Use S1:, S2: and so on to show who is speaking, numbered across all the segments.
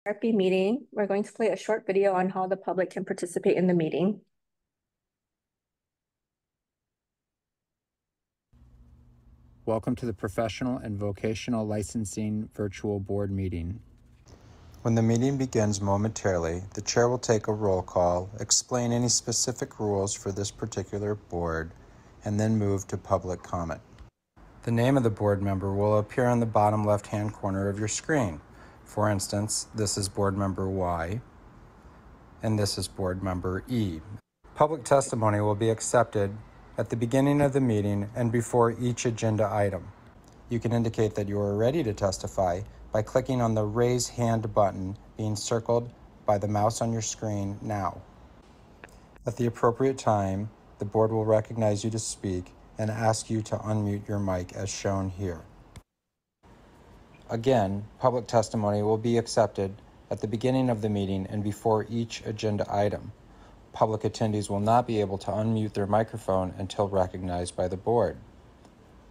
S1: Therapy meeting. We're going to play a short video on how the public can participate in the meeting.
S2: Welcome to the Professional and Vocational Licensing Virtual Board Meeting.
S3: When the meeting begins momentarily, the chair will take a roll call, explain any specific rules for this particular board, and then move to public comment. The name of the board member will appear on the bottom left-hand corner of your screen. For instance, this is board member Y, and this is board member E. Public testimony will be accepted at the beginning of the meeting and before each agenda item. You can indicate that you are ready to testify by clicking on the Raise Hand button being circled by the mouse on your screen now. At the appropriate time, the board will recognize you to speak and ask you to unmute your mic as shown here. Again, public testimony will be accepted at the beginning of the meeting and before each agenda item. Public attendees will not be able to unmute their microphone until recognized by the board.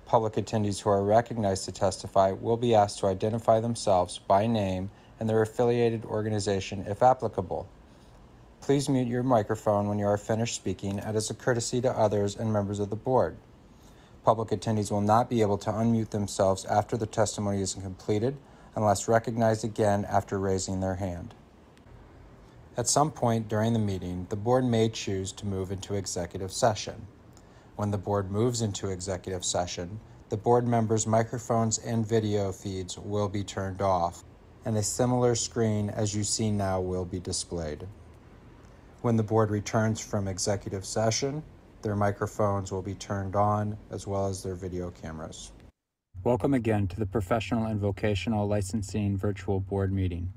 S3: Public attendees who are recognized to testify will be asked to identify themselves by name and their affiliated organization if applicable. Please mute your microphone when you are finished speaking as a courtesy to others and members of the board. Public attendees will not be able to unmute themselves after the testimony is completed unless recognized again after raising their hand. At some point during the meeting, the board may choose to move into executive session. When the board moves into executive session, the board members' microphones and video feeds will be turned off, and a similar screen as you see now will be displayed. When the board returns from executive session, their microphones will be turned on as well as their video cameras.
S2: Welcome again to the Professional and Vocational Licensing Virtual Board Meeting.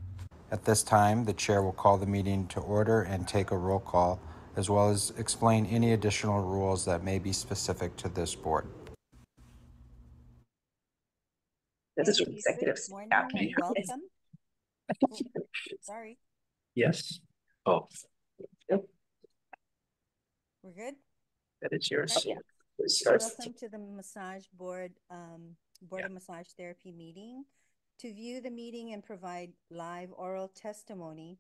S3: At this time, the chair will call the meeting to order and take a roll call, as well as explain any additional rules that may be specific to this board.
S1: This is executive
S4: Morning
S1: session.
S4: and welcome. Sorry,
S5: Yes. Oh,
S4: we're good.
S5: that is yours.
S1: Oh, yeah.
S4: Welcome to the massage board, of massage therapy meeting. To view the meeting and provide live oral testimony,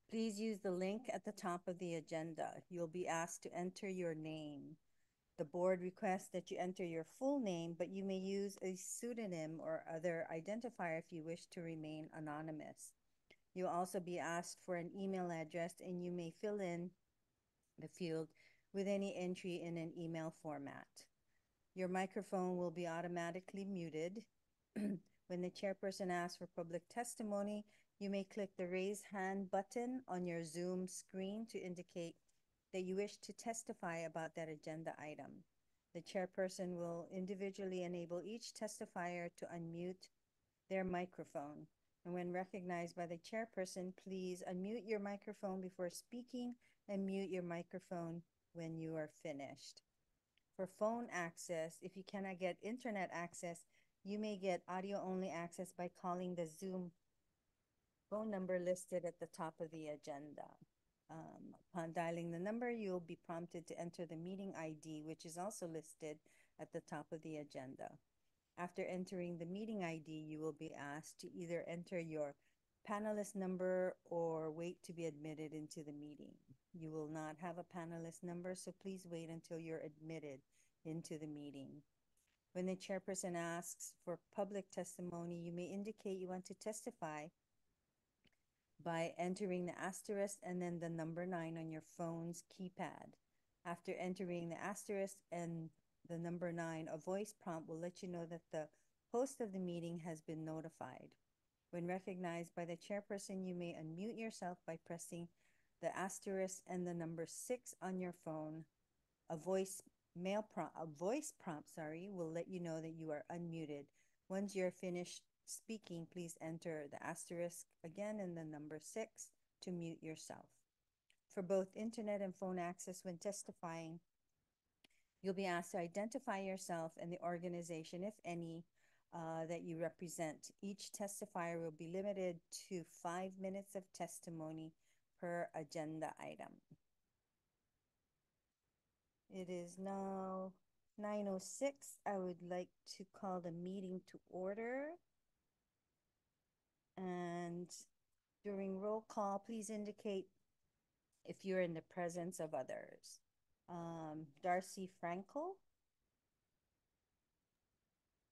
S4: please use the link at the top of the agenda. You'll be asked to enter your name. The board requests that you enter your full name, but you may use a pseudonym or other identifier if you wish to remain anonymous. You'll also be asked for an email address, and you may fill in the field with any entry in an email format. Your microphone will be automatically muted. When the chairperson asks for public testimony, you may click the raise hand button on your Zoom screen to indicate that you wish to testify about that agenda item. The chairperson will individually enable each testifier to unmute their microphone. And when recognized by the chairperson, please unmute your microphone before speaking and mute your microphone when you are finished. For phone access, if you cannot get internet access, you may get audio-only access by calling the Zoom phone number listed at the top of the agenda. Upon dialing the number, you'll be prompted to enter the meeting ID, which is also listed at the top of the agenda. After entering the meeting ID, you will be asked to either enter your panelist number or wait to be admitted into the meeting. You will not have a panelist number, so please wait until you're admitted into the meeting. When the chairperson asks for public testimony, you may indicate you want to testify by entering the asterisk and then the number 9 on your phone's keypad. After entering the asterisk and the number 9, a voice prompt will let you know that the host of the meeting has been notified. When recognized by the chairperson, you may unmute yourself by pressing the asterisk and the number 6 on your phone. A voice prompt will let you know that you are unmuted. Once you're finished speaking, please enter the asterisk again and the number 6 to mute yourself. For both internet and phone access when testifying, you'll be asked to identify yourself and the organization, if any, that you represent. Each testifier will be limited to 5 minutes of testimony per agenda item. It is now 9:06. I would like to call the meeting to order. And roll call, please indicate if you're in the presence of others. Darcy Frankel,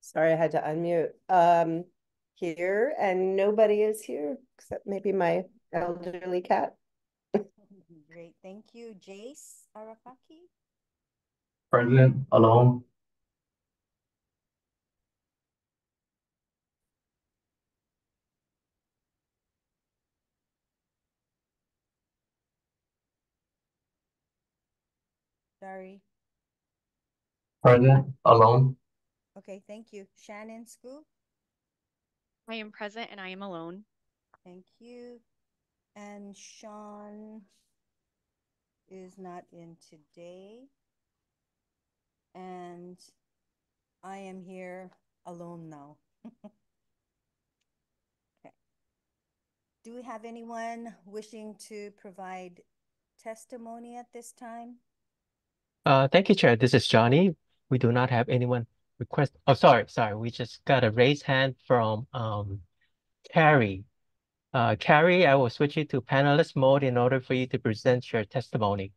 S6: Sorry, I had to unmute. Here, and nobody is here except maybe my elderly cat.
S4: great, thank you. Jace Arafaki,
S5: Present, alone.
S4: sorry.
S5: Present, alone.
S4: Okay, thank you. Shannon Scoop,
S7: I am present and I am alone.
S4: thank you. And Sean is not in today. And I am here alone now. Okay. Do we have anyone wishing to provide testimony at this time?
S8: Thank you, Chair. This is Johnny. We do not have anyone request. Oh, sorry. We just got a raised hand from Carrie. Carrie, I will switch you to panelist mode in order for you to present your testimony.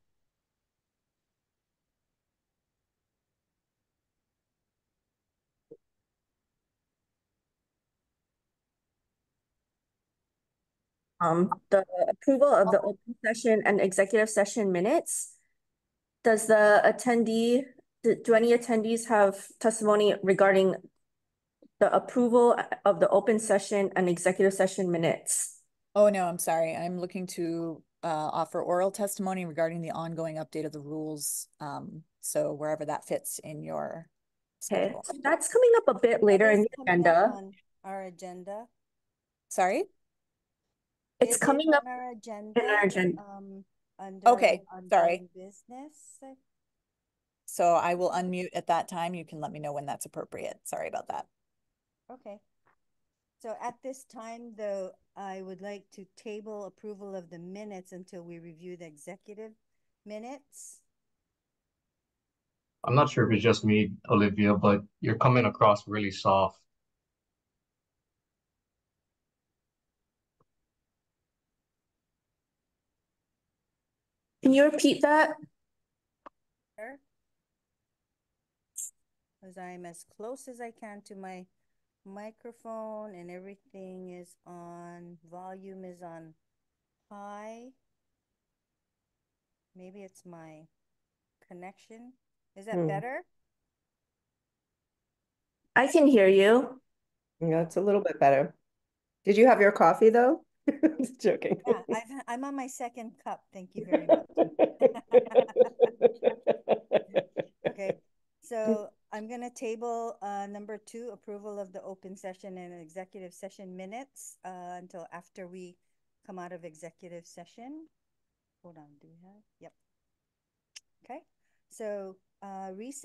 S1: The approval of the open session and executive session minutes. Does the attendee, do any attendees have testimony regarding the approval of the open session and executive session minutes?
S9: Oh, no, I'm sorry. I'm looking to offer oral testimony regarding the ongoing update of the rules. So wherever that fits in your
S1: Okay,
S9: schedule.
S1: so that's coming up a bit later in the
S4: Coming up
S1: agenda.
S4: on our agenda.
S9: Sorry?
S1: It's
S4: It is
S1: coming up
S4: on our
S1: in
S4: agenda.
S1: our agenda.
S4: Under
S9: Okay, sorry.
S4: ongoing business.
S9: So I will unmute at that time. You can let me know when that's appropriate. Sorry about that.
S4: Okay. So at this time, though, I would like to table approval of the minutes until we review the executive minutes.
S5: I'm not sure if it's just me, Olivia, but you're coming across really soft.
S1: Can you repeat that?
S4: As I'm as close as I can to my microphone and everything is on, volume is on high. Maybe it's my connection. Is that better?
S1: I can hear you.
S6: Yeah, it's a little bit better. Did you have your coffee though? Just joking.
S4: Yeah, I'm on my second cup. Thank you very much. Okay, so I'm gonna table number 2, approval of the open session and executive session minutes until after we come out of executive session. Hold on, do we have? Yep. Okay, so Reese,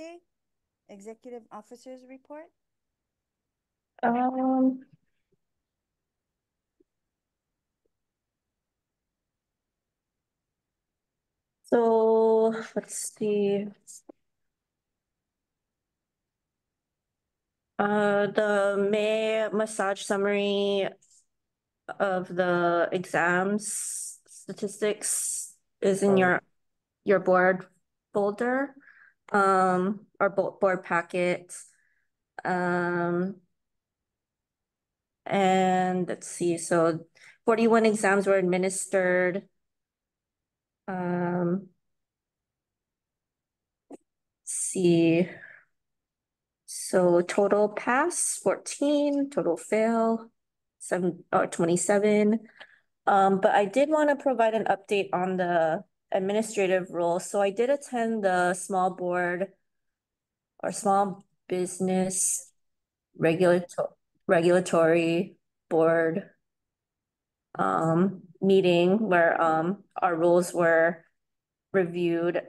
S4: executive officers report.
S1: So let's see. The May massage summary of the exams statistics is in your board folder, or board packet. And let's see, so 41 exams were administered. Let's see. So total pass 14, total fail 27. But I did want to provide an update on the administrative role. So I did attend the small business regulatory board meeting where our rules were reviewed.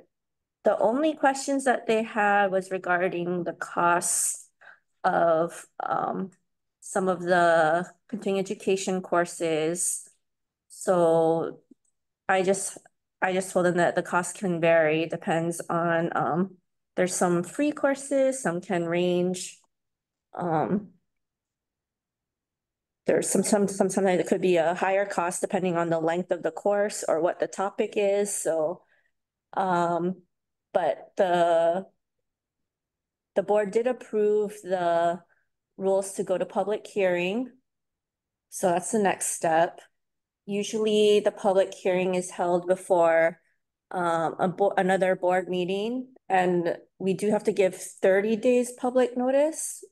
S1: The only questions that they had was regarding the costs of some of the continuing education courses. So I just told them that the cost can vary, depends on there's some free courses, some can range there's sometimes it could be a higher cost depending on the length of the course or what the topic is, so. But the board did approve the rules to go to public hearing. So that's the next step. Usually the public hearing is held before another board meeting, and we do have to give 30 days public notice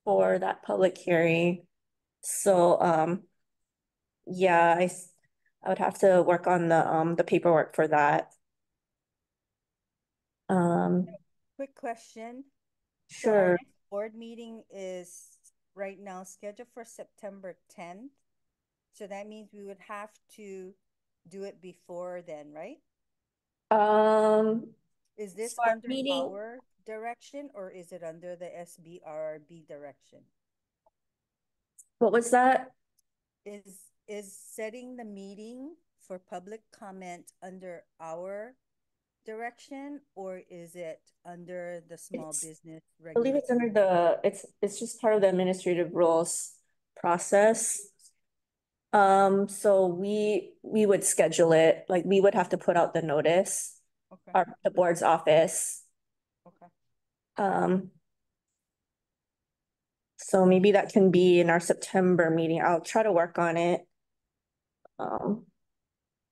S1: for that public hearing. So yeah, I would have to work on the paperwork for that.
S4: Quick question. So our
S1: Sure.
S4: next board meeting is right now scheduled for September 10th. So that means we would have to do it before then, right? Is this
S1: so our
S4: under
S1: meeting,
S4: our direction or is it under the SBRB direction?
S1: what was that?
S4: Is setting the meeting for public comment under our direction or is it under the small business
S1: I believe it's
S4: regulation?
S1: under it's just part of the administrative rules process. So we would schedule it, like we would have to put out the notice,
S4: Okay,
S1: the board's office.
S4: okay.
S1: So maybe that can be in our September meeting. I'll try to work on it.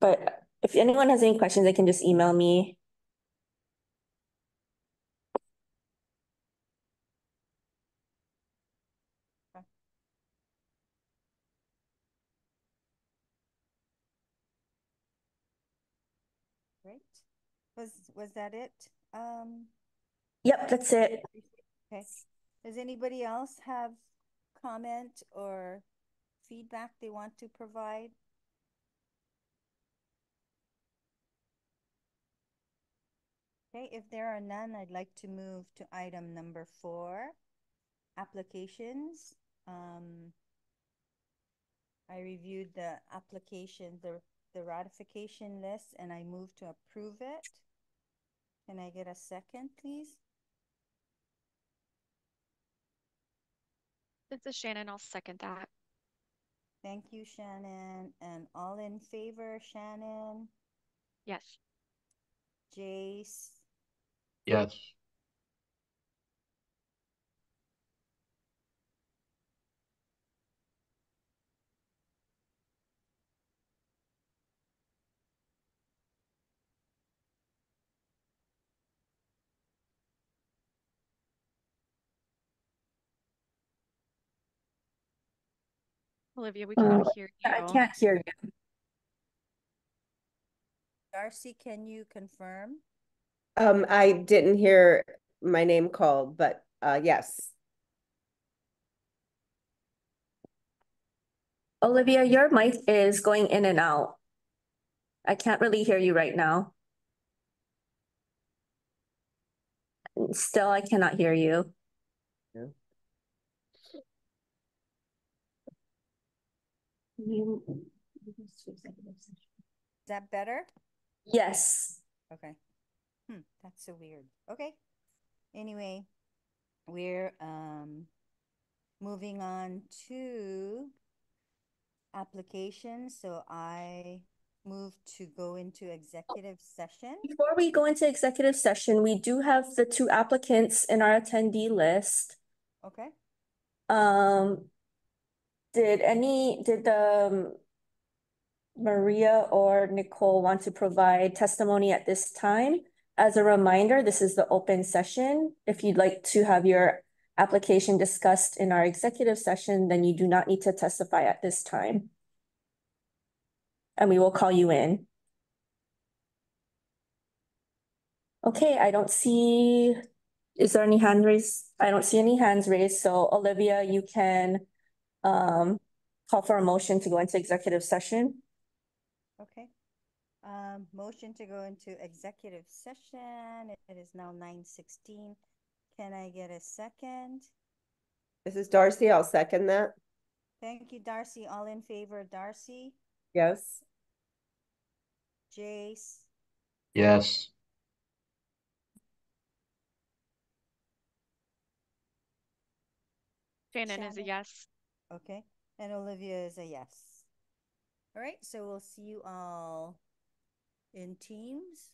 S1: But if anyone has any questions, they can just email me.
S4: Great. Was that it?
S1: Yep, that's it.
S4: Okay. Does anybody else have comment or feedback they want to provide? Okay, if there are none, I'd like to move to item number 4, applications. I reviewed the application, the ratification list, and I moved to approve it. Can I get a second, please?
S7: This is Shannon. I'll second that.
S4: Thank you, Shannon. And all in favor, Shannon?
S7: Yes.
S4: Jace?
S5: Yes.
S7: Olivia, we cannot hear you.
S1: I can't hear you.
S4: Darcy, can you confirm?
S6: I didn't hear my name called, but yes.
S1: Olivia, your mic is going in and out. I can't really hear you right now. Still, I cannot hear you.
S6: Yeah.
S4: Is that better?
S1: Yes.
S4: Okay. That's so weird. Okay. Anyway, we're moving on to applications. So I move to go into executive session.
S1: Before we go into executive session, we do have the 2 applicants in our attendee list.
S4: Okay.
S1: Did Maria or Nicole want to provide testimony at this time? As a reminder, this is the open session. If you'd like to have your application discussed in our executive session, then you do not need to testify at this time. And we will call you in. Okay, I don't see, is there any hand raised? I don't see any hands raised. So Olivia, you can call for a motion to go into executive session.
S4: Okay. Motion to go into executive session. It is now 9:16. Can I get a second?
S6: This is Darcy. I'll second that.
S4: Thank you, Darcy. All in favor, Darcy?
S6: Yes.
S4: Jace?
S5: Yes.
S7: Shannon is a yes.
S4: Okay. And Olivia is a yes. All right, so we'll see you all in Teams.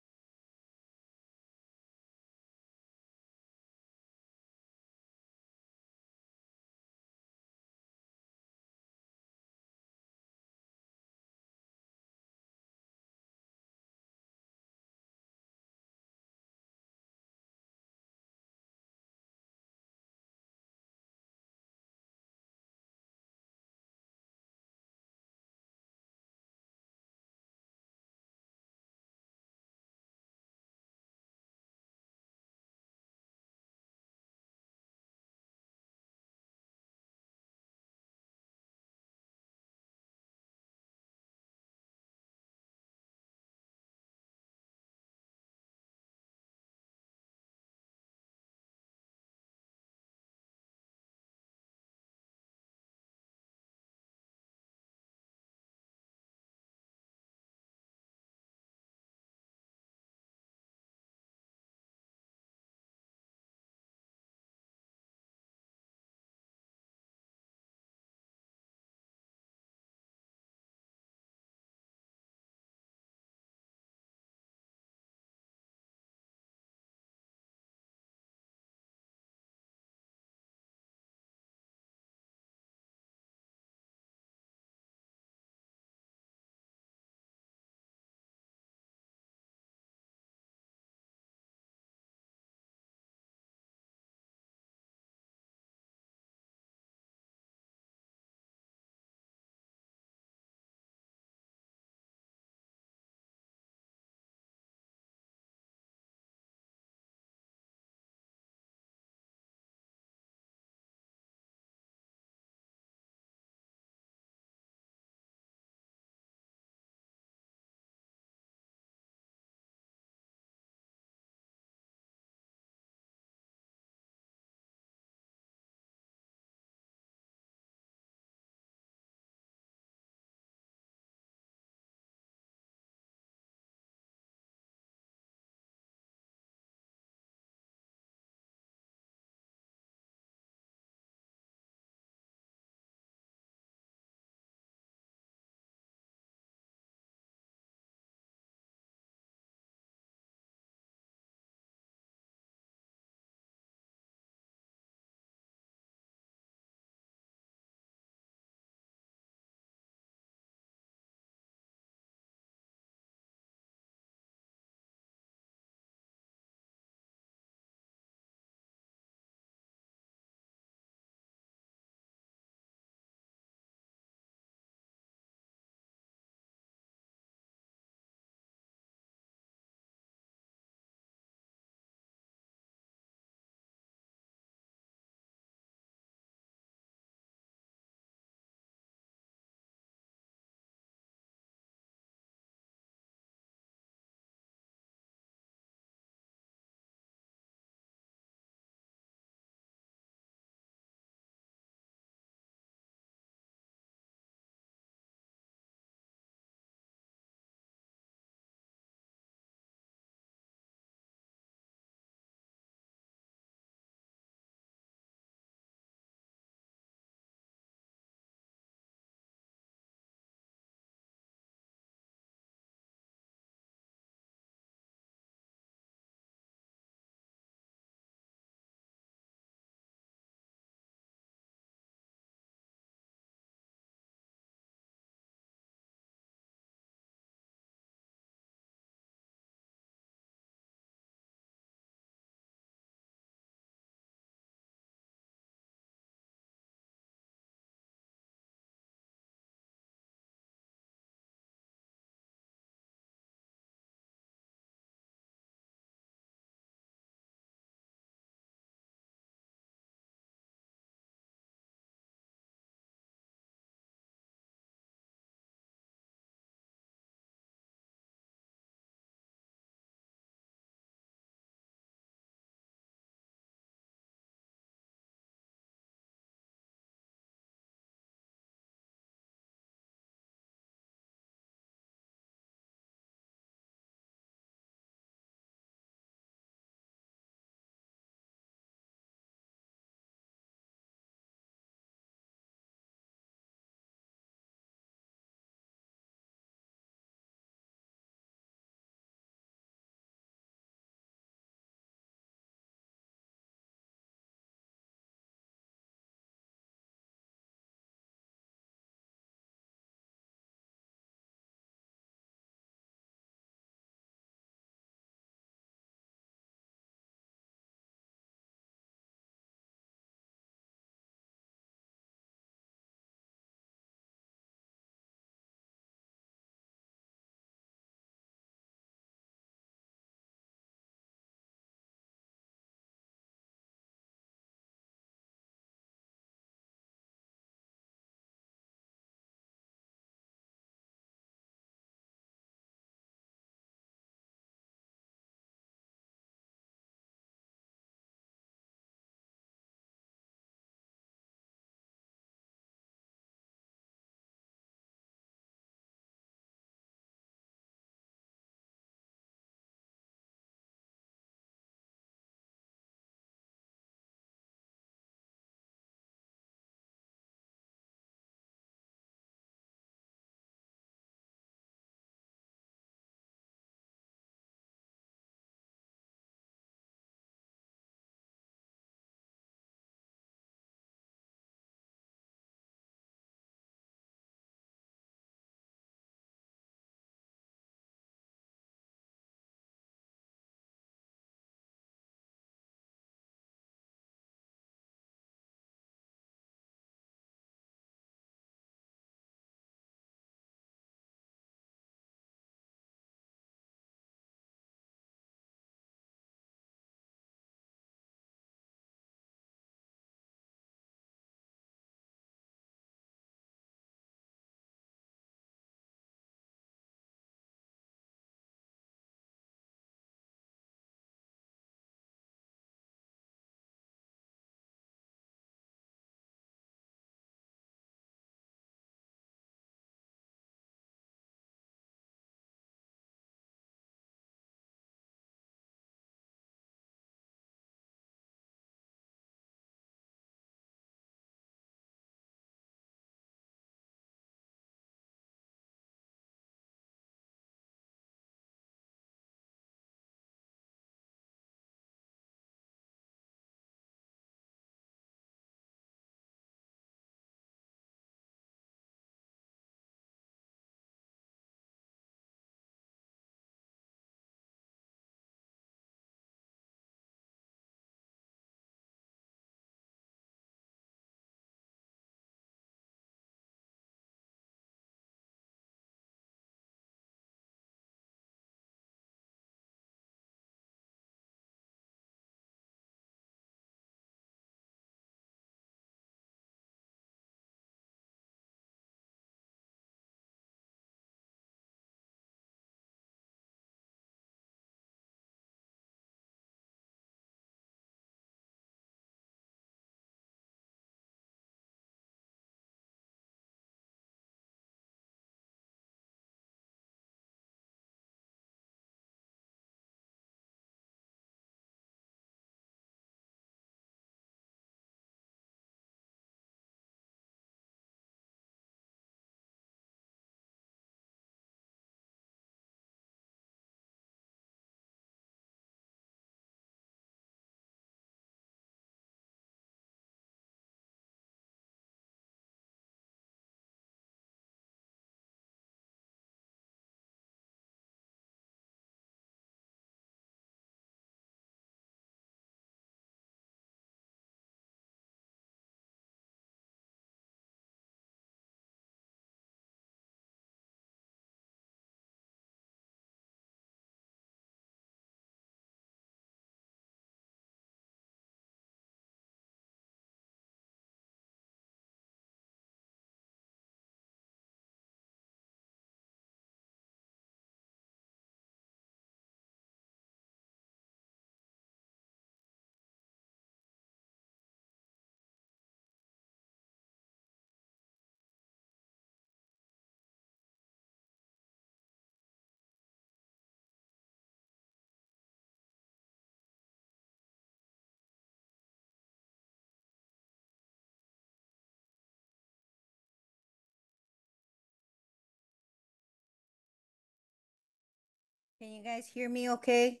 S4: Can you guys hear me okay?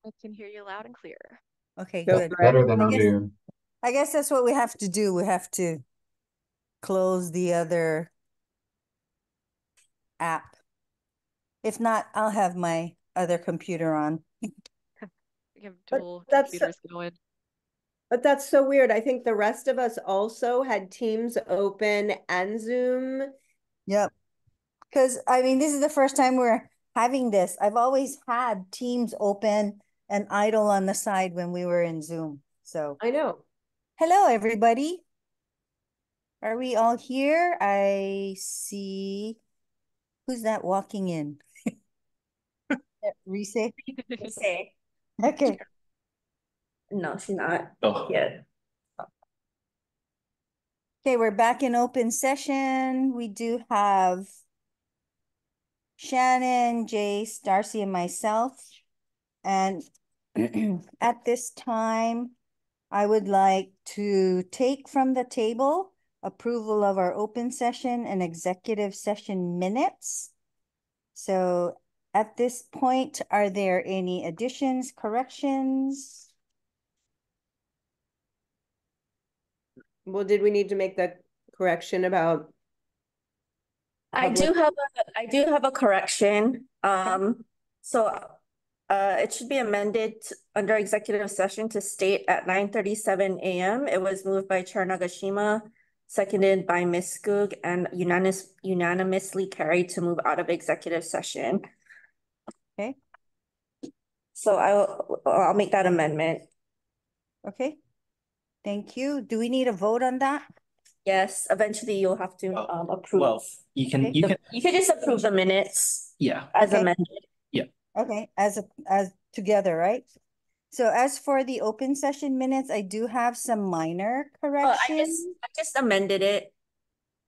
S7: I can hear you loud and clear.
S4: Okay,
S6: Go
S4: good.
S6: for it.
S5: Better than
S4: I guess,
S5: earlier.
S4: I guess that's what we have to do. We have to close the other app. If not, I'll have my other computer on.
S7: We have
S6: But
S7: dual
S6: that's
S7: computers going.
S6: But that's so weird. I think the rest of us also had Teams open and Zoom.
S4: Yep. Because I mean, this is the first time we're having this. I've always had Teams open and idle on the side when we were in Zoom. So,
S6: I know.
S4: hello, everybody. Are we all here? I see. Who's that walking in? Reese?
S1: Say,
S4: Okay.
S1: no, she's not
S5: Oh.
S1: yet.
S4: Okay, we're back in open session. We do have Shannon, Jace, Darcy, and myself. And at this time, I would like to take from the table approval of our open session and executive session minutes. So at this point, are there any additions, corrections?
S6: Well, did we need to make the correction about
S1: I do have a correction. So it should be amended under executive session to state at 9:37 a.m. It was moved by Chair Nagashima, seconded by Ms. Skoog, and unanimously carried to move out of executive session.
S4: Okay.
S1: So I'll make that amendment.
S4: Okay. Thank you. Do we need a vote on that?
S1: Yes, eventually you'll have to approve.
S10: Well, you can
S1: just approve the minutes
S10: yeah.
S1: as
S4: Okay.
S1: amended.
S4: Okay, as together, right? So as for the open session minutes, I do have some minor
S1: Oh,
S4: corrections.
S1: I just amended it.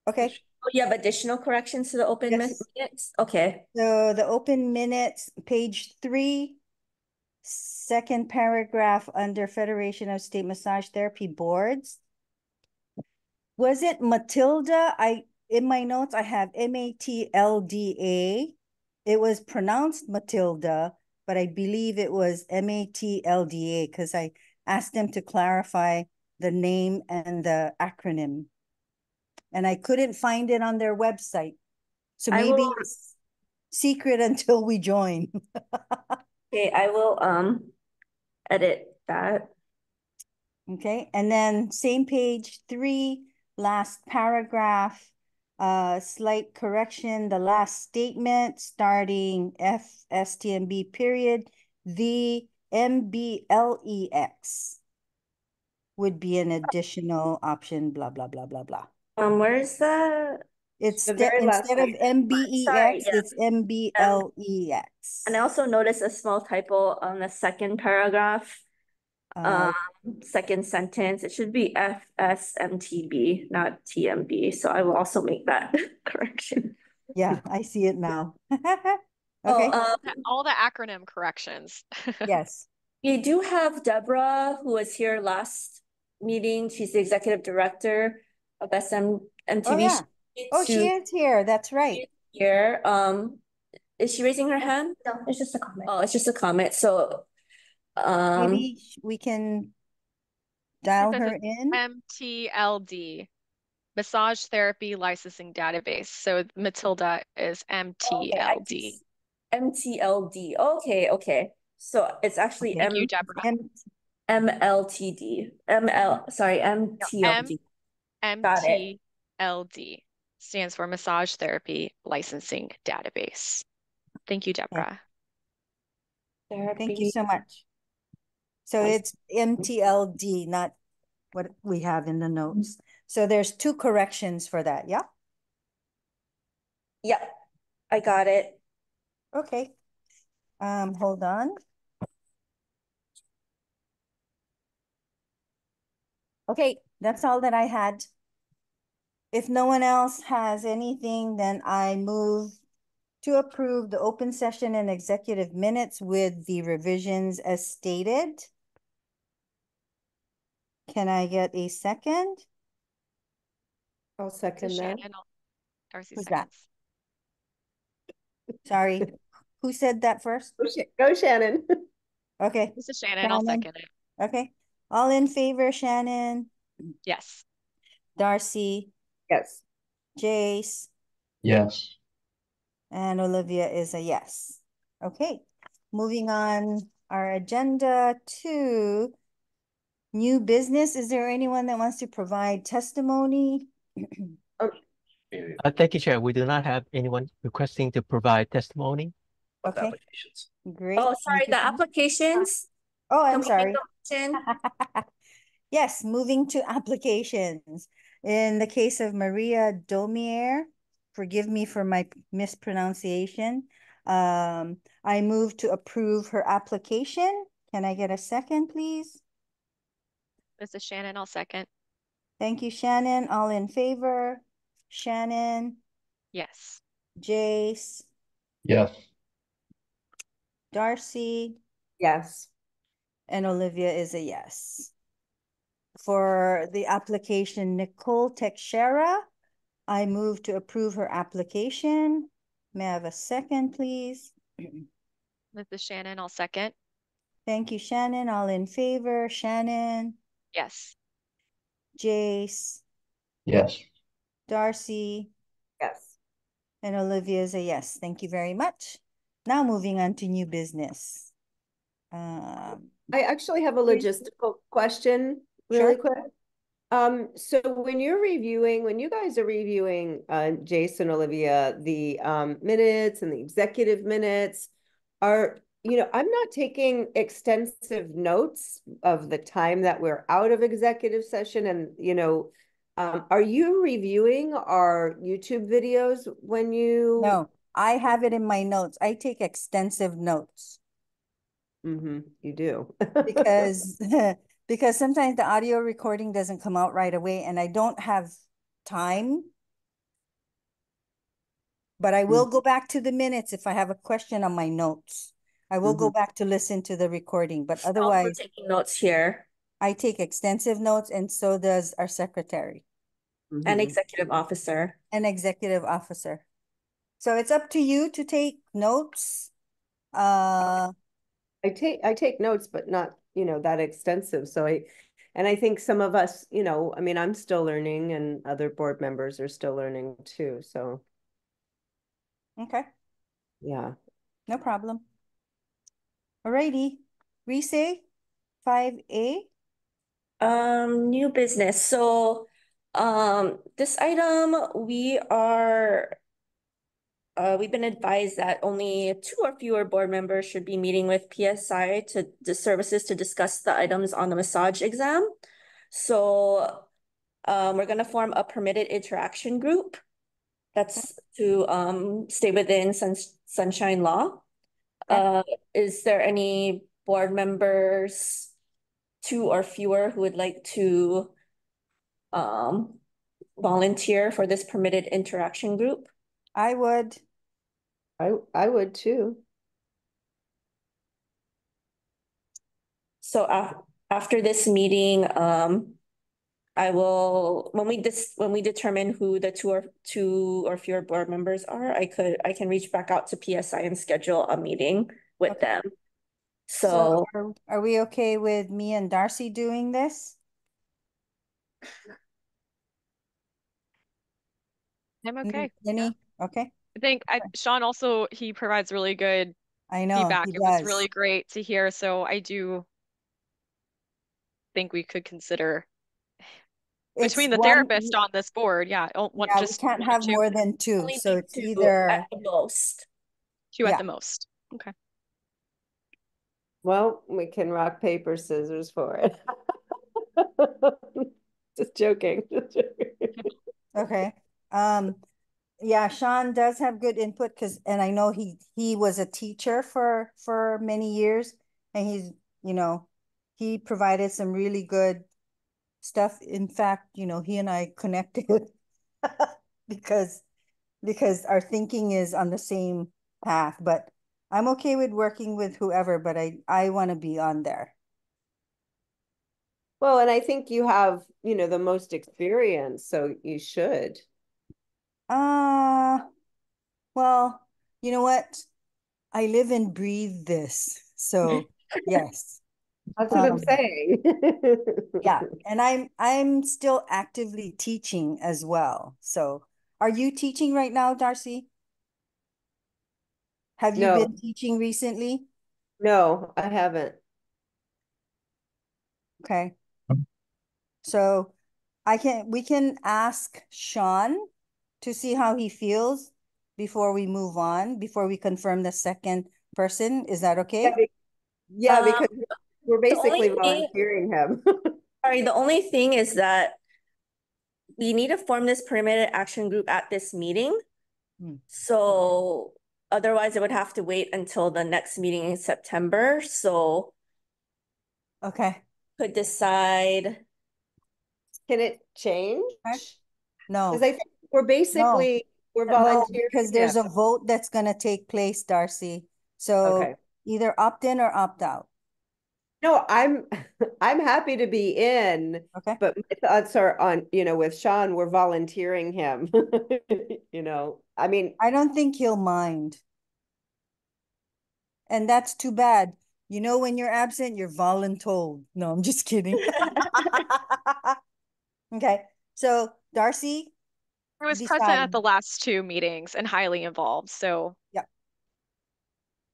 S4: Okay,
S1: Oh, you have additional corrections to the open
S4: Yes.
S1: minutes? Okay.
S4: so the open minutes, page 3, second paragraph under Federation of State Massage Therapy Boards. Was it Matilda? In my notes, I have Matlda. It was pronounced Matilda, but I believe it was Matlda because I asked them to clarify the name and the acronym. And I couldn't find it on their website. So
S1: I
S4: maybe
S1: will-
S4: it's secret until we join.
S1: Okay, I will edit that.
S4: Okay, and then same page 3, last paragraph, slight correction, the last statement starting FSTMB period, the MBLEX would be an additional option, blah, blah, blah, blah, blah.
S1: Where is that?
S4: It's
S6: The very last
S4: instead of MBEX,
S1: Sorry, yeah.
S4: it's MBLEX.
S1: And I also noticed a small typo on the second paragraph. Second sentence, it should be FSMTB, not TMB. So I will also make that correction.
S4: Yeah, I see it now.
S1: Oh,
S4: Okay,
S7: All the acronym corrections.
S4: yes.
S1: we do have Deborah, who was here last meeting. She's the executive director of SMTB.
S4: Oh, yeah. Oh, she is here. That's right.
S1: Here. Is she raising her hand? No, it's just a comment. Oh, it's just a comment. So
S4: Maybe we can dial
S7: It says
S4: her
S7: it's
S4: in.
S7: MTLD, Massage Therapy Licensing Database. So Matilda is MTLD.
S1: MTLD. Okay. So it's actually
S7: Thank you, Deborah.
S1: MLTD. MTLD. Got it.
S7: MTLD stands for Massage Therapy Licensing Database. Thank you, Deborah.
S4: Thank you so much. So it's MTLD, not what we have in the notes. So there's 2 corrections for that, yeah?
S1: Yep, I got it.
S4: Okay. Hold on. Okay, that's all that I had. If no one else has anything, then I move to approve the open session and executive minutes with the revisions as stated. Can I get a second?
S6: I'll second that.
S7: Darcy
S4: Who's that?
S7: seconds.
S4: Sorry. Who said that first?
S6: Go Shannon.
S4: Okay.
S7: This is Shannon. I'll
S4: Shannon.
S7: second it.
S4: Okay. All in favor, Shannon,
S7: Yes.
S4: Darcy,
S6: Yes.
S4: Jace,
S5: Yes.
S4: and Olivia is a yes. Okay. Moving on our agenda to new business. Is there anyone that wants to provide testimony?
S8: Thank you, Chair. We do not have anyone requesting to provide testimony.
S4: Okay. Great.
S1: Oh, sorry,
S4: Thank you.
S1: the applications.
S4: Oh,
S1: Can
S4: I'm
S1: we make
S4: sorry.
S1: a motion?
S4: Yes, moving to applications. In the case of Maria Domier, forgive me for my mispronunciation. I move to approve her application. Can I get a second, please?
S7: This is Shannon. I'll second.
S4: Thank you, Shannon. All in favor? Shannon,
S7: Yes.
S4: Jace,
S5: Yes.
S4: Darcy,
S6: Yes.
S4: and Olivia is a yes. For the application Nicole Teixeira, I move to approve her application. May I have a second, please?
S7: This is Shannon. I'll second.
S4: Thank you, Shannon. All in favor? Shannon,
S7: Yes.
S4: Jace,
S5: Yes.
S4: Darcy,
S6: Yes.
S4: and Olivia is a yes. Thank you very much. Now moving on to new business.
S6: I actually have a logistical question really
S4: Sure.
S6: quick. So when you guys are reviewing, Jason, Olivia, the minutes and the executive minutes, I'm not taking extensive notes of the time that we're out of executive session and, are you reviewing our YouTube videos when you?
S4: No, I have it in my notes. I take extensive notes
S6: You do.
S4: because because sometimes the audio recording doesn't come out right away and I don't have time. But I will go back to the minutes if I have a question on my notes. I will go back to listen to the recording, but
S1: We're
S4: otherwise
S1: taking notes here
S4: I take extensive notes and so does our secretary
S1: and executive officer.
S4: and executive officer. So it's up to you to take notes.
S6: I take notes, but not, that extensive. And I think some of us, I mean, I'm still learning and other board members are still learning too. So,
S4: Okay,
S6: yeah.
S4: no problem. Alrighty, Rise 5A.
S1: New business. So, this item, we've been advised that only 2 or fewer board members should be meeting with PSI to the services to discuss the items on the massage exam. So, we're gonna form a permitted interaction group. That's to stay within sunshine law. Is there any board members, 2 or fewer, who would like to volunteer for this permitted interaction group?
S4: I would.
S6: I would too.
S1: So after this meeting, I will, when we determine who the 2 or fewer board members are, I can reach back out to PSI and schedule a meeting with
S4: Okay.
S1: them.
S4: So
S1: So
S4: are we okay with me and Darcy doing this?
S7: I'm okay.
S4: Any? Okay.
S7: I think Sean also, he provides really good
S4: I know
S7: feedback.
S4: he
S7: It was
S4: does.
S7: really great to hear. So I do think we could consider between the therapist on this board. Yeah.
S4: We
S7: Just
S4: can't
S7: 1 or
S4: have
S7: 2.
S4: more than 2.
S1: only
S4: So
S1: need
S4: it's
S1: 2
S4: either,
S1: at the most.
S7: 2 at
S4: yeah.
S7: the most. Okay.
S6: Well, we can rock, paper, scissors for it. Just joking.
S4: okay. Yeah, Sean does have good input and I know he was a teacher for many years and he provided some really good stuff. In fact, he and I connected because our thinking is on the same path, but I'm okay with working with whoever, but I want to be on there.
S6: Well, and I think you have, the most experience, so you should.
S4: Well, you know what? I live and breathe this. So yes.
S6: That's what I'm
S4: Um,
S6: saying.
S4: Yeah, and I'm still actively teaching as well. So are you teaching right now, Darcy? Have you
S6: No,
S4: been teaching recently?
S6: no, I haven't.
S4: Okay. So we can ask Sean to see how he feels before we move on, before we confirm the second person. Is that
S6: Yeah,
S4: okay?
S6: yeah, because we're
S1: The only
S6: basically
S1: thing,
S6: volunteering him.
S1: sorry, the only thing is that we need to form this permitted action group at this meeting. So otherwise it would have to wait until the next meeting in September. So
S4: Okay.
S1: could decide.
S6: Can it change?
S4: Okay.
S6: Because
S4: No,
S6: I think we're
S4: no,
S6: volunteering
S4: because
S6: him.
S4: there's a vote that's gonna take place, Darcy. So
S6: Okay.
S4: either opt in or opt out.
S6: No, I'm happy to be in,
S4: Okay.
S6: but my thoughts are on, with Sean, we're volunteering him. I mean,
S4: I don't think he'll mind. And that's too bad. You know, when you're absent, you're voluntold. No, I'm just kidding. Okay. So Darcy,
S7: I was present
S4: decide.
S7: at the last two meetings and highly involved, so
S4: Yeah.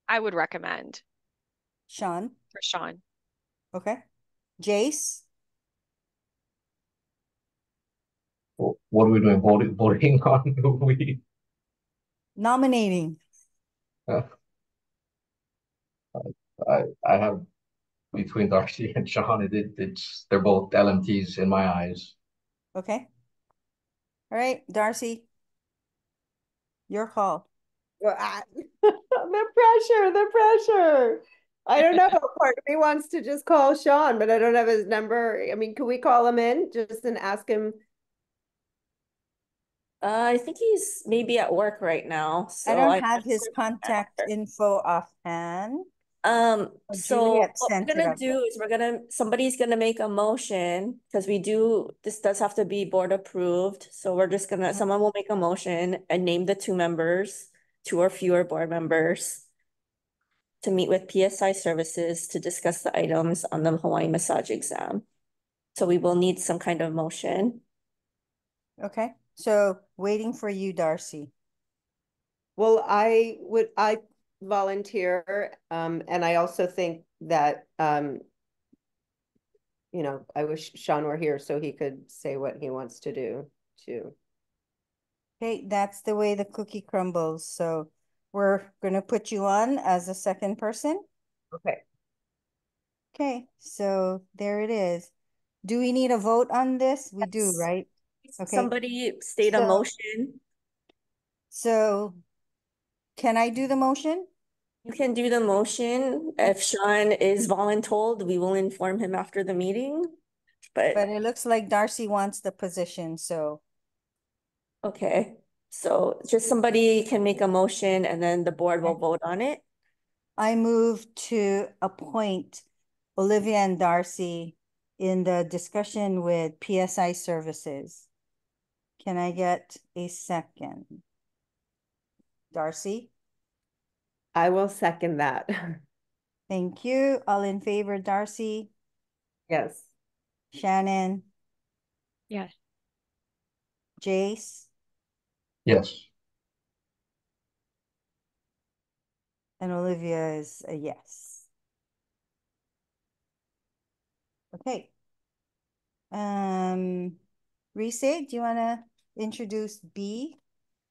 S7: I would recommend
S4: Sean.
S7: for Sean.
S4: Okay. Jace.
S5: What are we doing? Voting on who we,
S4: Nominating.
S5: uh, I have between Darcy and Sean, they're both LMTs in my eyes.
S4: Okay. All right, Darcy. Your call.
S6: well, the pressure. I don't know. Part of me wants to just call Sean, but I don't have his number. I mean, can we call him in just and ask him?
S1: I think he's maybe at work right now,
S4: I
S1: so
S4: don't
S1: I.
S4: have his contact info offhand.
S1: So
S4: Juliet
S1: what we're
S4: sent it
S1: gonna
S4: out.
S1: do is somebody's gonna make a motion, because this does have to be board approved. So we're just gonna, someone will make a motion and name the two members, two or fewer board members, to meet with PSI services to discuss the items on the Hawaiian massage exam. So we will need some kind of motion.
S4: Okay. So waiting for you, Darcy.
S6: Well, I volunteer, and I also think that, I wish Sean were here so he could say what he wants to do too.
S4: Okay, that's the way the cookie crumbles. So we're gonna put you on as a second person.
S6: Okay.
S4: Okay, so there it is. Do we need a vote on this? We do,
S1: Yes.
S4: right? Okay,
S1: Somebody state a
S4: So-
S1: motion.
S4: so can I do the motion?
S1: You can do the motion. If Sean is voluntold, we will inform him after the meeting.
S4: But
S1: But
S4: it looks like Darcy wants the position, so
S1: okay, so just somebody can make a motion and then the board will vote on it.
S4: I move to appoint Olivia and Darcy in the discussion with PSI services. Can I get a second? Darcy?
S6: I will second that.
S4: Thank you. All in favor, Darcy,
S6: Yes.
S4: Shannon,
S7: Yes.
S4: Jace,
S5: Yes.
S4: and Olivia is a yes. Okay. Reese, do you want to introduce B?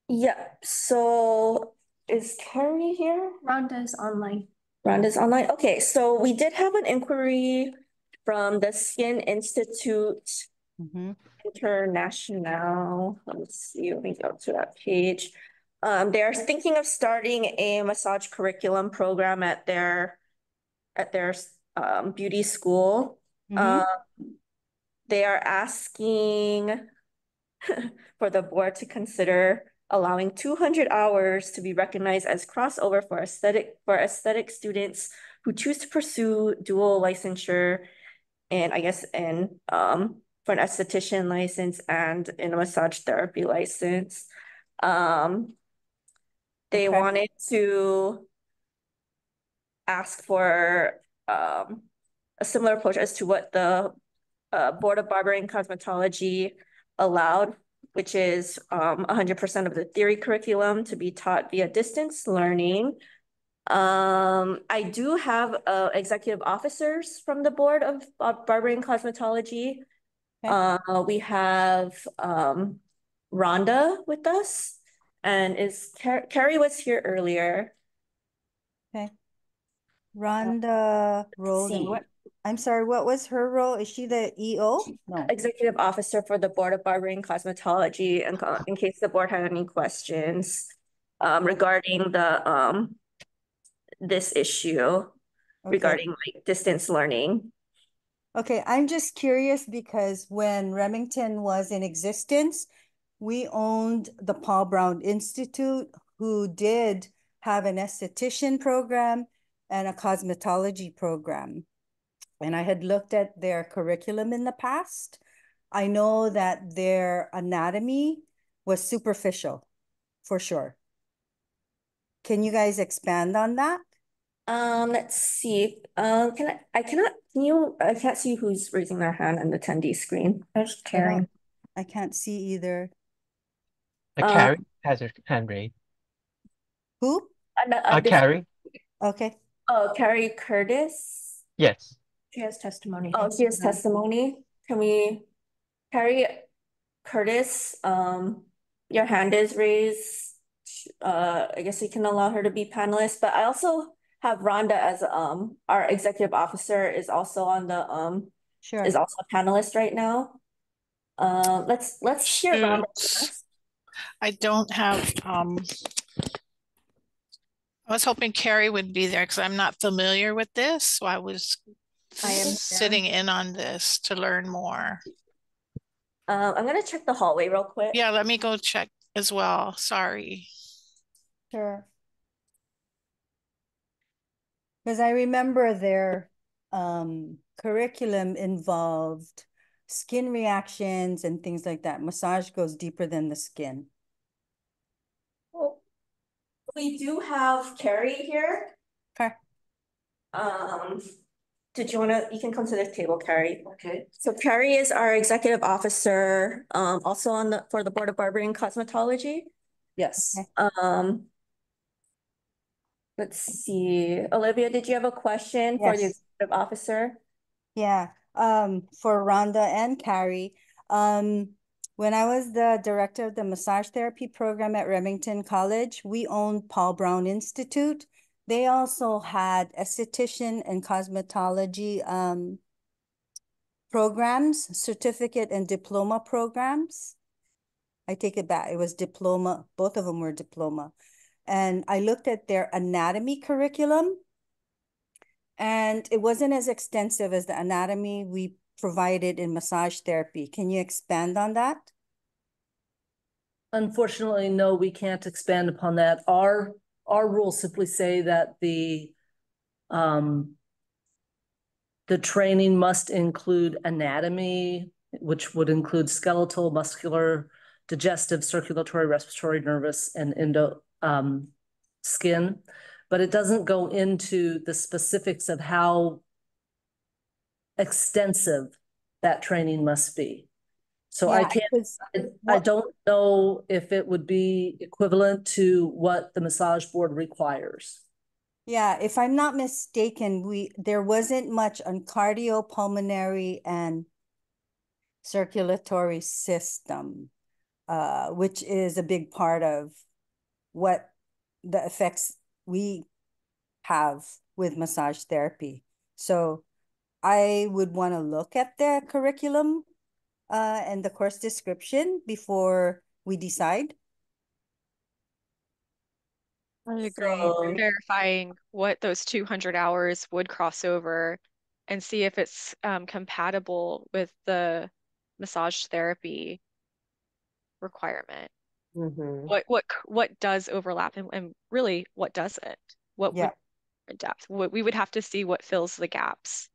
S1: Yeah, so is Carrie here? Rhonda's online. Rhonda's online. Okay, so we did have an inquiry from the Skin Institute International. Let me see, let me go to that page. They're thinking of starting a massage curriculum program at their beauty school. They are asking for the board to consider allowing 200 hours to be recognized as crossover for aesthetic students who choose to pursue dual licensure, and I guess for an esthetician license and in a massage therapy license. They
S4: Okay.
S1: wanted to ask for a similar approach as to what the Board of Barbering and Cosmetology allowed, which is 100% of the theory curriculum to be taught via distance learning. I do have executive officers from the Board of Barbering and Cosmetology.
S4: Okay.
S1: We have Rhonda with us, and Carrie was here earlier.
S4: Okay. Rhonda Roldan.
S1: see.
S4: What? I'm sorry, what was her role? Is she the EO? No.
S1: Executive officer for the Board of Barbering and Cosmetology, and in case the board had any questions regarding the this issue regarding like distance learning.
S4: Okay, I'm just curious because when Remington was in existence, we owned the Paul Brown Institute, who did have an esthetician program and a cosmetology program. And I had looked at their curriculum in the past. I know that their anatomy was superficial, for sure. Can you guys expand on that?
S1: Let's see. I can't see who's raising their hand on the attendee screen. There's Karen.
S4: I can't see either.
S8: Carrie has her hand raised.
S4: Who?
S8: Carrie?
S4: Okay.
S1: Oh, Carrie Curtis.
S8: Yes.
S1: She has testimony. Oh, she has testimony. Carrie Curtis, your hand is raised. I guess we can allow her to be panelist, but I also have Rhonda as our executive officer is also on the is also a panelist right now. Let's hear Rhonda first.
S10: I don't have I was hoping Carrie would be there because I'm not familiar with this, so I am sitting in on this to learn more.
S1: I'm gonna check the hallway real quick.
S10: Yeah, let me go check as well. Sorry.
S4: Sure. Because I remember their curriculum involved skin reactions and things like that. Massage goes deeper than the skin.
S1: Well, we do have Carrie here.
S4: Okay.
S1: You can come to this table, Carrie. Okay. So Carrie is our executive officer, also for the Board of Barbering and Cosmetology.
S6: Yes.
S1: Let's see. Olivia, did you have a question for the executive officer?
S4: Yeah, for Rhonda and Carrie. When I was the director of the massage therapy program at Remington College, we owned Paul Brown Institute. They also had esthetician and cosmetology programs, certificate and diploma programs. I take it back. It was diploma. Both of them were diploma. And I looked at their anatomy curriculum, and it wasn't as extensive as the anatomy we provided in massage therapy. Can you expand on that?
S11: Unfortunately, no, we can't expand upon that. Our rules simply say that the training must include anatomy, which would include skeletal, muscular, digestive, circulatory, respiratory, nervous, and endo skin, but it doesn't go into the specifics of how extensive that training must be. So I don't know if it would be equivalent to what the massage board requires.
S4: Yeah, if I'm not mistaken, there wasn't much on cardiopulmonary and circulatory system, which is a big part of what the effects we have with massage therapy. So I would want to look at the curriculum and the course description before we decide.
S7: I agree. Verifying what those 200 hours would cross over and see if it's compatible with the massage therapy requirement. What does overlap and really what doesn't? What would depth? We would have to see what fills the gaps.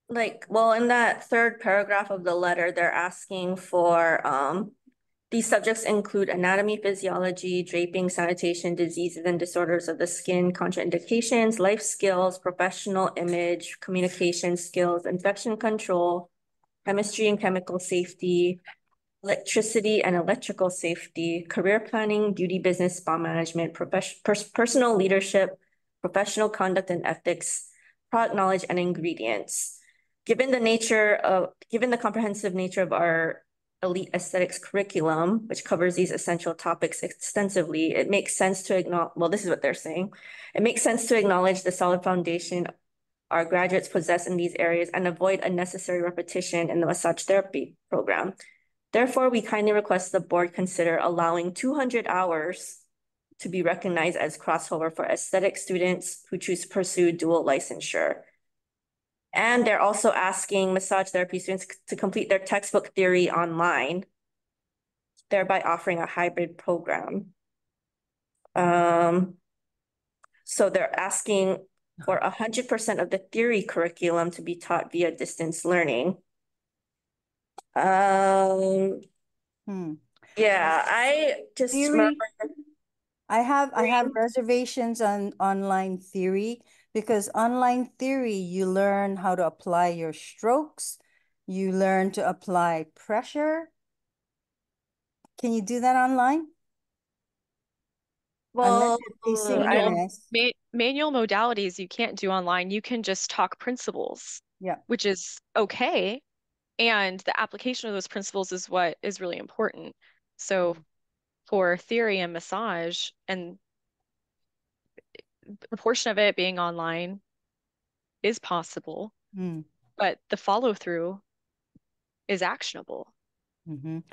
S1: In that third paragraph of the letter, they're asking for These subjects include anatomy, physiology, draping, sanitation, diseases and disorders of the skin, contraindications, life skills, professional image, communication skills, infection control, chemistry and chemical safety, electricity and electrical safety, career planning, beauty business, spa management, personal leadership, professional conduct and ethics, product knowledge and ingredients. Given the comprehensive nature of our elite aesthetics curriculum, which covers these essential topics extensively, it makes sense to acknowledge, well, this is what they're saying. It makes sense to acknowledge the solid foundation our graduates possess in these areas and avoid unnecessary repetition in the massage therapy program. Therefore, we kindly request the board consider allowing 200 hours to be recognized as crossover for aesthetic students who choose to pursue dual licensure. And they're also asking massage therapy students to complete their textbook theory online, thereby offering a hybrid program. So they're asking for 100% of the theory curriculum to be taught via distance learning. Yeah, I just
S4: Theory,
S1: remember.
S4: I have reservations on online theory, because online theory, you learn how to apply your strokes, you learn to apply pressure. Can you do that online?
S1: Well,
S4: Unless it's asynchronous.
S7: Manual modalities you can't do online. You can just talk principles,
S4: Yeah.
S7: which is okay. And the application of those principles is what is really important. So for theory and massage, and a portion of it being online is possible, but the follow through is actionable.
S4: And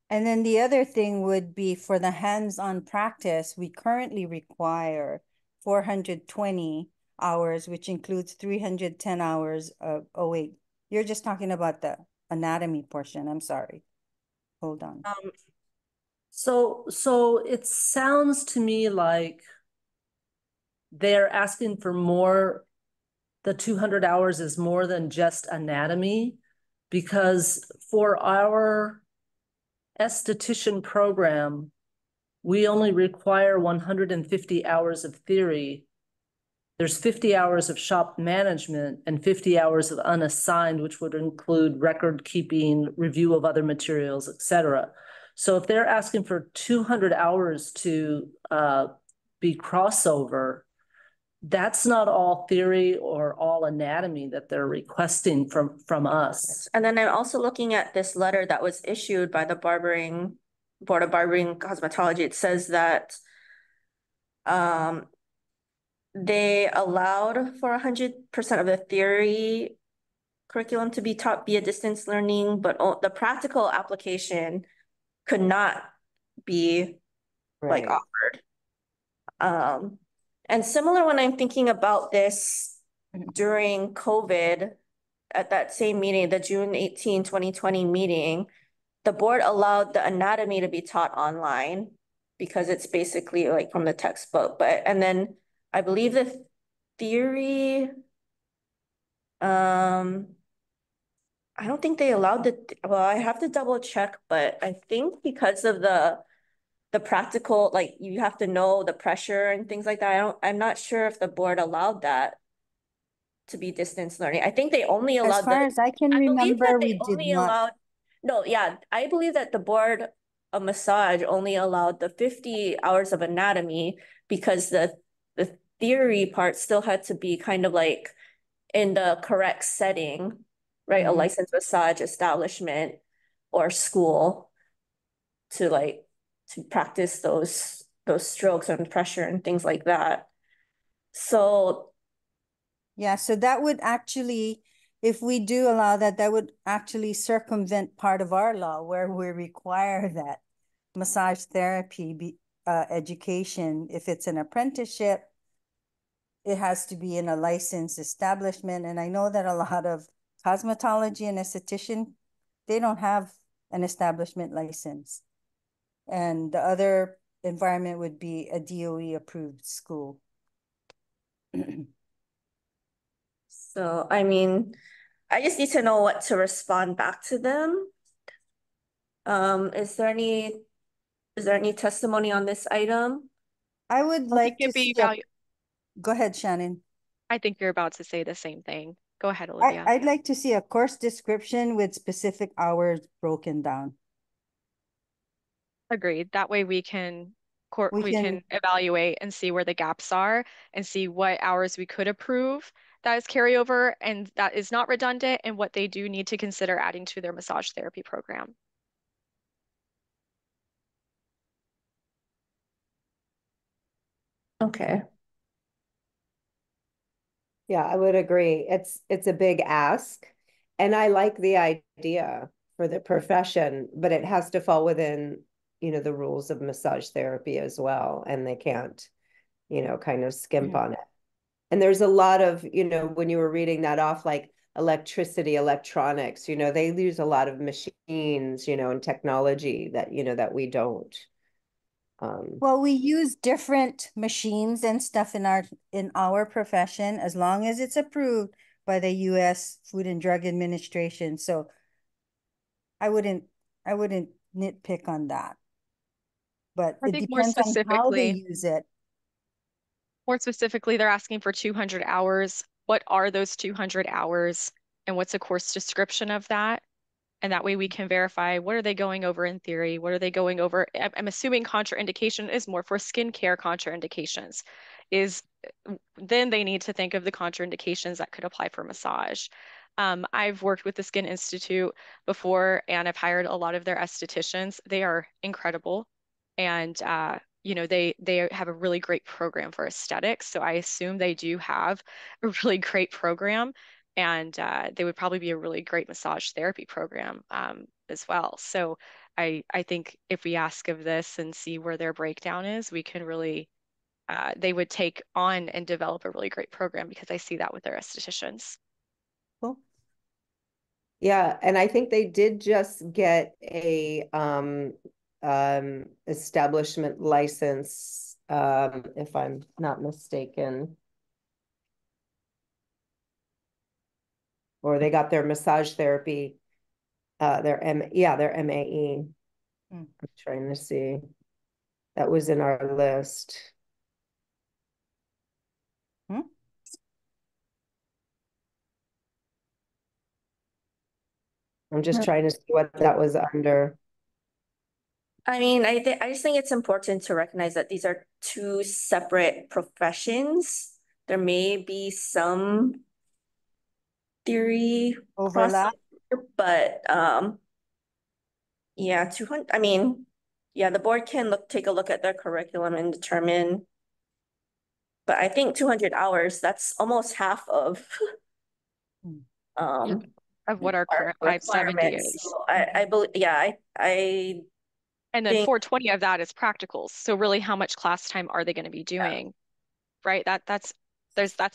S4: then the other thing would be for the hands-on practice, we currently require 420 hours, which includes 310 hours of, oh wait, you're just talking about the anatomy portion. I'm sorry. Hold on.
S11: So it sounds to me like they're asking for more. The 200 hours is more than just anatomy, because for our esthetician program, we only require 150 hours of theory. There's 50 hours of shop management and 50 hours of unassigned, which would include record keeping, review of other materials, etc. So if they're asking for 200 hours to be crossover, that's not all theory or all anatomy that they're requesting from us.
S1: And then I'm also looking at this letter that was issued by the Board of Barbering Cosmetology. It says that they allowed for 100% of the theory curriculum to be taught via distance learning, but the practical application could not be like offered. And similar when I'm thinking about this during COVID, at that same meeting, the June 18, 2020 meeting, the board allowed the anatomy to be taught online because it's basically like from the textbook. And then I believe the theory, I don't think they allowed well, I have to double check, but I think because of the practical, like you have to know the pressure and things like that. I'm not sure if the board allowed that to be distance learning. I think they only allowed,
S4: as far as I can remember, we did not.
S1: No, yeah, I believe that the board of massage only allowed the 50 hours of anatomy because the theory part still had to be kind of like in the correct setting, right? A licensed massage establishment or school to practice those strokes and pressure and things like that. So
S4: yeah, so that would actually, if we do allow that, that would actually circumvent part of our law where we require that massage therapy education. If it's an apprenticeship, it has to be in a licensed establishment. And I know that a lot of cosmetology and esthetician, they don't have an establishment license. And the other environment would be a DOE approved school.
S1: So, I mean, I just need to know what to respond back to them. Is there any testimony on this item?
S4: I would like to
S7: it'd be
S4: see go ahead, Shannon.
S7: I think you're about to say the same thing. Go ahead, Olivia.
S4: I'd like to see a course description with specific hours broken down.
S7: Agreed. That way we can evaluate and see where the gaps are and see what hours we could approve that is carryover and that is not redundant and what they do need to consider adding to their massage therapy program.
S1: Okay.
S6: Yeah, I would agree. It's a big ask. And I like the idea for the profession, but it has to fall within, the rules of massage therapy as well. And they can't, kind of skimp on it. And there's a lot of, when you were reading that off, like electricity, electronics, they use a lot of machines, and technology that, that we don't.
S4: Well, we use different machines and stuff in our profession as long as it's approved by the US Food and Drug Administration. So I wouldn't nitpick on that. But
S7: I
S4: it
S7: think more
S4: depends on how they
S7: specifically,
S4: use it.
S7: they're asking for 200 hours. What are those 200 hours and what's a course description of that? And that way we can verify what are they going over in theory? What are they going over? I'm assuming contraindication is more for skincare contraindications. Then they need to think of the contraindications that could apply for massage. I've worked with the Skin Institute before and I've hired a lot of their estheticians. They are incredible. And they have a really great program for aesthetics. So I assume they do have a really great program and they would probably be a really great massage therapy program as well. So I think if we ask of this and see where their breakdown is, we can really, they would take on and develop a really great program because I see that with their estheticians.
S4: Cool.
S6: Yeah, and I think they did just get a establishment license, if I'm not mistaken. Or they got their massage therapy, their MAE. I'm trying to see. That was in our list. I'm just trying to see what that was under.
S1: I mean, I just think it's important to recognize that these are two separate professions. There may be some theory
S4: overlap,
S1: but yeah, 200. I mean, yeah, the board can take a look at their curriculum and determine. But I think 200 hours, that's almost half of
S7: of what our current 570 is.
S1: So I believe, yeah, I
S7: and then 420 of that is practicals. So really, how much class time are they going to be doing? Yeah. Right? That's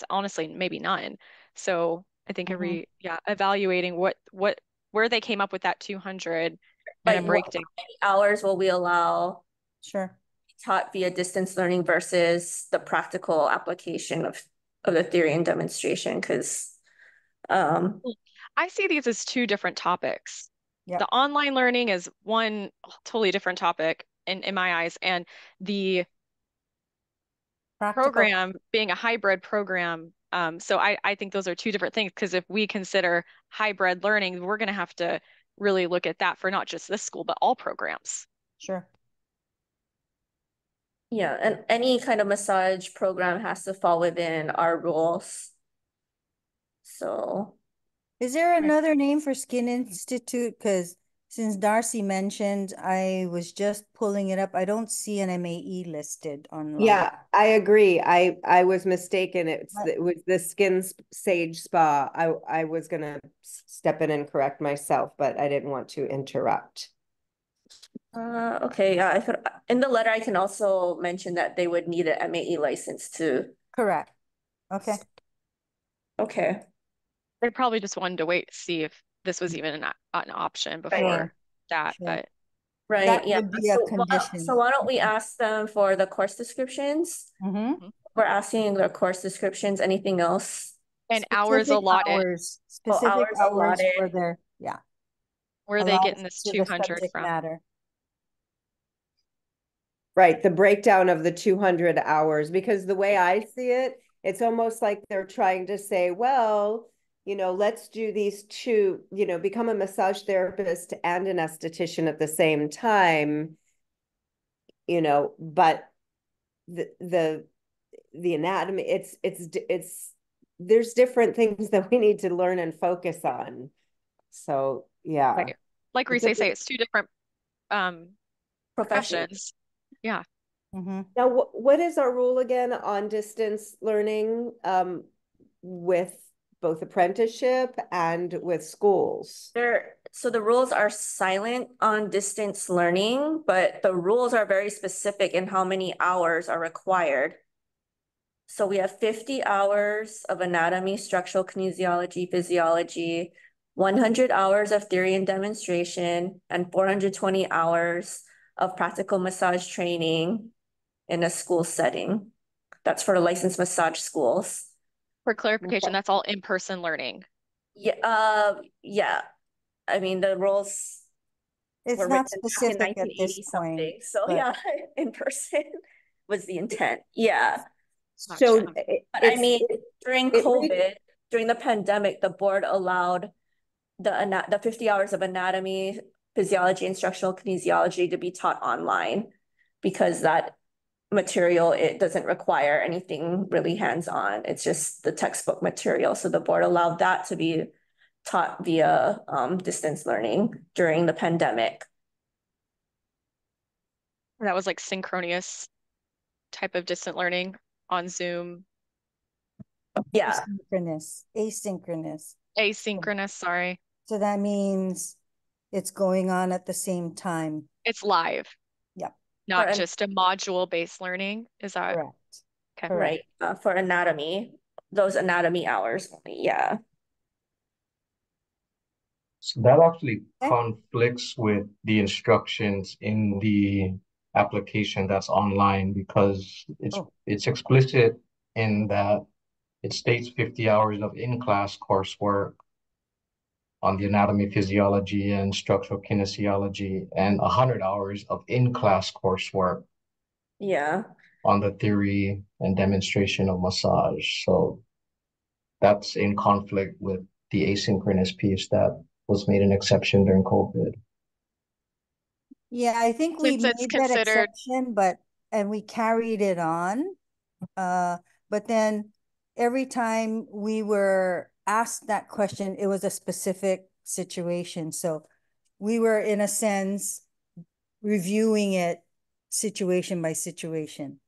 S7: honestly maybe none. So I think evaluating where they came up with that 200 and a breakdown.
S1: How many hours will we allow?
S4: Sure.
S1: Taught via distance learning versus the practical application of the theory and demonstration, because
S7: I see these as two different topics.
S4: Yep.
S7: The online learning is one totally different topic in my eyes, and the program being a hybrid program. So I think those are two different things, because if we consider hybrid learning, we're going to have to really look at that for not just this school, but all programs.
S4: Sure.
S1: Yeah, and any kind of massage program has to fall within our rules. So.
S4: Is there another name for Skin Institute? Because since Darcy mentioned, I was just pulling it up. I don't see an MAE listed online.
S6: Yeah, I agree. I was mistaken. It was the Skin Sage Spa. I was gonna step in and correct myself, but I didn't want to interrupt.
S1: Okay, yeah, in the letter I can also mention that they would need an MAE license too.
S4: Correct. Okay.
S1: Okay.
S7: They probably just wanted to wait to see if this was even an option before that, but
S1: that
S4: would be a condition.
S1: So why don't we ask them for the course descriptions? We're asking their course descriptions. Anything else?
S7: And hours allotted.
S4: Specific hours for their
S7: Where are they
S4: Allows
S7: getting this
S4: to the
S7: 200
S4: subject
S7: from?
S4: matter.
S6: Right, the breakdown of the 200 hours, because the way I see it, it's almost like they're trying to say, well, let's do these two, become a massage therapist and an esthetician at the same time, but the anatomy, it's there's different things that we need to learn and focus on. So yeah.
S7: Right. Like Reese say, it's two different
S1: Professions.
S7: professions. Yeah.
S6: Now, what is our rule again on distance learning with both apprenticeship and with schools?
S1: So the rules are silent on distance learning, but the rules are very specific in how many hours are required. So we have 50 hours of anatomy, structural kinesiology, physiology, 100 hours of theory and demonstration, and 420 hours of practical massage training in a school setting. That's for licensed massage schools.
S7: For clarification, that's all in-person learning.
S1: Yeah. I mean, the rules
S4: It's
S1: were
S4: not
S1: written back in
S4: specific at this
S1: 1980 something.
S4: point,
S1: So
S4: but
S1: yeah, in person was the intent. Yeah.
S6: So
S1: But I mean, during COVID, during the pandemic, the board allowed the 50 hours of anatomy, physiology, and structural kinesiology to be taught online because that material, it doesn't require anything really hands-on. It's just the textbook material. So the board allowed that to be taught via distance learning during the pandemic.
S7: That was like synchronous type of distant learning on Zoom.
S1: Yeah.
S4: Asynchronous,
S7: sorry.
S4: So that means it's going on at the same time.
S7: It's live.
S4: Yeah.
S7: Not just a module-based learning. Is that
S4: correct?
S7: Okay.
S1: Right. For anatomy, those anatomy hours only, yeah.
S5: So that actually conflicts with the instructions in the application that's online because it's explicit in that it states 50 hours of in-class coursework on the anatomy, physiology, and structural kinesiology, and 100 hours of in-class coursework
S1: Yeah.
S5: on the theory and demonstration of massage. So that's in conflict with the asynchronous piece that was made an exception during COVID.
S4: Yeah, I think we
S7: Since it's
S4: made that
S7: considered-
S4: exception, and we carried it on. But then every time we were asked that question, it was a specific situation. So we were, in a sense, reviewing it situation by situation.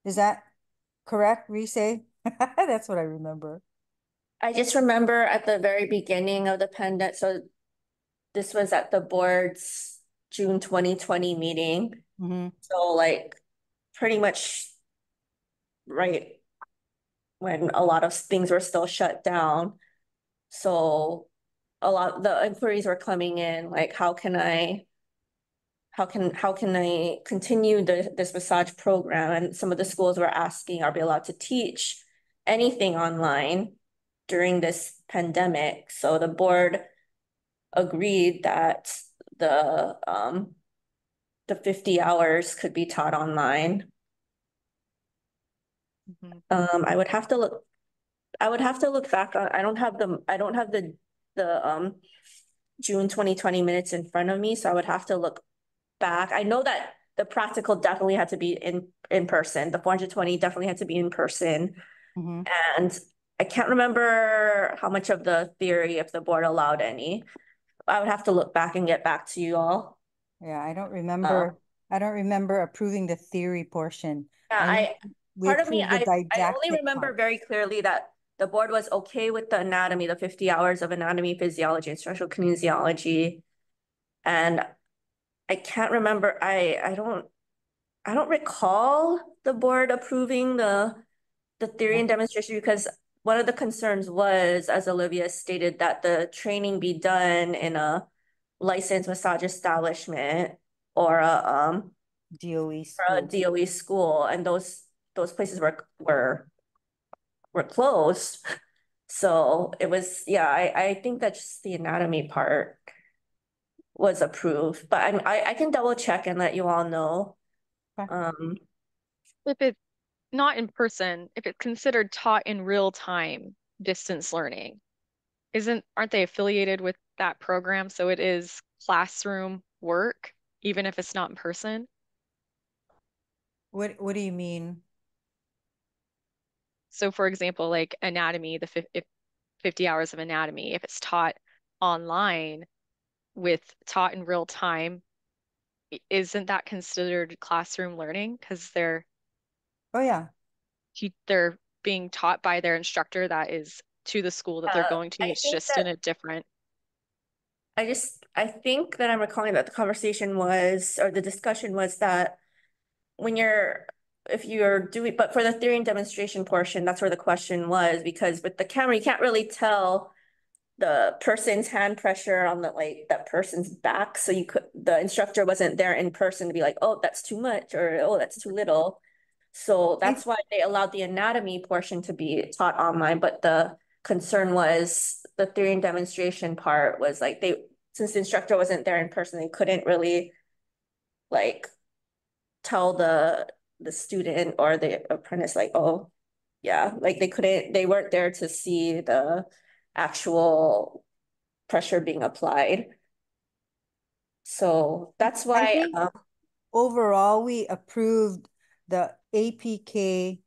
S4: Is that correct, Reese? That's what I remember.
S1: I just remember at the very beginning of the pandemic, so this was at the board's June 2020 meeting. So like pretty much right when a lot of things were still shut down. So a lot the inquiries were coming in like how can I continue this massage program? And some of the schools were asking, are we allowed to teach anything online during this pandemic? So the board agreed that the 50 hours could be taught online. I would have to look back on, I don't have the June 2020 minutes in front of me, so I would have to look back. I know that the practical definitely had to be in person. The 420 definitely had to be in person. And I can't remember how much of the theory, if the board allowed any. I would have to look back and get back to you all.
S4: Yeah, I don't remember approving the theory portion.
S1: Yeah,
S4: we
S1: part of me,
S4: approved the
S1: I
S4: didactic
S1: only remember
S4: part.
S1: very clearly that the board was okay with the anatomy, the 50 hours of anatomy, physiology, and structural kinesiology. And I can't remember, I don't recall the board approving the theory and demonstration because one of the concerns was, as Olivia stated, that the training be done in a licensed massage establishment or a
S4: DOE
S1: school, and those places were closed. So it was, yeah, I think that just the anatomy part was approved, but I can double check and let you all know.
S7: If it's not in person, if it's considered taught in real time distance learning, aren't they affiliated with that program? So it is classroom work, even if it's not in person.
S4: What do you mean?
S7: So for example, like anatomy, if 50 hours of anatomy, if it's taught online with taught in real time, isn't that considered classroom learning? Because
S4: Oh yeah.
S7: they're being taught by their instructor that is to the school that they're going to. It's just in a different.
S1: I think that I'm recalling that the conversation was, or the discussion was that if you're doing, but for the theory and demonstration portion, that's where the question was, because with the camera, you can't really tell the person's hand pressure on that person's back. So the instructor wasn't there in person to be like, oh, that's too much, or oh, that's too little. So that's why they allowed the anatomy portion to be taught online. But the concern was the theory and demonstration part was like since the instructor wasn't there in person, they couldn't really like tell the student or the apprentice like, oh, yeah, like they weren't there to see the actual pressure being applied. So that's
S4: I
S1: why
S4: think overall we approved the APK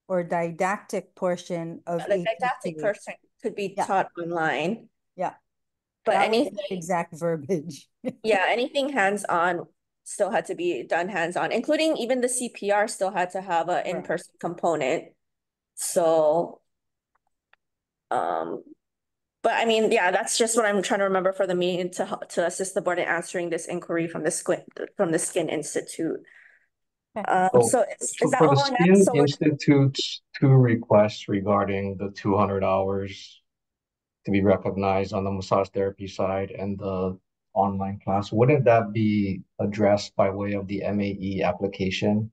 S4: or didactic portion of
S1: the
S4: APK.
S1: didactic person could be taught online.
S4: Yeah.
S1: But
S4: that
S1: anything
S4: was the exact verbiage.
S1: yeah, anything hands-on still had to be done hands-on, including even the CPR still had to have an in-person component. So but I mean, yeah, that's just what I'm trying to remember for the meeting to assist the board in answering this inquiry from the Skin Institute. So is that
S5: for the
S1: all on that?
S5: Skin
S1: So
S5: Institute's two requests regarding the 200 hours to be recognized on the massage therapy side and the online class, wouldn't that be addressed by way of the MAE application,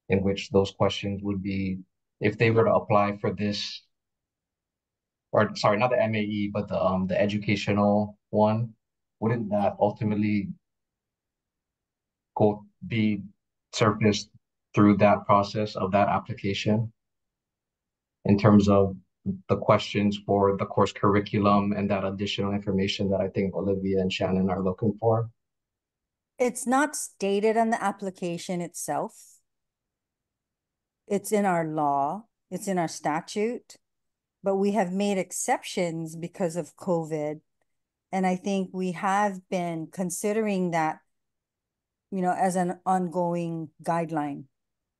S5: in which those questions would be, if they were to apply for this, or sorry, not the MAE, but the educational one, wouldn't that ultimately be surfaced through that process of that application in terms of the questions for the course curriculum and that additional information that I think Olivia and Shannon are looking for?
S4: It's not stated on the application itself. It's in our law, it's in our statute, but we have made exceptions because of COVID. And I think we have been considering that, as an ongoing guideline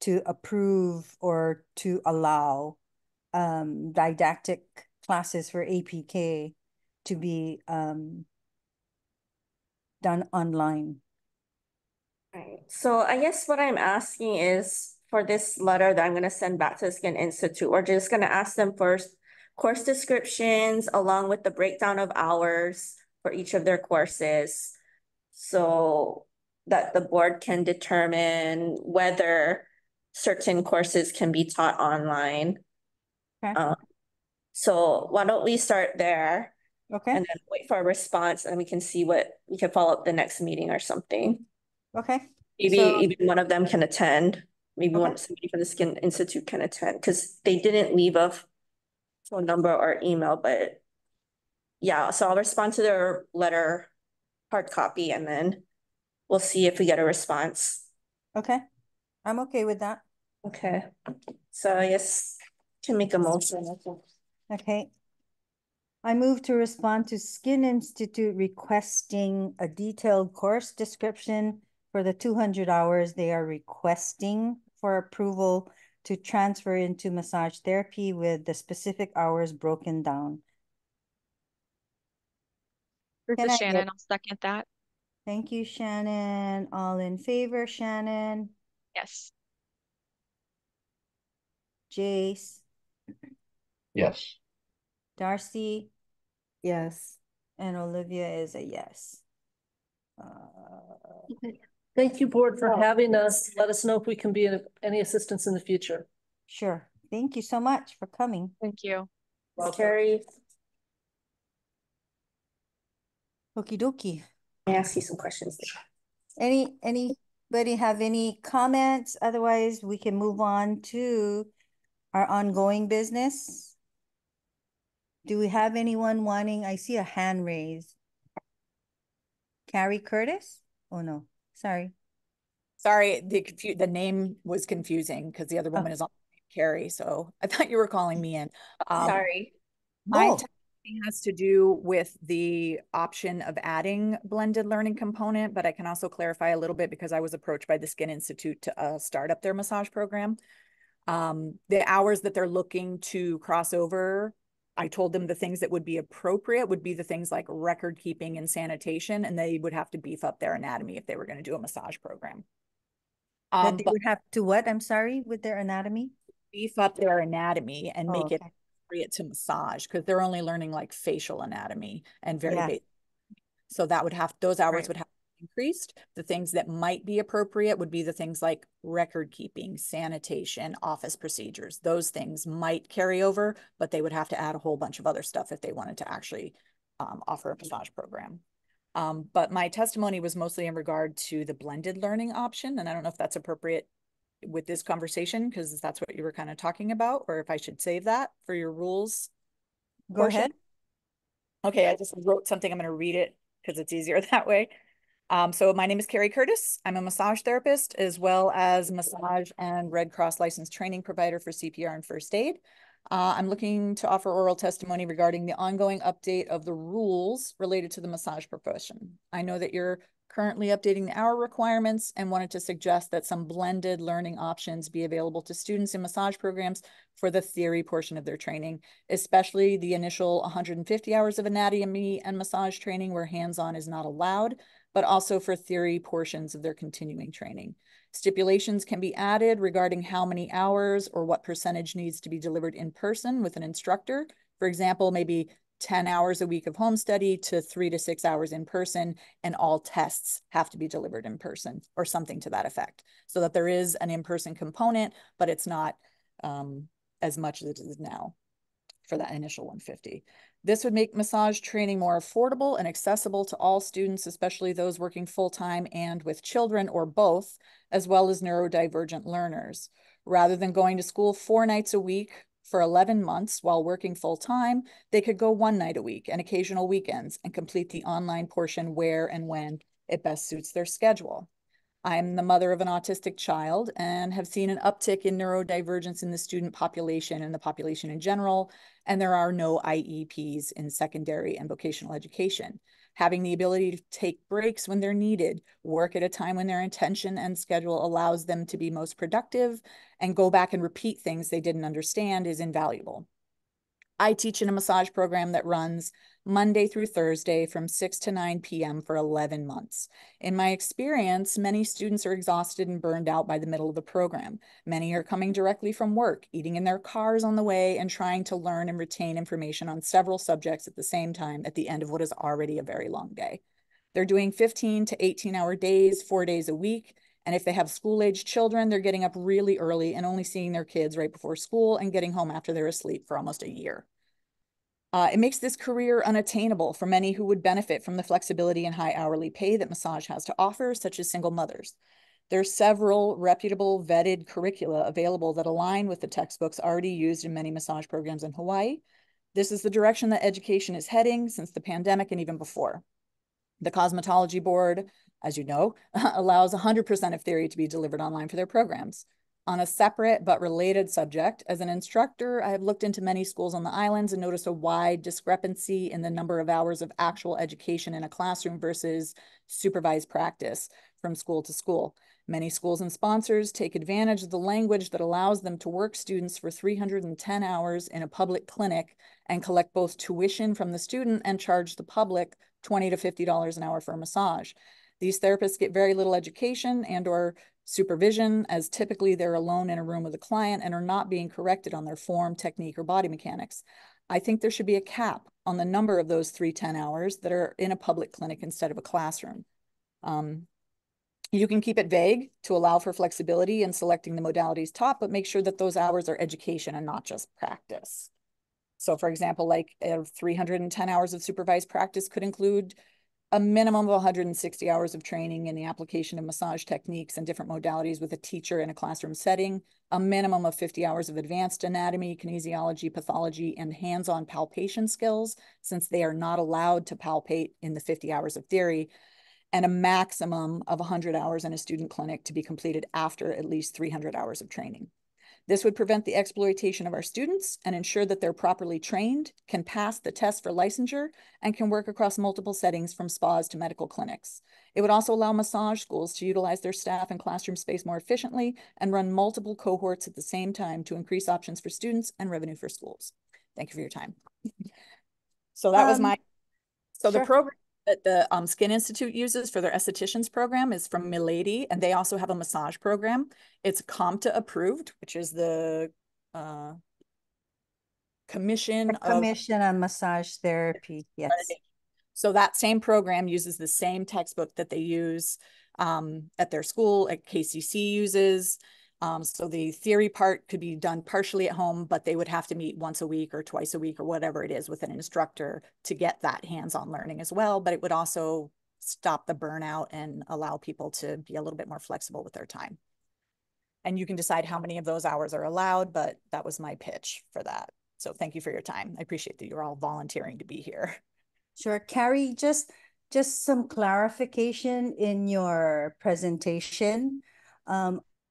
S4: to approve or to allow didactic classes for APK to be done online.
S1: right. So I guess what I'm asking is for this letter that I'm going to send back to the Skin Institute, we're just going to ask them first course descriptions along with the breakdown of hours for each of their courses so that the board can determine whether certain courses can be taught online.
S4: Okay.
S1: So why don't we start there?
S4: Okay.
S1: And then wait for a response and we can see what we can follow up the next meeting or something.
S4: Okay.
S1: Maybe even one of them can attend. Maybe somebody from the Skin Institute can attend because they didn't leave a phone number or email, but yeah, so I'll respond to their letter, hard copy, and then we'll see if we get a response.
S4: Okay. I'm okay with that.
S1: Okay. So I guess can make a motion.
S4: Okay. I move to respond to Skin Institute requesting a detailed course description for the 200 hours they are requesting for approval to transfer into massage therapy with the specific hours broken down.
S7: This is Shannon. I'll second that.
S4: Thank you, Shannon. All in favor, Shannon?
S7: Yes.
S4: Jace?
S5: Yes.
S4: Darcy?
S6: Yes.
S4: And Olivia is a yes.
S11: Thank you, board, for having us. Let us know if we can be of any assistance in the future.
S4: Sure. Thank you so much for coming.
S7: Thank you.
S1: Carrie,
S4: Okie dokie.
S1: I ask you some questions.
S4: Anybody have any comments? Otherwise, we can move on to our ongoing business. Do we have anyone wanting? I see a hand raised. Carrie Curtis? Oh, no, sorry.
S9: Sorry, the name was confusing because the other woman is on Carrie, so I thought you were calling me in.
S1: Sorry.
S9: My testimony has to do with the option of adding blended learning component, but I can also clarify a little bit because I was approached by the Skin Institute to start up their massage program. The hours that they're looking to cross over, I told them the things that would be appropriate would be the things like record keeping and sanitation, and they would have to beef up their anatomy if they were going to do a massage program.
S4: That they would have to what? I'm sorry, with their anatomy?
S9: Beef up their anatomy and make it appropriate to massage because they're only learning like facial anatomy and very basic. So that would have, those hours would have increased. The things that might be appropriate would be the things like record keeping, sanitation, office procedures. Those things might carry over, but they would have to add a whole bunch of other stuff if they wanted to actually offer a massage program. But my testimony was mostly in regard to the blended learning option. And I don't know if that's appropriate with this conversation because that's what you were kind of talking about, or if I should save that for your rules.
S4: Go ahead.
S9: Okay, I just wrote something. I'm going to read it because it's easier that way. So my name is Carrie Curtis. I'm a massage therapist as well as massage and Red Cross licensed training provider for CPR and first aid. I'm looking to offer oral testimony regarding the ongoing update of the rules related to the massage profession. I know that you're currently updating the hour requirements and wanted to suggest that some blended learning options be available to students in massage programs for the theory portion of their training, especially the initial 150 hours of anatomy and massage training where hands-on is not allowed, but also for theory portions of their continuing training. Stipulations can be added regarding how many hours or what percentage needs to be delivered in person with an instructor. For example, maybe 10 hours a week of home study to 3 to 6 hours in person, and all tests have to be delivered in person or something to that effect, so that there is an in-person component, but it's not as much as it is now for that initial 150. This would make massage training more affordable and accessible to all students, especially those working full-time and with children or both, as well as neurodivergent learners. Rather than going to school 4 nights a week for 11 months while working full-time, they could go 1 night a week and occasional weekends and complete the online portion where and when it best suits their schedule. I'm the mother of an autistic child and have seen an uptick in neurodivergence in the student population and the population in general, and there are no IEPs in secondary and vocational education. Having the ability to take breaks when they're needed, work at a time when their intention and schedule allows them to be most productive, and go back and repeat things they didn't understand is invaluable. I teach in a massage program that runs Monday through Thursday from 6 to 9 p.m. for 11 months. In my experience, many students are exhausted and burned out by the middle of the program. Many are coming directly from work, eating in their cars on the way, and trying to learn and retain information on several subjects at the same time at the end of what is already a very long day. They're doing 15 to 18-hour days, 4 days a week. And if they have school-age children, they're getting up really early and only seeing their kids right before school and getting home after they're asleep for almost a year. It makes this career unattainable for many who would benefit from the flexibility and high hourly pay that massage has to offer, such as single mothers. There's several reputable vetted curricula available that align with the textbooks already used in many massage programs in Hawaii. This is the direction that education is heading since the pandemic and even before. The Cosmetology Board, as you know, allows 100% of theory to be delivered online for their programs. On a separate but related subject, as an instructor, I have looked into many schools on the islands and noticed a wide discrepancy in the number of hours of actual education in a classroom versus supervised practice from school to school. Many schools and sponsors take advantage of the language that allows them to work students for 310 hours in a public clinic and collect both tuition from the student and charge the public $20 to $50 an hour for a massage. These therapists get very little education and or supervision, as typically they're alone in a room with a client and are not being corrected on their form, technique, or body mechanics. I think there should be a cap on the number of those 310 hours that are in a public clinic instead of a classroom. You can keep it vague to allow for flexibility in selecting the modalities taught, but make sure that those hours are education and not just practice. So for example, like 310 hours of supervised practice could include a minimum of 160 hours of training in the application of massage techniques and different modalities with a teacher in a classroom setting, a minimum of 50 hours of advanced anatomy, kinesiology, pathology, and hands-on palpation skills, since they are not allowed to palpate in the 50 hours of theory, and a maximum of 100 hours in a student clinic to be completed after at least 300 hours of training. This would prevent the exploitation of our students and ensure that they're properly trained, can pass the test for licensure, and can work across multiple settings from spas to medical clinics. It would also allow massage schools to utilize their staff and classroom space more efficiently and run multiple cohorts at the same time to increase options for students and revenue for schools. Thank you for your time. So that was
S4: sure.
S9: the program that the Skin Institute uses for their estheticians program is from Milady, and they also have a massage program. It's COMTA approved, which is the Commission
S4: on Massage Therapy, yes.
S9: So that same program uses the same textbook that they use at their school, at KCC uses. So the theory part could be done partially at home, but they would have to meet once a week or twice a week or whatever it is with an instructor to get that hands-on learning as well. But it would also stop the burnout and allow people to be a little bit more flexible with their time. And you can decide how many of those hours are allowed, but that was my pitch for that. So thank you for your time. I appreciate that you're all volunteering to be here.
S4: Sure. Carrie, just some clarification in your presentation.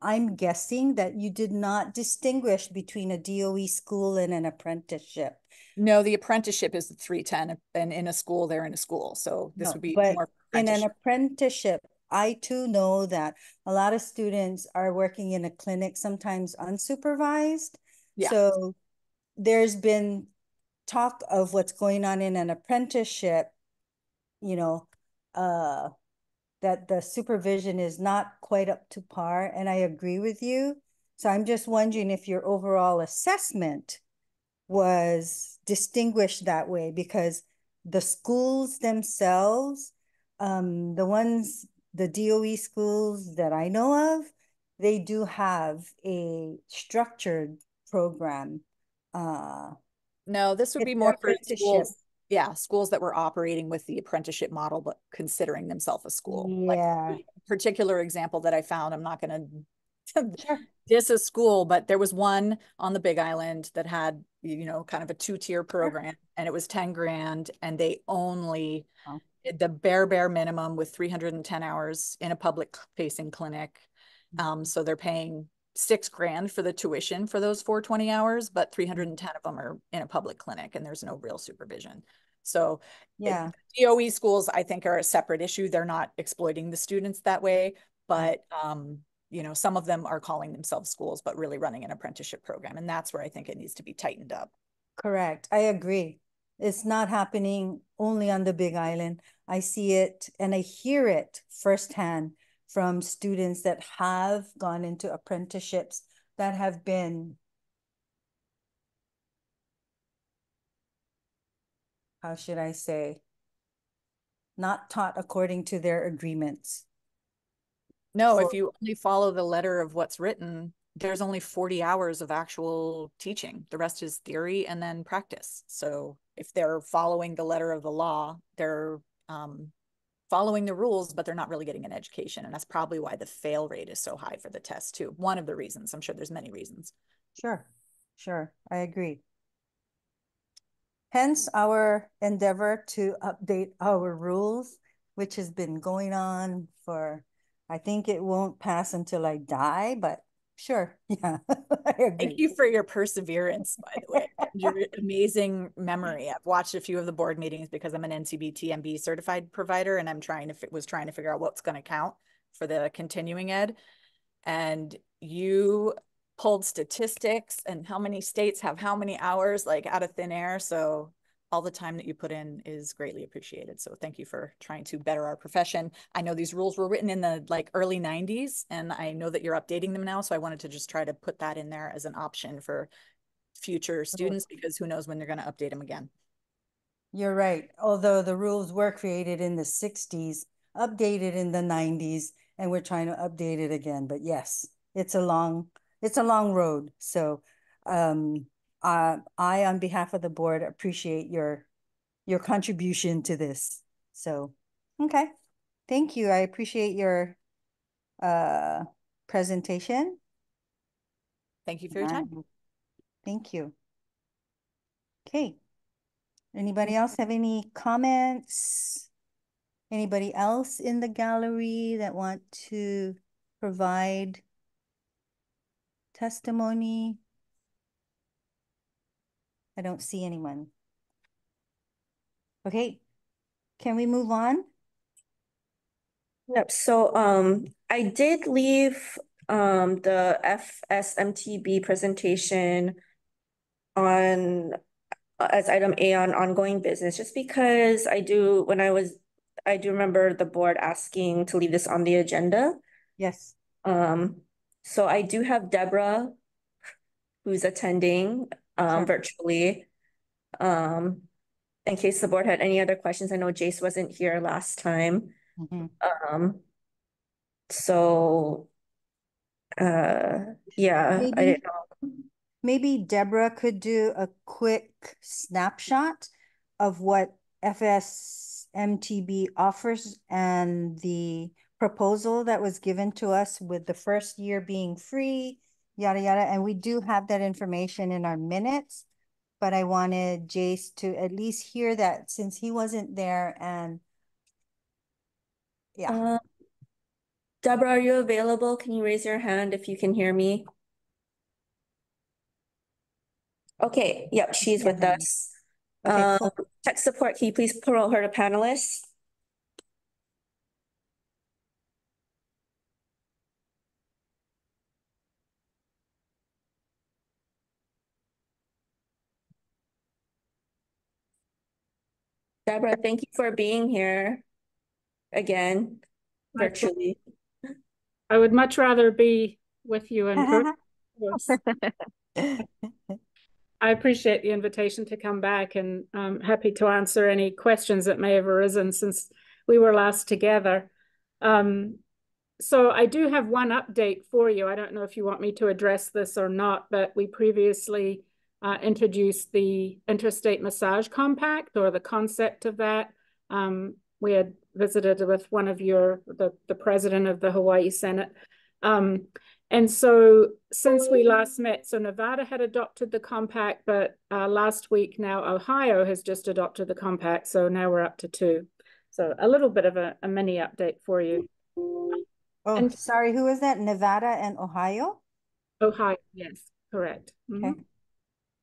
S4: I'm guessing that you did not distinguish between a DOE school and an apprenticeship.
S9: No, the apprenticeship is the 310, and in a school, they're in a school. So this would be more
S4: in an apprenticeship. I too know that a lot of students are working in a clinic, sometimes unsupervised.
S9: Yeah.
S4: So there's been talk of what's going on in an apprenticeship, you know, that the supervision is not quite up to par, and I agree with you. So I'm just wondering if your overall assessment was distinguished that way, because the schools themselves, the DOE schools that I know of, they do have a structured program.
S9: No, this would be more for schools. Yeah, schools that were operating with the apprenticeship model, but considering themselves a school.
S4: Yeah.
S9: Like, particular example that I found, I'm not going to
S4: sure.
S9: diss a school, but there was one on the Big Island that had, you know, kind of a 2-tier program, sure. And it was 10 grand, and they only did the bare minimum with 310 hours in a public facing clinic. So they're paying $6 grand for the tuition for those 420 hours, but 310 of them are in a public clinic and there's no real supervision. So yeah, DOE schools, I think, are a separate issue. They're not exploiting the students that way, but you know, some of them are calling themselves schools, but really running an apprenticeship program. And that's where I think it needs to be tightened up.
S4: Correct. I agree. It's not happening only on the Big Island. I see it and I hear it firsthand from students that have gone into apprenticeships that have been, how should I say, not taught according to their agreements.
S9: No, if you only follow the letter of what's written, there's only 40 hours of actual teaching. The rest is theory and then practice. So if they're following the letter of the law, they're following the rules, but they're not really getting an education. And that's probably why the fail rate is so high for the test too. One of the reasons. I'm sure there's many reasons.
S4: Sure. I agree. Hence our endeavor to update our rules, which has been going on for, I think it won't pass until I die, but sure. Yeah, I agree.
S9: Thank you for your perseverance, by the way, your amazing memory. I've watched a few of the board meetings because I'm an NCBT-MB certified provider, and I'm trying to figure out what's going to count for the continuing ed. And you pulled statistics and how many states have how many hours, like out of thin air. So all the time that you put in is greatly appreciated. So thank you for trying to better our profession. I know these rules were written in the early 90s, and I know that you're updating them now. So I wanted to just try to put that in there as an option for future students, because who knows when they're going to update them again.
S4: You're right. Although the rules were created in the 60s, updated in the 90s, and we're trying to update it again. But yes, it's a long road. So I, on behalf of the board, appreciate your contribution to this. So, okay. Thank you. I appreciate your presentation.
S9: Thank you for your time.
S4: Thank you. Okay. Anybody else have any comments? Anybody else in the gallery that want to provide testimony? I don't see anyone. Okay, can we move on?
S1: Yep, so I did leave the FSMTB presentation on as item A on ongoing business, just because I do remember the board asking to leave this on the agenda.
S4: Yes.
S1: So I do have Deborah who's attending
S4: Sure.
S1: virtually. In case the board had any other questions. I know Jace wasn't here last time. So yeah, I didn't know.
S4: Maybe Deborah could do a quick snapshot of what FSMTB offers and the proposal that was given to us with the first year being free, yada, yada. And we do have that information in our minutes, but I wanted Jace to at least hear that since he wasn't there. And yeah.
S1: Deborah, are you available? Can you raise your hand if you can hear me? Okay, yep, she's with us.
S4: Okay, cool.
S1: Tech support, can you please promote her to panelist? Deborah, thank you for being here again, virtually.
S12: I would much rather be with you in person. I appreciate the invitation to come back, and I'm happy to answer any questions that may have arisen since we were last together. So I do have one update for you. I don't know if you want me to address this or not, but we previously introduced the Interstate Massage Compact, or the concept of that. We had visited with one of the president of the Hawaii Senate. And so since we last met, so Nevada had adopted the compact, but last week now Ohio has just adopted the compact. So now we're up to 2. So a little bit of a mini update for you.
S4: Oh, and sorry, who is that? Nevada and Ohio?
S12: Ohio, yes, correct.
S4: Okay.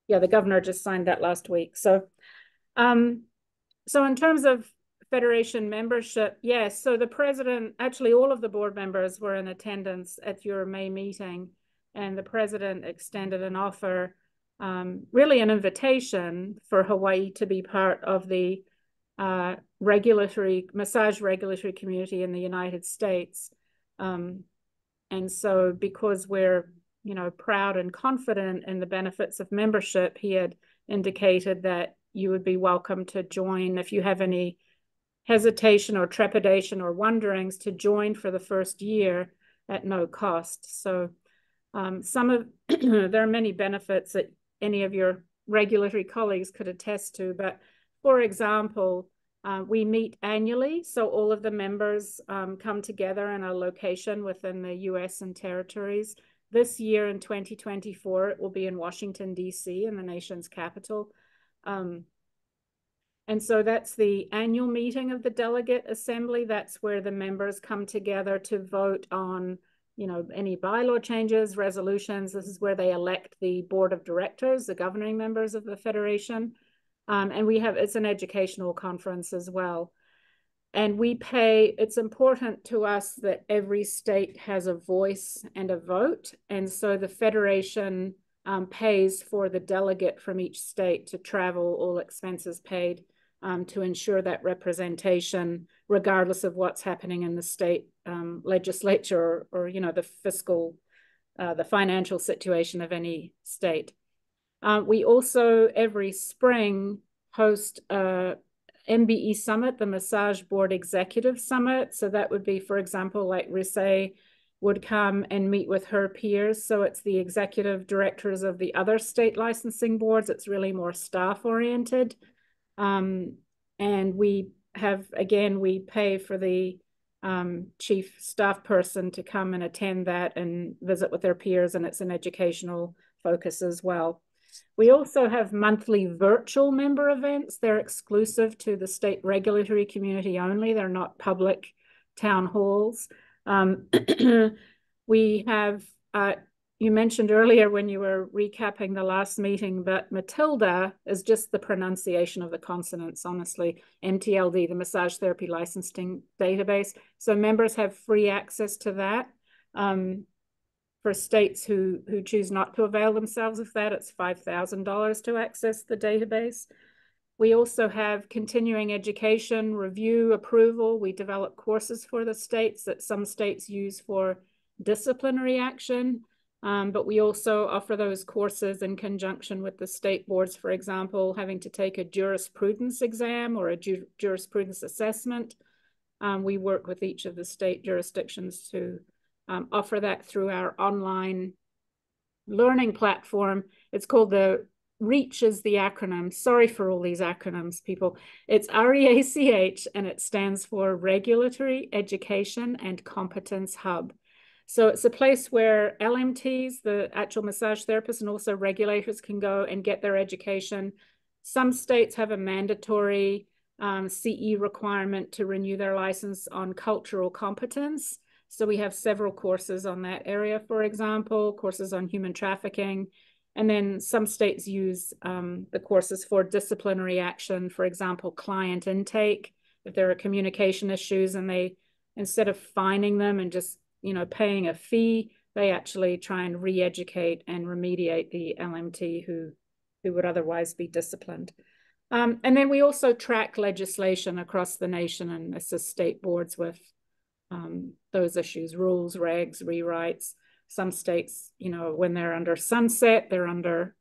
S12: Yeah, the governor just signed that last week. So, so in terms of Federation membership, yes. So the president, actually all of the board members were in attendance at your May meeting, and the president extended an offer, really an invitation for Hawaii to be part of the massage regulatory community in the United States. And so because we're, proud and confident in the benefits of membership, he had indicated that you would be welcome to join if you have any hesitation or trepidation or wonderings, to join for the first year at no cost. So there are many benefits that any of your regulatory colleagues could attest to, but for example, we meet annually, so all of the members come together in a location within the US and territories. This year in 2024, it will be in Washington, D.C., in the nation's capital. And so that's the annual meeting of the Delegate Assembly. That's where the members come together to vote on, any bylaw changes, resolutions. This is where they elect the board of directors, the governing members of the Federation. And it's an educational conference as well. And it's important to us that every state has a voice and a vote. And so the Federation pays for the delegate from each state to travel, all expenses paid, to ensure that representation, regardless of what's happening in the state legislature or the financial situation of any state. We also every spring host a MBE Summit, the Massage Board Executive Summit. So that would be, for example, like Risei would come and meet with her peers. So it's the executive directors of the other state licensing boards. It's really more staff oriented. And we have, again, we pay for the chief staff person to come and attend that and visit with their peers, and it's an educational focus as well. We also have monthly virtual member events. They're exclusive to the state regulatory community only. They're not public town halls. We have, you mentioned earlier when you were recapping the last meeting, but Matilda is just the pronunciation of the consonants, honestly. MTLD, the Massage Therapy Licensing Database. So members have free access to that. For states who choose not to avail themselves of that, it's $5,000 to access the database. We also have continuing education, review, approval. We develop courses for the states that some states use for disciplinary action, but we also offer those courses in conjunction with the state boards, for example, having to take a jurisprudence exam or a jurisprudence assessment. We work with each of the state jurisdictions to offer that through our online learning platform. It's called the REACH is the acronym. Sorry for all these acronyms, people. It's REACH, and it stands for Regulatory Education and Competence Hub. So it's a place where LMTs, the actual massage therapists, and also regulators can go and get their education. Some states have a mandatory CE requirement to renew their license on cultural competence. So we have several courses on that area, for example, courses on human trafficking. And then some states use the courses for disciplinary action, for example, client intake. If there are communication issues and they, instead of fining them and just, you know, paying a fee, they actually try and re-educate and remediate the LMT who would otherwise be disciplined. And then we also track legislation across the nation and assist state boards with those issues, rules, regs, rewrites. Some states, you know, when they're under sunset, they're under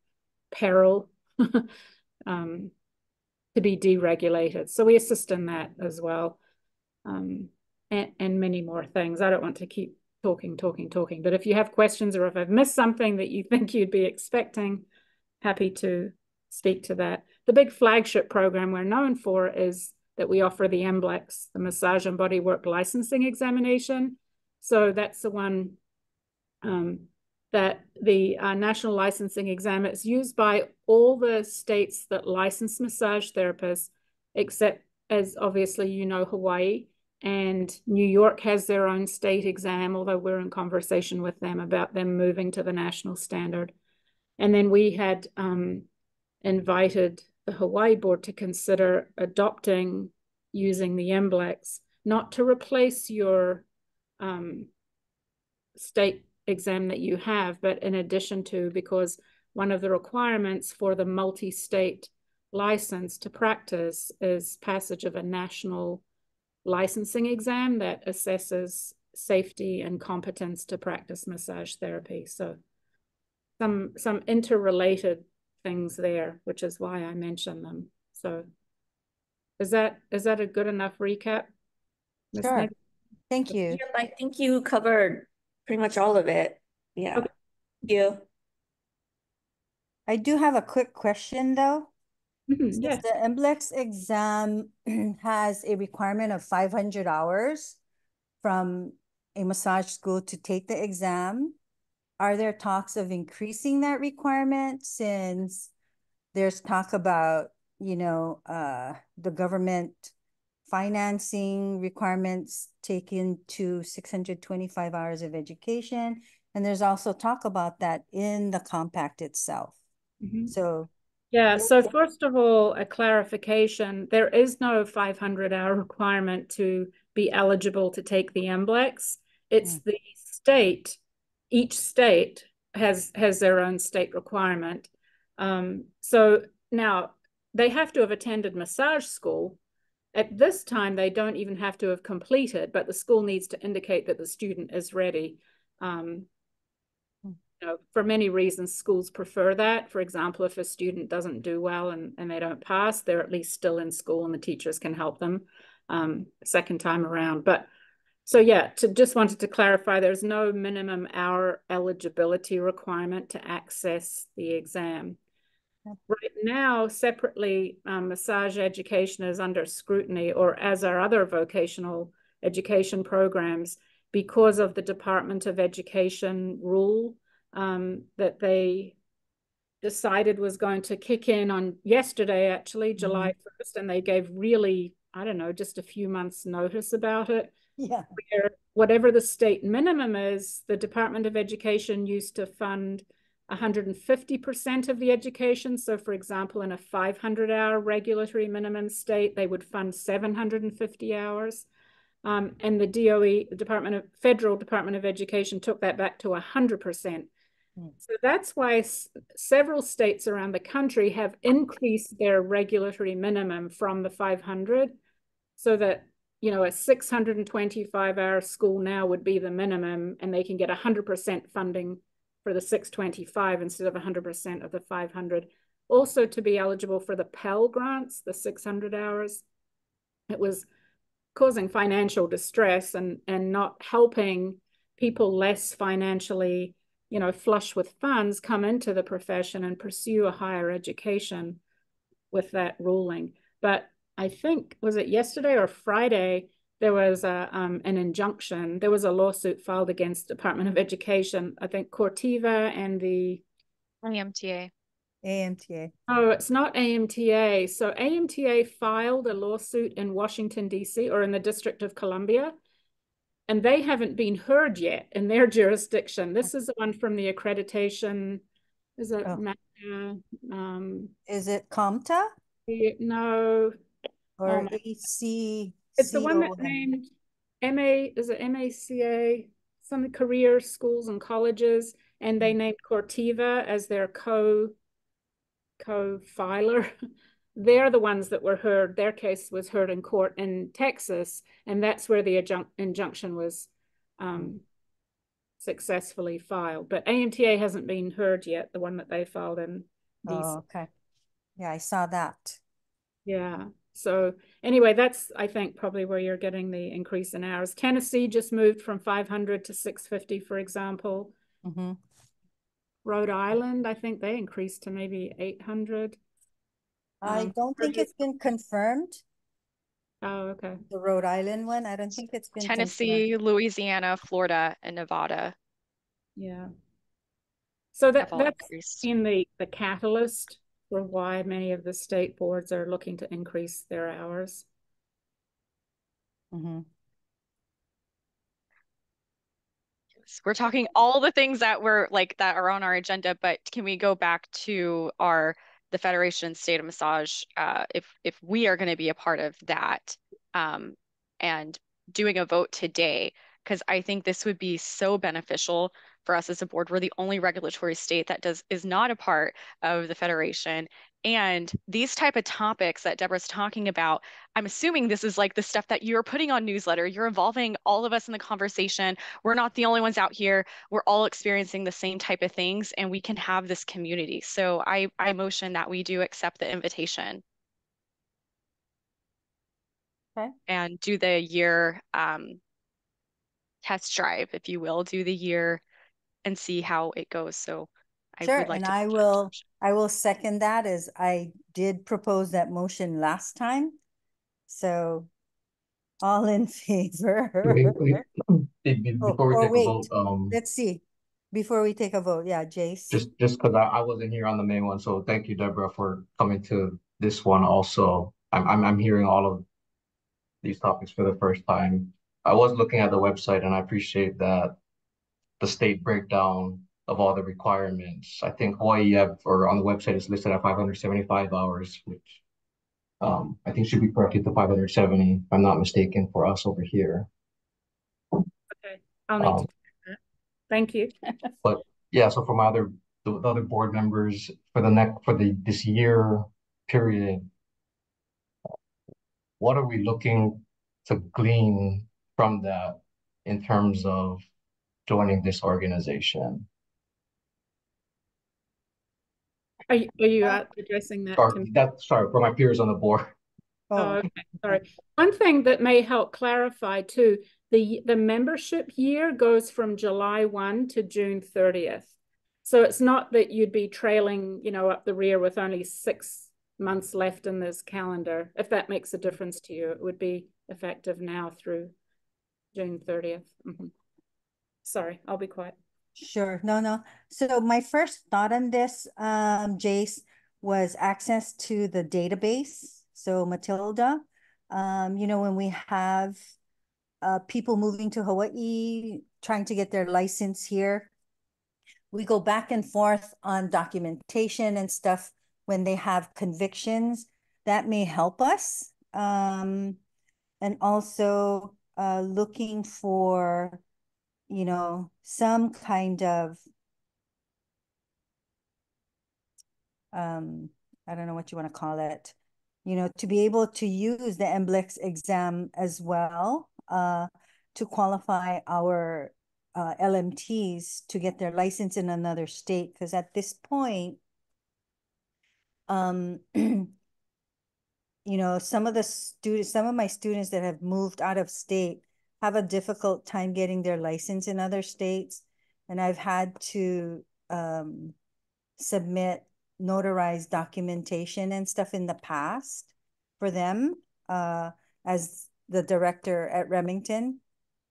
S12: peril to be deregulated. So we assist in that as well, and many more things. I don't want to keep talking, but if you have questions or if I've missed something that you think you'd be expecting, happy to speak to that. The big flagship program we're known for is that we offer the MBLEX, the Massage and Bodywork Licensing Examination. So that's the one that the National Licensing Exam is used by all the states that license massage therapists, except, as obviously you know, Hawaii, and New York has their own state exam, although we're in conversation with them about them moving to the national standard. And then we had invited the Hawaii board to consider adopting using the MBLEX, not to replace your state exam that you have, but in addition to, because one of the requirements for the multi-state license to practice is passage of a national licensing exam that assesses safety and competence to practice massage therapy. So some interrelated things there, which is why I mentioned them. So is that a good enough recap?
S4: Sure. Thank you.
S1: Yep, I think you covered pretty much all of it. Yeah. Okay. Thank you.
S4: I do have a quick question though.
S12: Yes.
S4: The MBLEX exam has a requirement of 500 hours from a massage school to take the exam. Are there talks of increasing that requirement, since there's talk about, you know, the government financing requirements taken to 625 hours of education? And there's also talk about that in the compact itself. So
S12: yeah, so first of all, a clarification, there is no 500-hour requirement to be eligible to take the MBLEX. It's the state, each state has their own state requirement. So now they have to have attended massage school. At this time, they don't even have to have completed, but the school needs to indicate that the student is ready. You know, for many reasons, schools prefer that. For example, if a student doesn't do well and they don't pass, they're at least still in school and the teachers can help them second time around. But So yeah, just wanted to clarify, there's no minimum hour eligibility requirement to access the exam. Right now, separately, massage education is under scrutiny, or as are other vocational education programs, because of the Department of Education rule that they decided was going to kick in on yesterday, actually, July 1st, and they gave really, I don't know, just a few months notice about it.
S4: Yeah.
S12: Where whatever the state minimum is, the Department of Education used to fund 150% of the education. So for example, in a 500-hour regulatory minimum state, they would fund 750 hours. And the DOE, the Federal Department of Education, took that back to 100%. So that's why several states around the country have increased their regulatory minimum from the 500, so that, you know, a 625-hour school now would be the minimum, and they can get 100% funding for the 625 instead of 100% of the 500. Also, to be eligible for the Pell grants, the 600 hours, it was causing financial distress and not helping people less financially, you know, flush with funds come into the profession and pursue a higher education with that ruling. But I think, was it yesterday or Friday, there was an injunction. There was a lawsuit filed against Department of Education, I think Cortiva and the
S7: AMTA.
S4: AMTA.
S12: Oh, it's not AMTA. So AMTA filed a lawsuit in Washington, D.C., or in the District of Columbia, and they haven't been heard yet in their jurisdiction. This is the one from the accreditation. Is it
S4: is it CompTA?
S12: No.
S4: Or AC?
S12: It's the one that named is it MACA, some career schools and colleges, and they named Cortiva as their co-filer. They're the ones that were heard. Their case was heard in court in Texas, and that's where the injunction was successfully filed. But AMTA hasn't been heard yet, the one that they filed in DC.
S4: Oh, okay. Yeah, I saw that.
S12: Yeah. So anyway, that's, I think, probably where you're getting the increase in hours. Tennessee just moved from 500 to 650, for example. Rhode Island, I think they increased to maybe 800.
S4: I don't think it's been confirmed.
S12: Oh, okay.
S4: The Rhode Island one, I don't think it's been
S7: Tennessee,
S4: confirmed.
S7: Louisiana, Florida, and Nevada.
S12: Yeah. So that's
S7: increased.
S12: in the catalyst for why many of the state boards are looking to increase their hours.
S7: We're talking all the things that were like that are on our agenda, but can we go back to the Federation State of Massage, if we are going to be a part of that, and doing a vote today, because I think this would be so beneficial for us as a board. We're the only regulatory state that is not a part of the Federation. And these type of topics that Deborah's talking about, I'm assuming this is like the stuff that you're putting on newsletter. You're involving all of us in the conversation. We're not the only ones out here. We're all experiencing the same type of things, and we can have this community. So I motion that we do accept the invitation.
S4: Okay.
S7: And do the year test drive, if you will, do the year and see how it goes. So I would like to.
S4: I will second that, as I did propose that motion last time. So all in favor.
S5: Before we take a vote,
S4: let's see. Before we take a vote, yeah, Jace.
S5: Just because I wasn't here on the main one, so thank you, Deborah, for coming to this one also. I'm hearing all of these topics for the first time. I was looking at the website, and I appreciate that the state breakdown of all the requirements. I think Hawaii or on the website is listed at 575 hours, which I think should be corrected to 570, if I'm not mistaken, for us over here.
S12: Okay, I'll need to do that. Thank you.
S5: But yeah, so for the other board members, for this year period, what are we looking to glean from that in terms of joining this organization?
S12: Are you addressing that?
S5: Sorry, for my peers on the board.
S12: Oh, okay. Sorry. One thing that may help clarify too, The membership year goes from July 1 to June 30th. So it's not that you'd be trailing, up the rear with only 6 months left in this calendar. If that makes a difference to you, it would be effective now through June 30th. Sorry, I'll be quiet.
S4: Sure. No. So my first thought on this, Jace, was access to the database. So Matilda, when we have people moving to Hawaii, trying to get their license here, we go back and forth on documentation and stuff when they have convictions. That may help us. And also looking for, some kind of, I don't know what you want to call it, to be able to use the NBLEX exam as well to qualify our LMTs to get their license in another state. Because at this point, some of my students that have moved out of state have a difficult time getting their license in other states. And I've had to submit notarized documentation and stuff in the past for them as the director at Remington,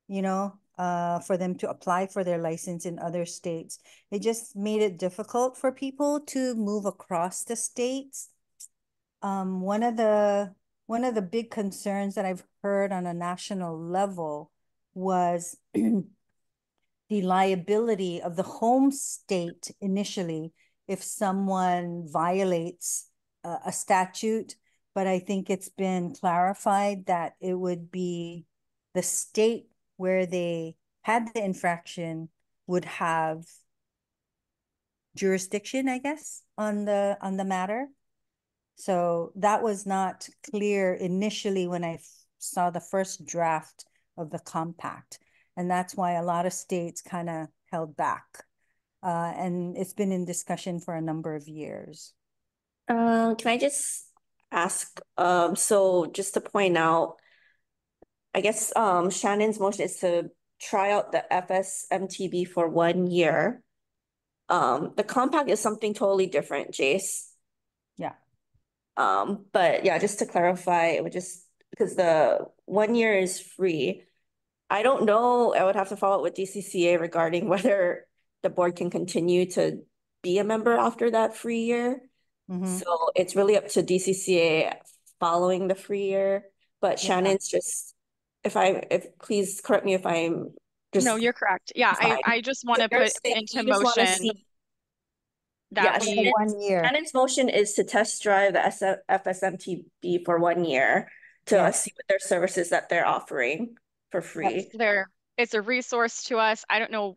S4: for them to apply for their license in other states. It just made it difficult for people to move across the states. One of the big concerns that I've heard on a national level was the liability of the home state initially if someone violates a statute, but I think it's been clarified that it would be the state where they had the infraction would have jurisdiction, I guess, on the matter. So that was not clear initially when I saw the first draft of the compact. And that's why a lot of states kind of held back. And it's been in discussion for a number of years.
S1: Can I just ask, so just to point out, I guess Shannon's motion is to try out the FSMTB for 1 year. The compact is something totally different, Jace.
S4: Yeah.
S1: But yeah, just to clarify, it would just because the 1 year is free. I don't know. I would have to follow up with DCCA regarding whether the board can continue to be a member after that free year. So it's really up to DCCA following the free year. But Shannon's just, please correct me if I'm just.
S7: No, you're correct. Yeah, I just want to put into motion that we.
S4: 1 year.
S1: Shannon's motion is to test drive the FSMTB for 1 year to see what their services that they're offering for free.
S7: It's a resource to us. I don't know.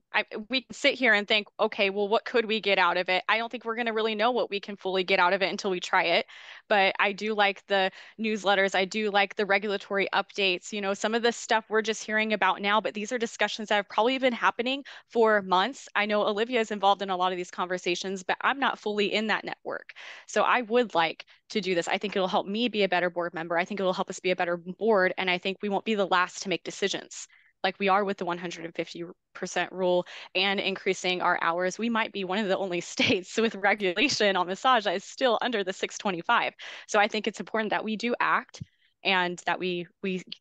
S7: We can sit here and think, okay, well, what could we get out of it? I don't think we're going to really know what we can fully get out of it until we try it. But I do like the newsletters. I do like the regulatory updates. Some of the stuff we're just hearing about now, but these are discussions that have probably been happening for months. I know Olivia is involved in a lot of these conversations, but I'm not fully in that network. So I would like to do this. I think it'll help me be a better board member. I think it'll help us be a better board. And I think we won't be the last to make decisions like we are with the 150% rule and increasing our hours. We might be one of the only states with regulation on massage that is still under the 625. So I think it's important that we do act and that we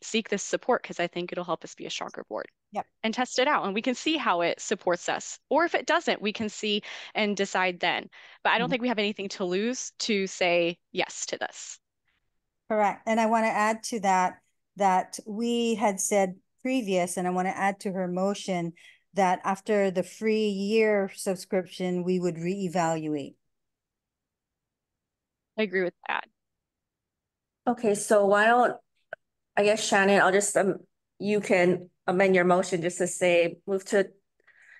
S7: seek this support because I think it'll help us be a stronger board.
S4: Yep.
S7: And test it out and we can see how it supports us. Or if it doesn't, we can see and decide then. But I don't think we have anything to lose to say yes to this.
S4: Correct. And I want to add to that we had said previous, and I want to add to her motion that after the free year subscription, we would reevaluate.
S7: I agree with that.
S1: Okay, so why don't, I guess Shannon, I'll just, you can amend your motion just to say, move to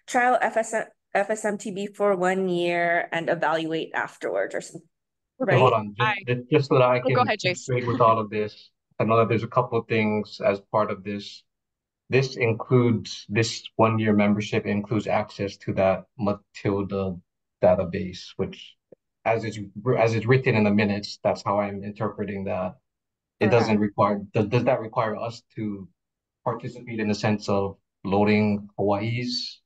S1: trial FSMTB for 1 year and evaluate afterwards or something.
S5: Okay, hold on, just so that I can
S7: go ahead,
S5: keep
S7: Jace.
S5: straight with all of this. I know that there's a couple of things as part of this. This 1 year membership includes access to that Matilda database, which as it's written in the minutes, that's how I'm interpreting that. It doesn't require, does that require us to participate in the sense of loading Hawaii's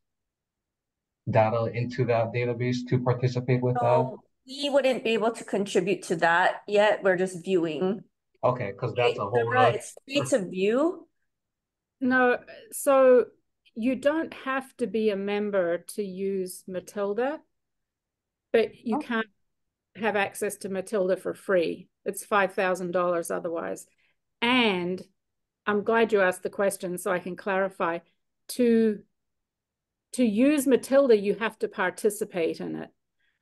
S5: data into that database to participate with that?
S1: So we wouldn't be able to contribute to that yet. We're just viewing.
S5: Okay, because that's a whole
S1: Sarah, it's free to view.
S12: No, so you don't have to be a member to use Matilda, but you can't have access to Matilda for free. It's $5,000 otherwise. And I'm glad you asked the question so I can clarify. To use Matilda, you have to participate in it.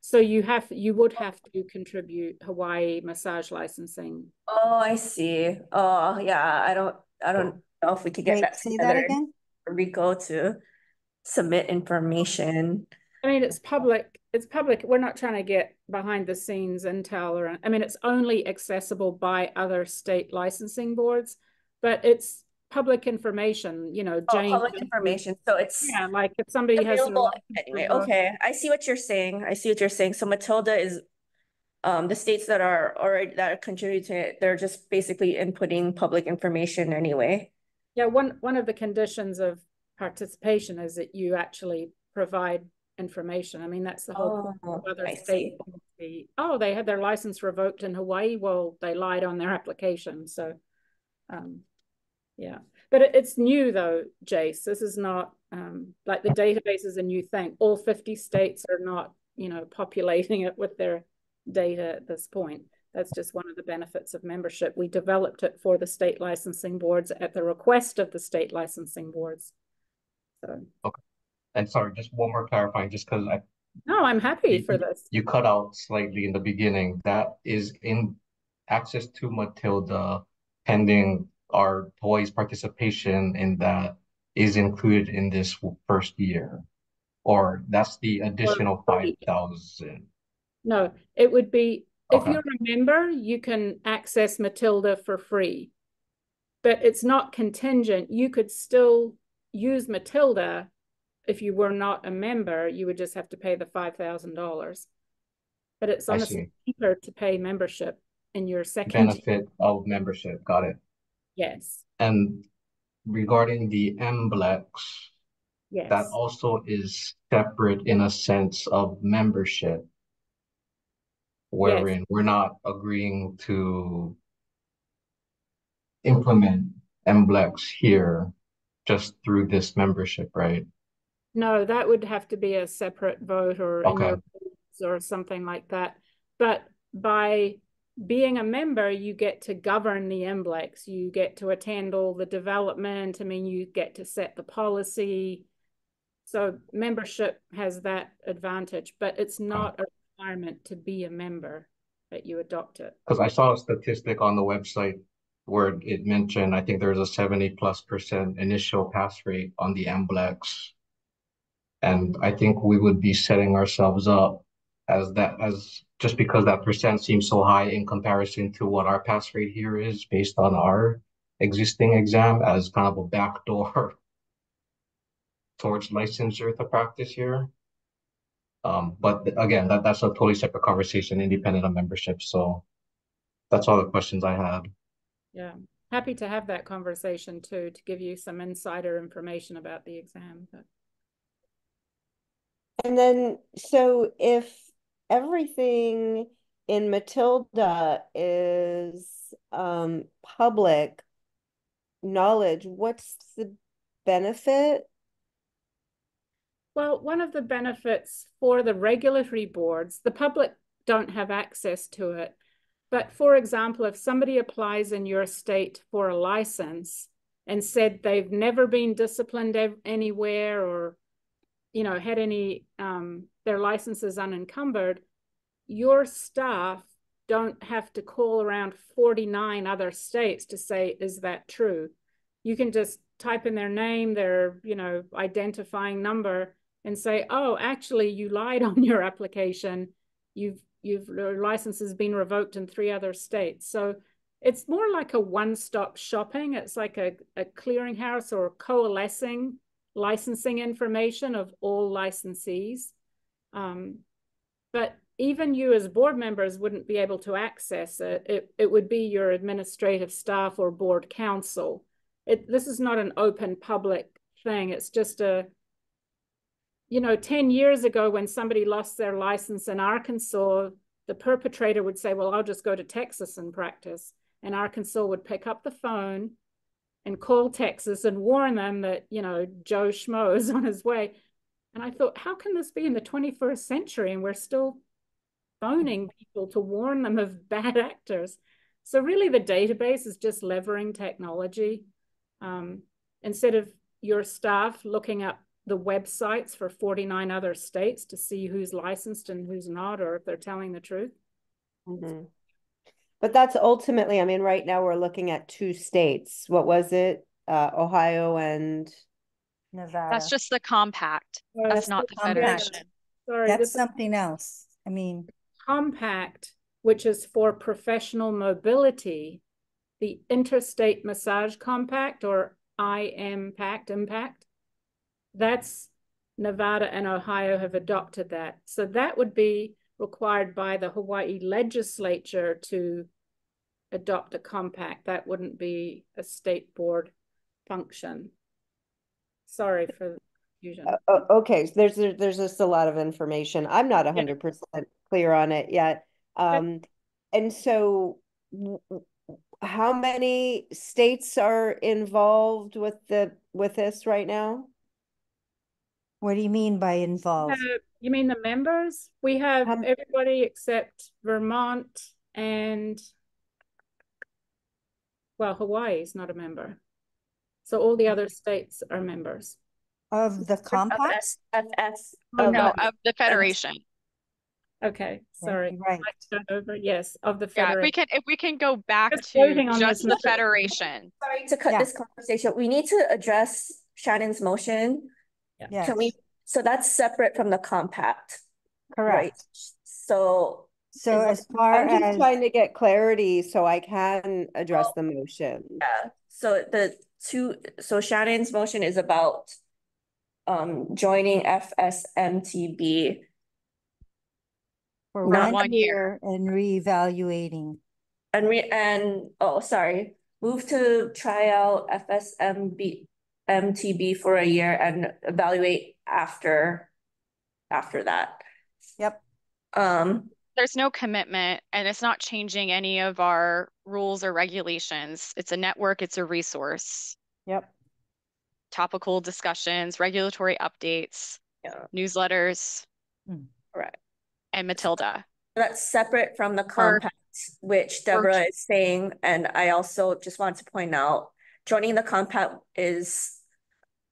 S12: So you would have to contribute Hawaii massage licensing.
S1: Oh, I see. Oh, yeah. I don't know if we could get
S4: Wait,
S1: that
S4: say that
S1: together
S4: again?
S1: for Rico to submit information.
S12: I mean, it's public. It's public. We're not trying to get behind the scenes intel or, I mean, it's only accessible by other state licensing boards, but it's public information, you know,
S1: Oh,
S12: Jane.
S1: public information. So it's
S12: Yeah, like if somebody has
S1: available anyway. Okay, I see what you're saying. I see what you're saying. So Matilda is the states that are already that are contributing to it, they're just basically inputting public information anyway.
S12: Yeah, one of the conditions of participation is that you actually provide information. I mean, that's the whole point of other states. Oh, they had their license revoked in Hawaii. Well, they lied on their application. So, yeah. But it's new though, Jace. This is not like the database is a new thing. All 50 states are not, you know, populating it with their data at this point. That's just one of the benefits of membership. We developed it for the state licensing boards at the request of the state licensing boards. So.
S5: Okay. And sorry, just one more clarifying, just because
S12: No, I'm happy for this.
S5: You cut out slightly in the beginning. That is in access to Matilda pending our Hawaii's participation in that is included in this first year, or that's the additional 5,000.
S12: No, it would be, if
S5: Okay.
S12: you're a member, you can access Matilda for free, but it's not contingent. You could still use Matilda if you were not a member. You would just have to pay the $5,000. But it's honestly cheaper to pay membership in your second
S5: benefit of membership. Got it.
S12: Yes.
S5: And regarding the MBLEX,
S12: yes,
S5: that also is separate in a sense of membership, wherein we're not agreeing to implement MBLEX here just through this membership, right?
S12: No, that would have to be a separate vote or in your or something like that. But by being a member, you get to govern the MBLEX. You get to attend all the development. I mean, you get to set the policy. So membership has that advantage, but it's not a requirement to be a member that you adopt it.
S5: Because I saw a statistic on the website where it mentioned, I think there's a 70+% initial pass rate on the MBLEX. And I think we would be setting ourselves up as just because that percent seems so high in comparison to what our pass rate here is based on our existing exam as kind of a backdoor towards licensure to practice here. But again, that's a totally separate conversation, independent of membership. So that's all the questions I had.
S12: Yeah, happy to have that conversation too, to give you some insider information about the exam. But.
S6: And then, so if everything in Matilda is public knowledge, what's the benefit?
S12: Well, one of the benefits for the regulatory boards, the public don't have access to it. But for example, if somebody applies in your state for a license and said they've never been disciplined anywhere or, you know, had any, their licenses unencumbered, your staff don't have to call around 49 other states to say, is that true? You can just type in their name, their, you know, identifying number and say, oh, actually you lied on your application. Your license has been revoked in 3 other states. So it's more like a one-stop shopping. It's like a clearinghouse or coalescing licensing information of all licensees. But even you as board members wouldn't be able to access it. It would be your administrative staff or board counsel this is not an open public thing. It's just 10 years ago when somebody lost their license in Arkansas, the perpetrator would say, well, I'll just go to Texas and practice. And Arkansas would pick up the phone and call Texas and warn them that, Joe Schmo is on his way. And I thought, how can this be in the 21st century and we're still phoning people to warn them of bad actors? So really the database is just leveraging technology. Instead of your staff looking up the websites for 49 other states to see who's licensed and who's not, or if they're telling the truth.
S6: Mm-hmm. But that's ultimately, I mean, right now we're looking at 2 states. What was it? Ohio and
S4: Nevada.
S7: That's just the compact. That's not the federation.
S12: Sorry,
S4: That's something else. I mean,
S12: compact, which is for professional mobility, the Interstate Massage Compact, or impact, that's Nevada and Ohio have adopted that. So that would be required by the Hawaii legislature to adopt a compact. That wouldn't be a state board function. Sorry for the confusion.
S6: Okay, so there's just a lot of information. I'm not 100% clear on it yet. And so how many states are involved with this right now?
S4: what do you mean by involved?
S12: You mean the members? We have everybody except Vermont and, well, Hawaii is not a member. So all the other states are members.
S4: Of the compact?
S7: Of the federation.
S12: Okay, sorry.
S4: Right.
S12: Over. Yes, of the federation.
S7: Yeah, if we can go back
S12: Just
S7: to just the federation.
S1: Sorry to cut this conversation. We need to address Shannon's motion.
S4: Yes.
S1: Can we? So that's separate from the compact.
S4: Correct.
S1: Right? So
S4: as far
S6: I'm just
S4: as
S6: trying to get clarity so I can address the motion.
S1: Yeah. So Shannon's motion is about joining FSMTB
S4: for
S1: not
S4: 1 year and reevaluating.
S1: Move to try out MTB for a year and evaluate after that.
S4: Yep.
S7: There's no commitment and it's not changing any of our rules or regulations. It's a network, it's a resource.
S4: Yep.
S7: Topical discussions, regulatory updates, newsletters.
S1: Right.
S7: And Matilda.
S1: That's separate from the compact, which Deborah is saying, and I also just want to point out, joining the compact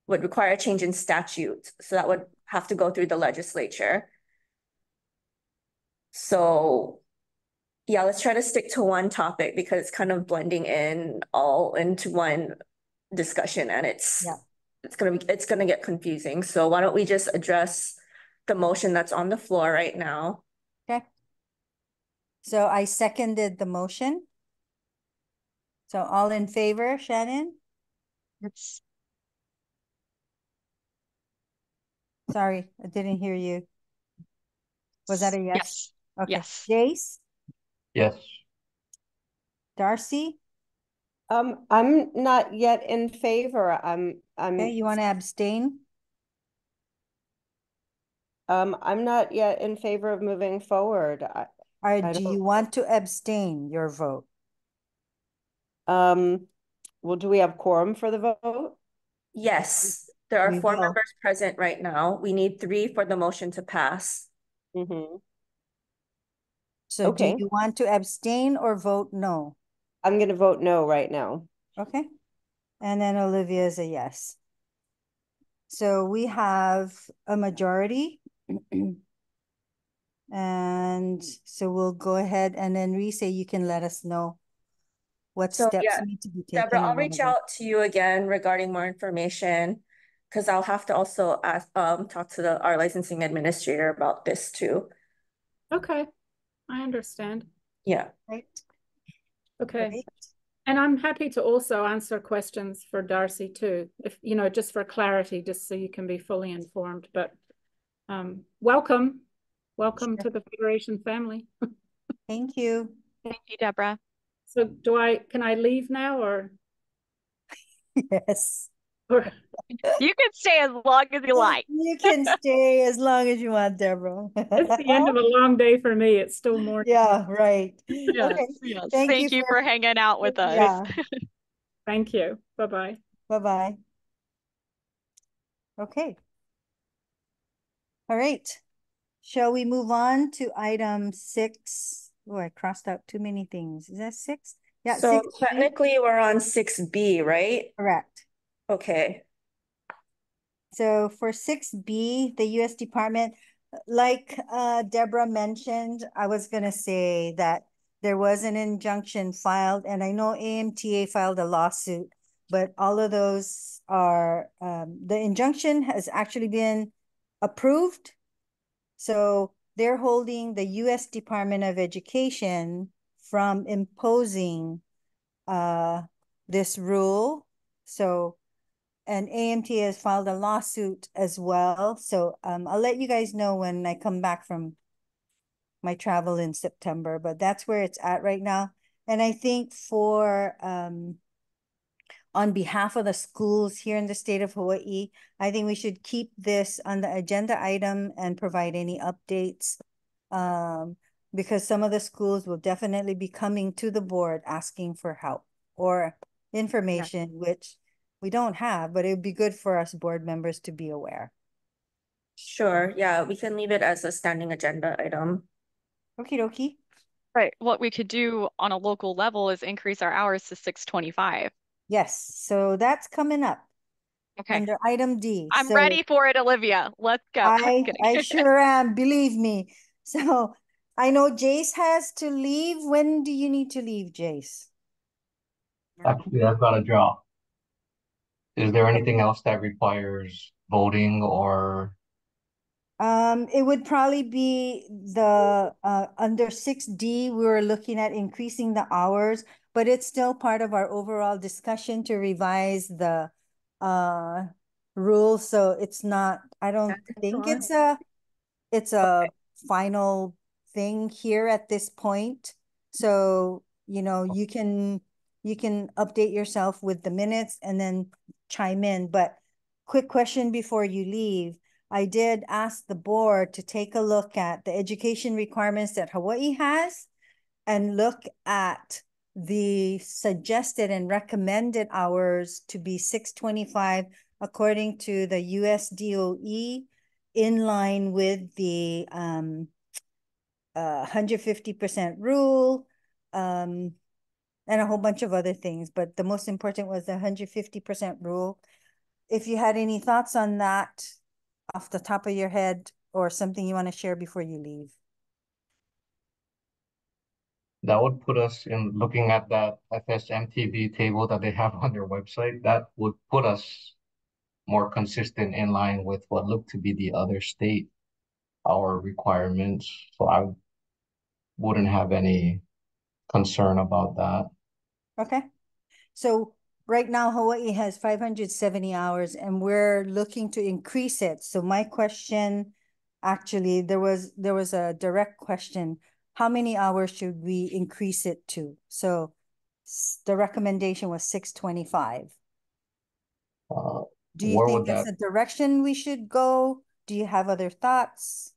S1: would require a change in statute, so that would have to go through the legislature. So yeah, let's try to stick to one topic because it's kind of blending in all into one discussion, and it's gonna get confusing. So why don't we just address the motion that's on the floor right now?
S4: Okay. So I seconded the motion. So all in favor, Shannon?
S7: It's
S4: Sorry, I didn't hear you. Was that a yes?
S7: Yes.
S4: Okay.
S7: Yes.
S4: Jace?
S5: Yes.
S4: Darcy?
S6: I'm not yet in favor. I'm
S4: Okay, you want to abstain?
S6: I'm not yet in favor of moving forward.
S4: Do you want to abstain your vote?
S6: Well, do we have quorum for the vote?
S1: Yes, there are 4 members present right now. We need 3 for the motion to pass.
S4: So do you want to abstain or vote no?
S6: I'm going to vote no right now.
S4: Okay. And then Olivia is a yes. So we have a majority. And so we'll go ahead and then Risa, you can let us know what steps need to be taken.
S1: Deborah, I'll reach out to you again regarding more information because I'll have to also ask, talk to our licensing administrator about this too.
S12: Okay, I understand.
S1: Yeah.
S4: Right.
S12: Okay.
S4: Great.
S12: And I'm happy to also answer questions for Darcy too, if just for clarity, just so you can be fully informed. But welcome to the Federation family.
S4: Thank you.
S7: Thank you, Deborah.
S12: So can I leave now or?
S4: Yes.
S7: You can stay as long as you like.
S4: You can stay as long as you want, Deborah.
S12: It's the end of a long day for me. It's still morning.
S4: Yeah, right.
S7: Yes,
S4: Okay.
S7: yes.
S4: Thank you
S7: Thank you for hanging out with us.
S4: yeah.
S12: Thank you. Bye-bye.
S4: Bye-bye. Okay. All right. Shall we move on to item 6? Oh, I crossed out too many things. Is that 6? Yeah,
S1: So
S4: 6.
S1: technically we're on 6B, right?
S4: Correct.
S1: Okay.
S4: So for 6B, the U.S. Department, like Deborah mentioned, I was going to say that there was an injunction filed, and I know AMTA filed a lawsuit, but all of those are, the injunction has actually been approved. So they're holding the U.S. Department of Education from imposing this rule. So, and AMT has filed a lawsuit as well. So I'll let you guys know when I come back from my travel in September, but that's where it's at right now. And I think for on behalf of the schools here in the state of Hawaii, I think we should keep this on the agenda item and provide any updates. Because some of the schools will definitely be coming to the board asking for help or information, which we don't have, but it would be good for us board members to be aware.
S1: Sure. Yeah, we can leave it as a standing agenda item.
S4: Okie dokie.
S7: Right. What we could do on a local level is increase our hours to 6:25.
S4: Yes, so that's coming up
S7: Okay.
S4: under item D.
S7: I'm
S4: So
S7: ready for it, Olivia. Let's go. I'm
S4: I
S7: kidding.
S4: sure am, believe me. So I know Jace has to leave. When do you need to leave, Jace?
S5: Actually, I've got a job. Is there anything else that requires voting or
S4: It would probably be the under 6D, we were looking at increasing the hours, but it's still part of our overall discussion to revise the rules. So it's not, I don't think it's a final thing here at this point. So, you know, you can update yourself with the minutes and then chime in. But quick question before you leave. I did ask the board to take a look at the education requirements that Hawaii has and look at the suggested and recommended hours to be 625 according to the US DOE, in line with the 150% rule, and a whole bunch of other things. But the most important was the 150% rule. If you had any thoughts on that off the top of your head or something you want to share before you leave.
S5: that would put us in looking at that FSMTV table that they have on their website, that would put us more consistent in line with what looked to be the other state, our requirements. So I wouldn't have any concern about that.
S4: Okay. So right now Hawaii has 570 hours and we're looking to increase it. So my question, actually, there was a direct question. How many hours should we increase it to? So the recommendation was 625. Do you
S5: Where
S4: think
S5: would
S4: that's
S5: that,
S4: the direction we should go? Do you have other thoughts?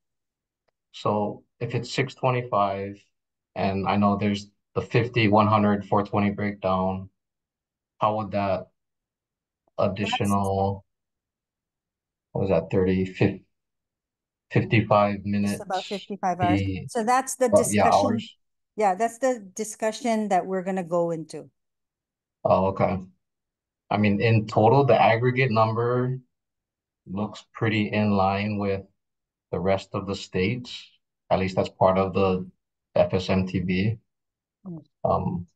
S5: so if it's 625, and I know there's the 50, 100, 420 breakdown, how would that additional, what was that, 30, 55
S4: Just about
S5: minutes
S4: 55 hours.
S5: be,
S4: So that's the
S5: yeah,
S4: discussion.
S5: hours?
S4: Yeah, that's the discussion that we're gonna go into.
S5: Oh, okay. I mean, in total, the aggregate number looks pretty in line with the rest of the states. At least that's part of the FSMTB. Um,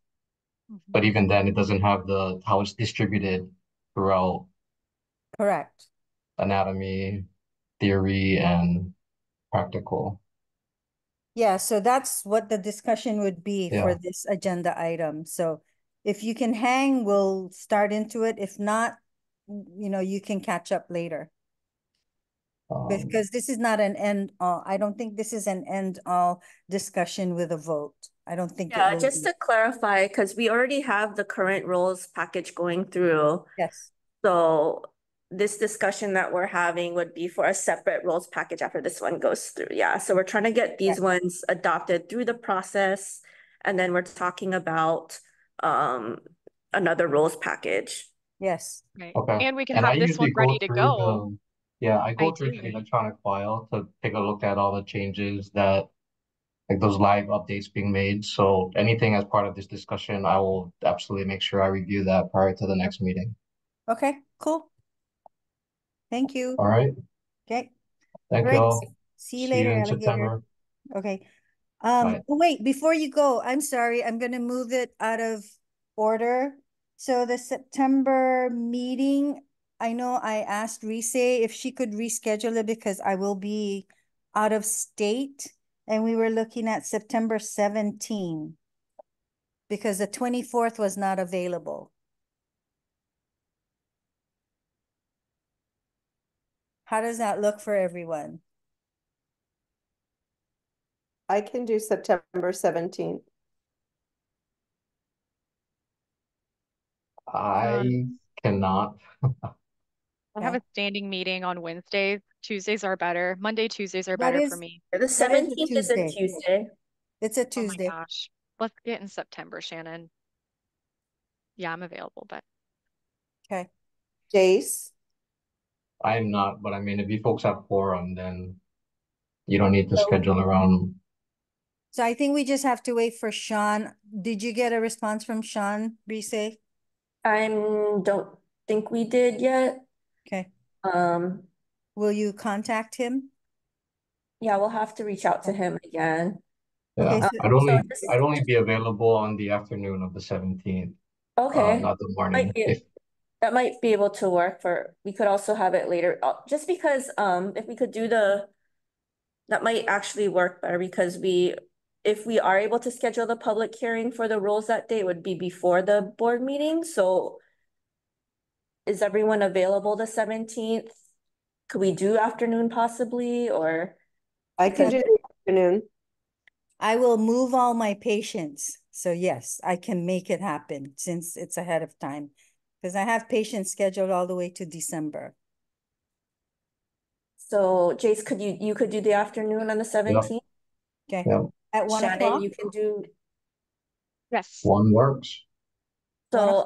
S5: but even then, it doesn't have the how it's distributed throughout
S4: Correct.
S5: anatomy, theory, and practical.
S4: Yeah, so that's what the discussion would be for
S5: Yeah.
S4: this agenda item. So if you can hang, we'll start into it. If not, you know, you can catch up later. Because this is not an end all. I don't think this is an end all discussion with a vote. I don't think it
S1: Yeah,
S4: will
S1: just
S4: be.
S1: to clarify, because we already have the current rules package going through.
S4: Yes.
S1: So this discussion that we're having would be for a separate rules package after this one goes through. Yeah, so we're trying to get these ones adopted through the process. And then we're talking about another rules package.
S4: Yes.
S7: Right.
S5: Okay.
S7: And we can
S5: And I
S7: have this one
S5: usually
S7: ready
S5: go
S7: to
S5: through
S7: go,
S5: I go through the
S7: ideally.
S5: electronic file to take a look at all the changes that, like those live updates being made. So anything as part of this discussion, I will absolutely make sure I review that prior to the next meeting.
S4: Okay, cool. Thank you.
S5: All right.
S4: Okay.
S5: Thank you
S4: Great.
S5: all.
S4: See you
S5: See you
S4: later,
S5: in
S4: alligator.
S5: September.
S4: Okay.
S5: Bye.
S4: Wait, before you go, I'm sorry, I'm gonna move it out of order. So the September meeting, I know I asked Rise if she could reschedule it because I will be out of state. And we were looking at September 17 because the 24th was not available. How does that look for everyone?
S6: I can do September 17th.
S5: I cannot.
S7: I have a standing meeting on Wednesdays. Tuesdays are better. Monday, Tuesdays are
S4: That
S7: better for
S4: is,
S7: me.
S1: The
S4: that is a
S1: 17th is a
S4: Tuesday.
S1: Tuesday.
S4: It's a
S7: Oh my
S4: Tuesday.
S7: gosh. Let's get in September, Shannon. Yeah, I'm available, but
S6: Okay. Jace?
S5: I'm not, but I mean, if you folks have quorum, then you don't need to
S1: So
S5: schedule around.
S4: So I think we just have to wait for Sean. Did you get a response from Sean, Rise?
S1: I don't think we did yet.
S4: Okay.
S1: Um,
S4: Will you contact him?
S1: yeah, we'll have to reach out to him again.
S5: Yeah,
S4: Okay,
S1: So just,
S5: I'd only be available on the afternoon of the 17th,
S1: okay,
S5: not the morning.
S1: might be, that might be able to work for, we could also have it later, just because, if we could do that might actually work better because if we are able to schedule the public hearing for the rules that day, it would be before the board meeting, so is everyone available the 17th? Could we do afternoon possibly, or?
S6: I can do the afternoon.
S4: I will move all my patients. So yes, I can make it happen since it's ahead of time. Because I have patients scheduled all the way to December.
S1: So Jace, you could do the afternoon on the 17th?
S4: Okay.
S5: Yep.
S4: At 1
S1: Shannon,
S4: o'clock?
S1: you can do,
S7: yes.
S5: One works.
S1: so,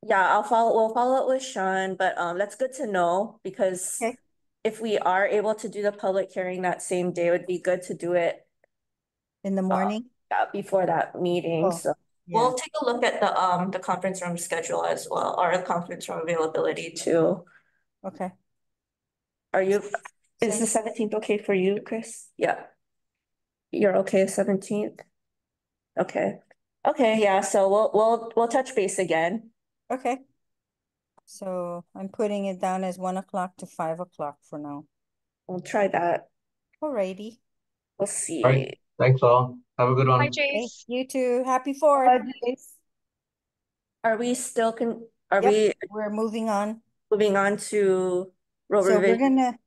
S1: yeah, we'll follow up with Sean, but, that's good to know because
S4: Okay.
S1: if we are able to do the public hearing that same day, it would be good to do it
S4: In the morning?
S1: before that meeting,
S4: Oh,
S1: so.
S4: yeah.
S1: We'll take a look at the conference room schedule as well, or the conference room availability too.
S4: Okay.
S1: Is the 17th okay for you, Chris? Yeah. You're okay, 17th? Okay. Okay, yeah, so we'll touch base again.
S4: Okay. So I'm putting it down as 1 o'clock to 5 o'clock for now.
S1: We'll try that.
S4: Alrighty.
S1: We'll
S5: All right.
S1: see.
S5: Thanks all. Have a good
S7: Hi,
S5: one.
S7: Jace.
S4: You too. Happy 4th.
S6: Bye, Jace.
S1: Are we still are
S4: Yep,
S1: we
S4: we're moving on.
S1: moving on to road
S4: So we're
S1: revision?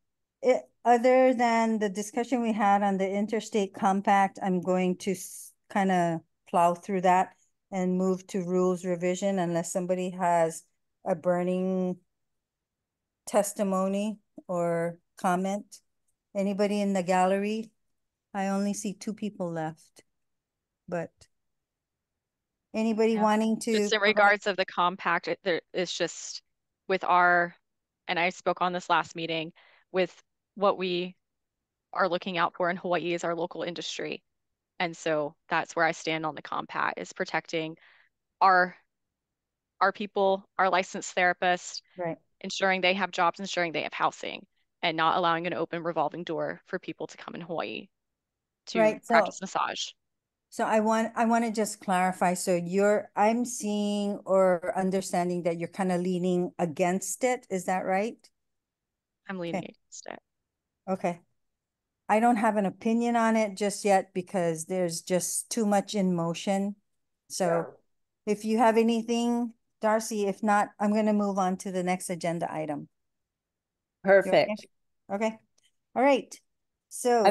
S4: other than the discussion we had on the interstate compact, I'm going to kind of plow through that and move to rules revision unless somebody has a burning testimony or comment. Anybody in the gallery? I only see 2 people left, but anybody
S7: Yeah.
S4: wanting to
S7: Just in
S4: provide-
S7: regards of the compact, it's just with and I spoke on this last meeting, with what we are looking out for in Hawaii is our local industry. And so that's where I stand on the compact, is protecting our people, our licensed therapists,
S4: right,
S7: ensuring they have jobs, ensuring they have housing, and not allowing an open revolving door for people to come in Hawaii to
S4: right.
S7: practice massage.
S4: So I want to just clarify. So I'm seeing or understanding that you're kind of leaning against it. Is that right?
S7: I'm leaning against it.
S4: Okay. I don't have an opinion on it just yet because there's just too much in motion. So if you have anything, Darcy, if not, I'm going to move on to the next agenda item.
S6: Perfect.
S4: Okay. All right. So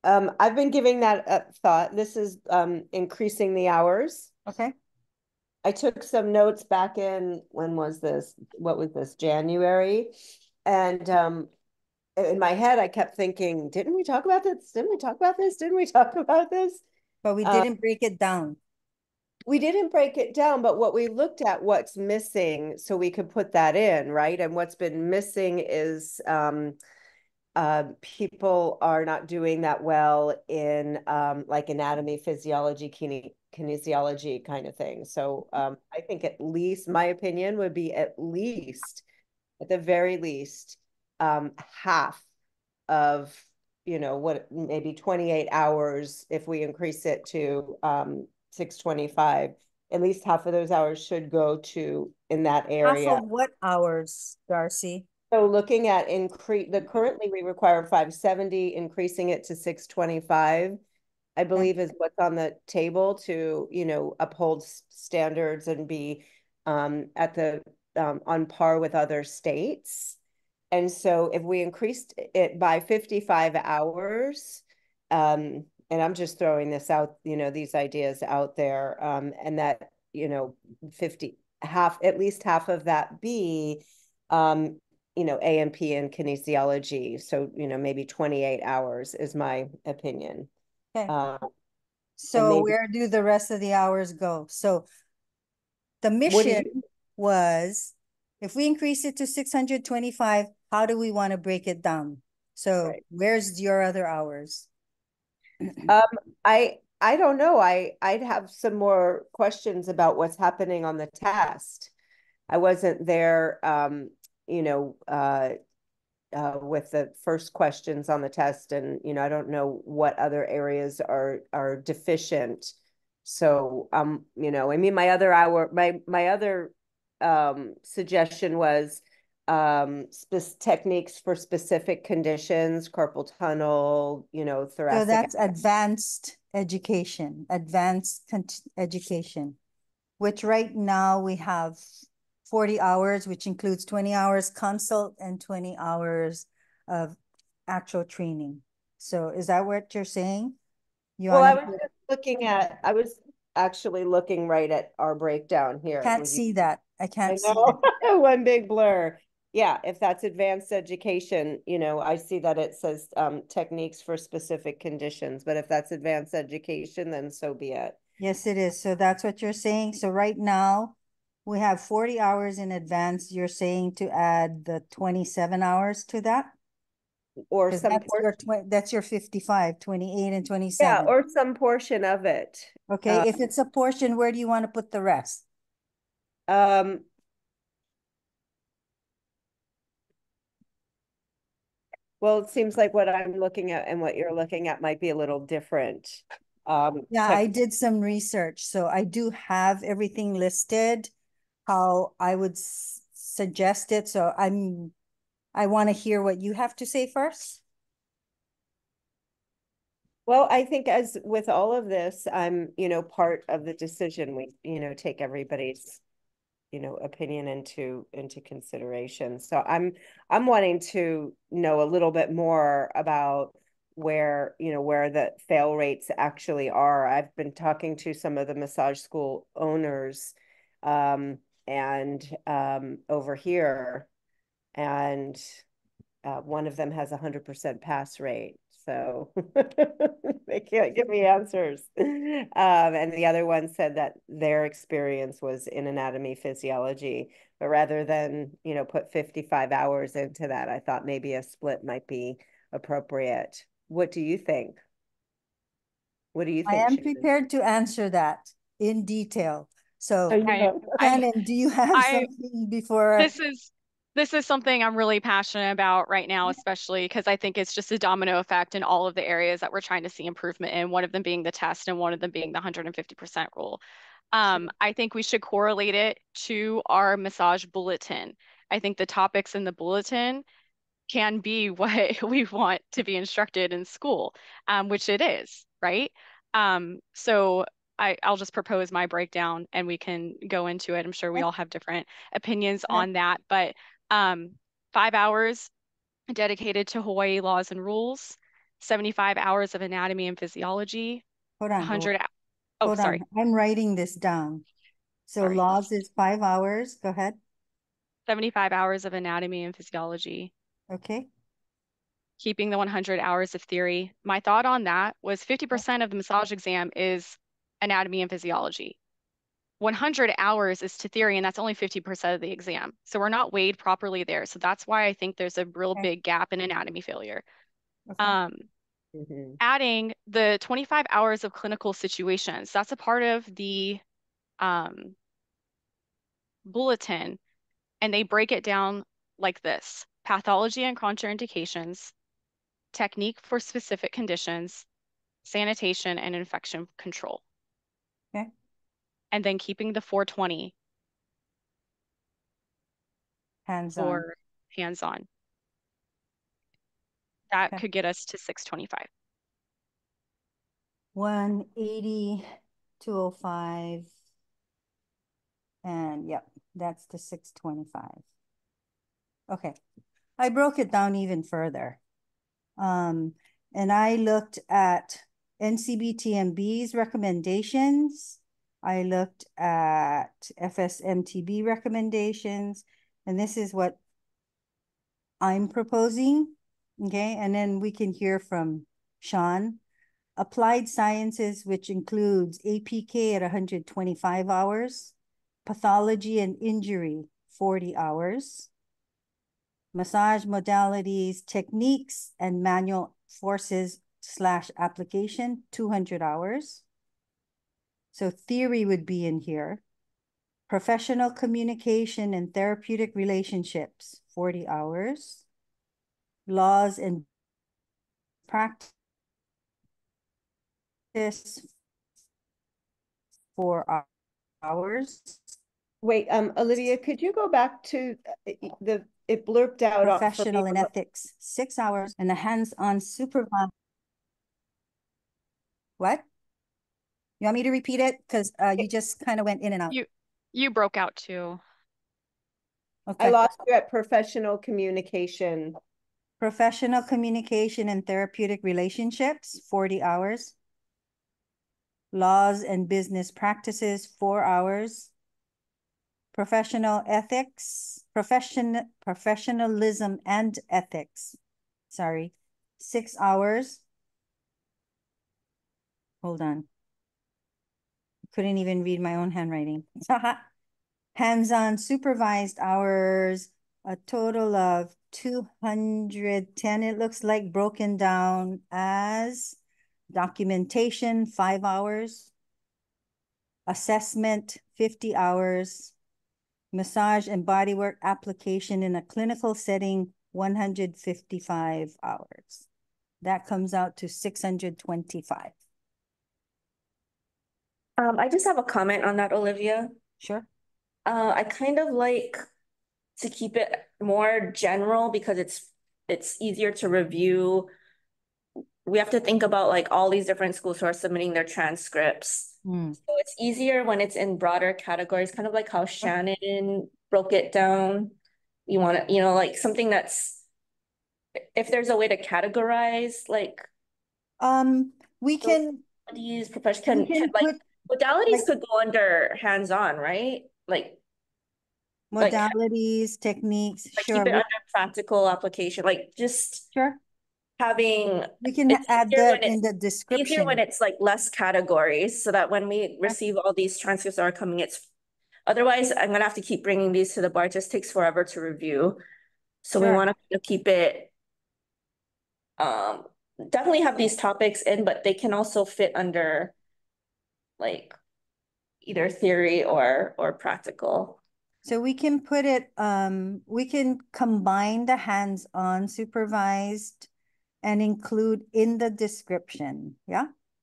S6: I've been giving that a thought. This is increasing the hours.
S4: Okay.
S6: I took some notes back in, when was this? What was this? January. And in my head, I kept thinking, didn't we talk about this? Didn't we talk about this? Didn't we talk about this?
S4: But we didn't break it down.
S6: We didn't break it down, but what we looked at, what's missing, so we could put that in, right? And what's been missing is people are not doing that well in like anatomy, physiology, kinesiology kind of thing. So I think at least, my opinion would be at least, at the very least, half of, what, maybe 28 hours if we increase it to 625. At least half of those hours should go to in that area.
S4: Half of what hours, Darcy?
S6: So looking at currently we require 570, increasing it to 625, I believe is what's on the table to, uphold standards and be at the on par with other states. And so if we increased it by 55 hours, and I'm just throwing this out, these ideas out there, and that, at least half of that be, A&P and kinesiology. So, maybe 28 hours is my opinion.
S4: Okay. So
S6: maybe,
S4: where do the rest of the hours go? So the mission was, if we increase it to 625, how do we want to break it down? So where's your other hours?
S6: I don't know. I'd have some more questions about what's happening on the test. I wasn't there, with the first questions on the test, and I don't know what other areas are deficient. So I mean, my other suggestion was techniques for specific conditions, carpal tunnel, thoracic.
S4: So that's advanced education, which right now we have 40 hours, which includes 20 hours consult and 20 hours of actual training. So is that what you're saying?
S6: I was actually looking right at our breakdown here.
S4: Can't see that. I can't see
S6: that. One big blur. Yeah, if that's advanced education, I see that it says techniques for specific conditions, but if that's advanced education, then so be it.
S4: Yes, it is. So that's what you're saying. So right now we have 40 hours in advance. You're saying to add the 27 hours to that?
S6: Or some
S4: that's your 55, 28 and 27.
S6: Yeah, or some portion of it.
S4: Okay, if it's a portion, where do you want to put the rest?
S6: Well, it seems like what I'm looking at and what you're looking at might be a little different.
S4: Yeah, I did some research, so I do have everything listed, how I would suggest it. So I want to hear what you have to say first.
S6: Well, I think as with all of this, I'm, part of the decision. We, take everybody's, opinion into consideration. So I'm wanting to know a little bit more about where the fail rates actually are. I've been talking to some of the massage school owners and over here, and one of them has 100% pass rate. So they can't give me answers. And the other one said that their experience was in anatomy physiology, but rather than, put 55 hours into that, I thought maybe a split might be appropriate. What do you think? What do you think?
S4: I am prepared to answer that in detail. So,
S7: Shannon,
S4: do you have something before?
S7: This is something I'm really passionate about right now, especially because I think it's just a domino effect in all of the areas that we're trying to see improvement in, one of them being the test and one of them being the 150% rule. I think we should correlate it to our massage bulletin. I think the topics in the bulletin can be what we want to be instructed in school, which it is, right? So I'll just propose my breakdown and we can go into it. I'm sure we all have different opinions on that, but 5 hours dedicated to Hawaii laws and rules, 75 hours of anatomy and physiology,
S4: Hold on.
S7: 100. Oh,
S4: Hold
S7: sorry.
S4: on. I'm writing this down. So
S7: Sorry.
S4: laws is 5 hours. Go ahead.
S7: 75 hours of anatomy and physiology.
S4: Okay.
S7: Keeping the 100 hours of theory. My thought on that was 50% of the massage exam is anatomy and physiology. 100 hours is to theory, and that's only 50% of the exam. So we're not weighed properly there. So that's why I think there's a real big gap in anatomy failure.
S4: Okay.
S7: Adding the 25 hours of clinical situations, that's a part of the bulletin, and they break it down like this: pathology and contraindications, technique for specific conditions, sanitation, and infection control.
S4: Okay.
S7: And then keeping the 420
S4: Hands-on.
S7: for hands-on. That could get us to 625.
S4: 180, 205. And yep, that's the 625. Okay. I broke it down even further. And I looked at NCBTMB's recommendations. I looked at FSMTB recommendations, and this is what I'm proposing. Okay, and then we can hear from Sean. Applied sciences, which includes APK at 125 hours, pathology and injury, 40 hours, massage modalities, techniques, and manual forces / application, 200 hours. So theory would be in here. Professional communication and therapeutic relationships, 40 hours. Laws and practice, 4 hours.
S6: Wait, Olivia, could you go back to it blurped out
S4: Professional and ethics, 6 hours, and the hands-on supervised. What? You want me to repeat it? Because you just kind of went in and out.
S7: You broke out too.
S6: Okay. I lost you at professional communication.
S4: Professional communication and therapeutic relationships, 40 hours. Laws and business practices, 4 hours. Professional ethics, professionalism and ethics, 6 hours. Hold on. Couldn't even read my own handwriting. Hands-on supervised hours, a total of 210. It looks like broken down as documentation, 5 hours. Assessment, 50 hours. Massage and bodywork application in a clinical setting, 155 hours. That comes out to 625.
S1: I just have a comment on that, Olivia.
S4: Sure.
S1: I kind of like to keep it more general because it's easier to review. We have to think about like all these different schools who are submitting their transcripts. So it's easier when it's in broader categories, kind of like how Shannon broke it down. You want to, like something that's, if there's a way to categorize, like
S4: we can
S1: these professional modalities could go under hands-on, right? Like
S4: modalities, techniques,
S1: sure. Keep it under practical application, like just having.
S4: We can add that in the description.
S1: Easier when it's like less categories, so that when we receive all these transcripts that are coming, otherwise I'm gonna have to keep bringing these to the bar. It just takes forever to review. So we want to keep it, definitely have these topics in, but they can also fit under like either theory or practical.
S4: So we can put it, we can combine the hands-on supervised and include in the description,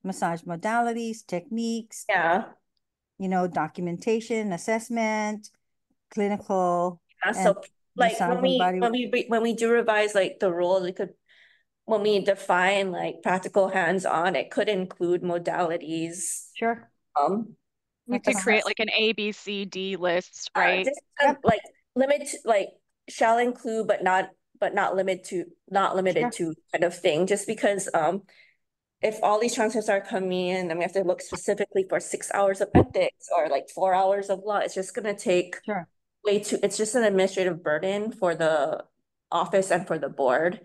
S4: massage modalities, techniques, documentation, assessment, clinical.
S1: So like when we do revise like the rules, we could, when we define like practical hands-on, it could include modalities.
S4: Sure.
S7: We could create like an A, B, C, D list, right?
S1: Just like limit, like shall include, but not but not limited to kind of thing, just because if all these transcripts are coming in, then we have to look specifically for 6 hours of ethics or like 4 hours of law. It's just gonna take it's just an administrative burden for the office and for the board.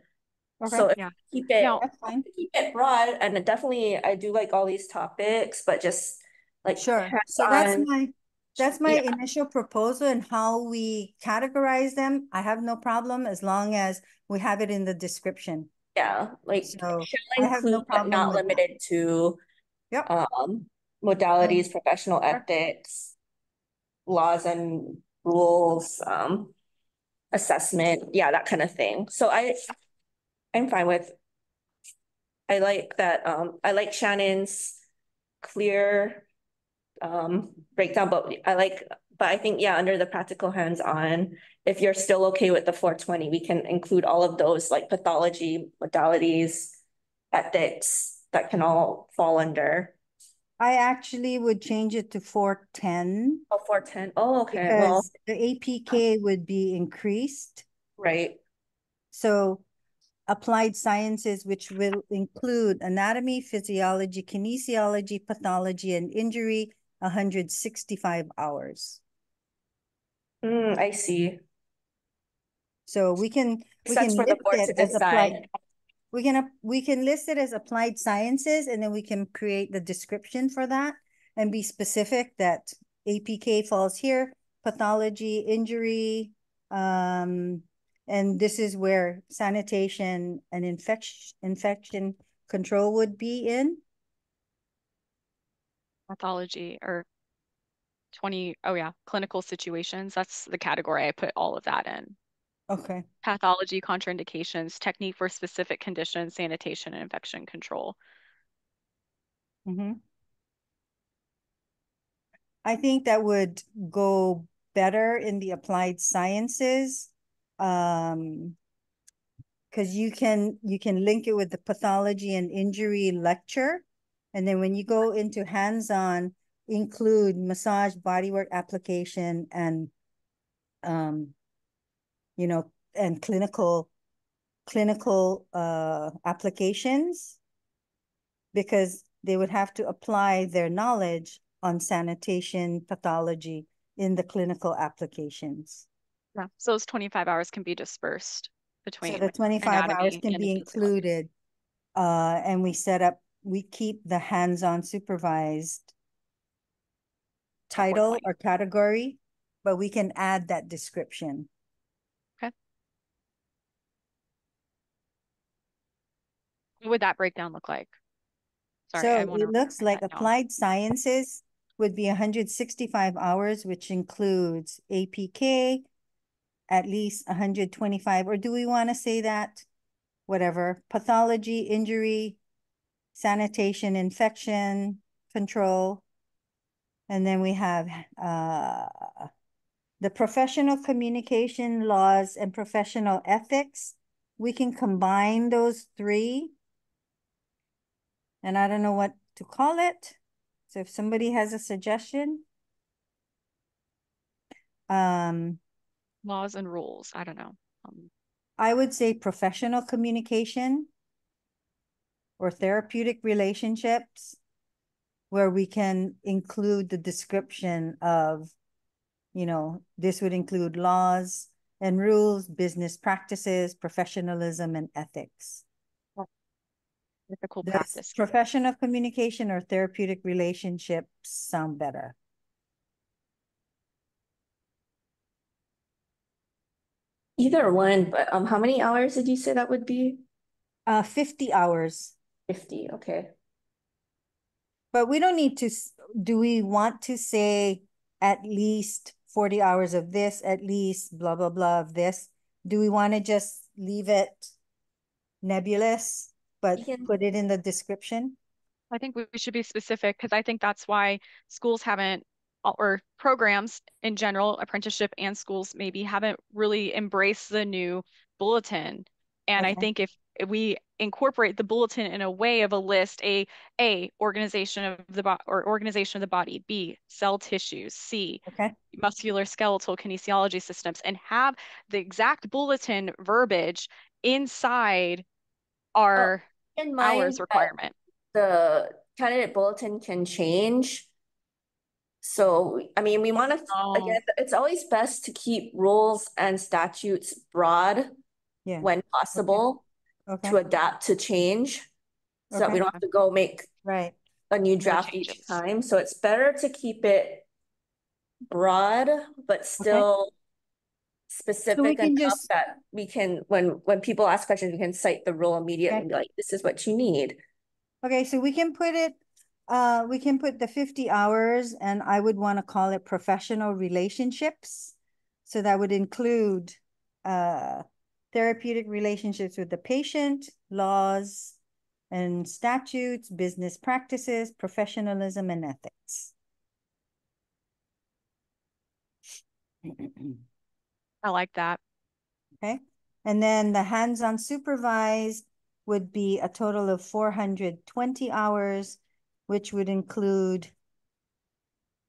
S1: So if keep it broad, and definitely I do like all these topics, but just like
S4: so that's my initial proposal, and how we categorize them. I have no problem as long as we have it in the description.
S1: Yeah, like
S4: so
S1: shall include, but not limited to modalities, professional ethics, laws and rules, assessment, yeah, that kind of thing. So I'm fine with, I like that, I like Shannon's clear breakdown, but I think, yeah, under the practical hands-on, if you're still okay with the 420, we can include all of those, like pathology, modalities, ethics, that can all fall under.
S4: I actually would change it to 410.
S1: Oh, 410. Oh, okay.
S4: Because
S1: well,
S4: the APK would be increased.
S1: Right.
S4: So applied sciences, which will include anatomy, physiology, kinesiology, pathology, and injury, 165 hours.
S1: I see.
S4: So we can
S1: list it as applied.
S4: We can list it as applied sciences, and then we can create the description for that and be specific that APK falls here, pathology, injury, and this is where sanitation and infection control would be in.
S7: Pathology or clinical situations. That's the category I put all of that in.
S4: Okay.
S7: Pathology, contraindications, technique for specific conditions, sanitation, and infection control.
S4: I think that would go better in the applied sciences, because you can link it with the pathology and injury lecture, and then when you go into hands-on, include massage, bodywork application, and you know, and clinical applications, because they would have to apply their knowledge on sanitation, pathology in the clinical applications.
S7: Yeah, so those 25 hours can be dispersed between.
S4: So the 25 hours can be included, and we keep the hands-on supervised title or category, but we can add that description.
S7: Okay. What would that breakdown look like? Sorry,
S4: so it looks like applied sciences would be 165 hours, which includes APK, at least 125, or do we want to say that? Whatever, pathology, injury, sanitation, infection control. And then we have the professional communication laws and professional ethics. We can combine those three. And I don't know what to call it. So if somebody has a suggestion.
S7: Laws and rules, I don't know.
S4: I would say professional communication or therapeutic relationships, where we can include the description of, you know, this would include laws and rules, business practices, professionalism, and ethics.
S7: Ethical practice.
S4: Professional communication or therapeutic relationships sound better.
S1: Either one, but how many hours did you say that would be?
S4: 50 hours.
S1: 50, okay.
S4: But we don't need to, do we want to say at least 40 hours of this, at least blah, blah, blah of this? Do we want to just leave it nebulous, but put it in the description?
S7: I think we should be specific, because I think that's why schools haven't, or programs in general, apprenticeship and schools maybe haven't really embraced the new bulletin And I
S4: Okay.
S7: think if we incorporate the bulletin in a way of a list, organization of the body, B, cell tissues, C,
S4: Okay.
S7: muscular skeletal kinesiology systems, and have the exact bulletin verbiage inside our
S1: In
S7: hours
S1: mind that
S7: requirement.
S1: the candidate bulletin can change. So, I mean, we want to, again, it's always best to keep rules and statutes broad
S4: Yeah.
S1: when possible
S4: Okay.
S1: to adapt to change so that we
S4: Okay.
S1: don't have to go make
S4: Right.
S1: a new
S7: More
S1: draft each
S7: changes.
S1: time. So it's better to keep it broad, but still specific
S4: can
S1: enough
S4: just-
S1: that we can, when people ask questions, we can cite the rule immediately
S4: Okay.
S1: and be like, this is what you need.
S4: Okay, so we can put it, we can put the 50 hours, and I would want to call it professional relationships. So that would include therapeutic relationships with the patient, laws and statutes, business practices, professionalism, and ethics.
S7: I like that.
S4: Okay, and then the hands-on supervised would be a total of 420 hours, which would include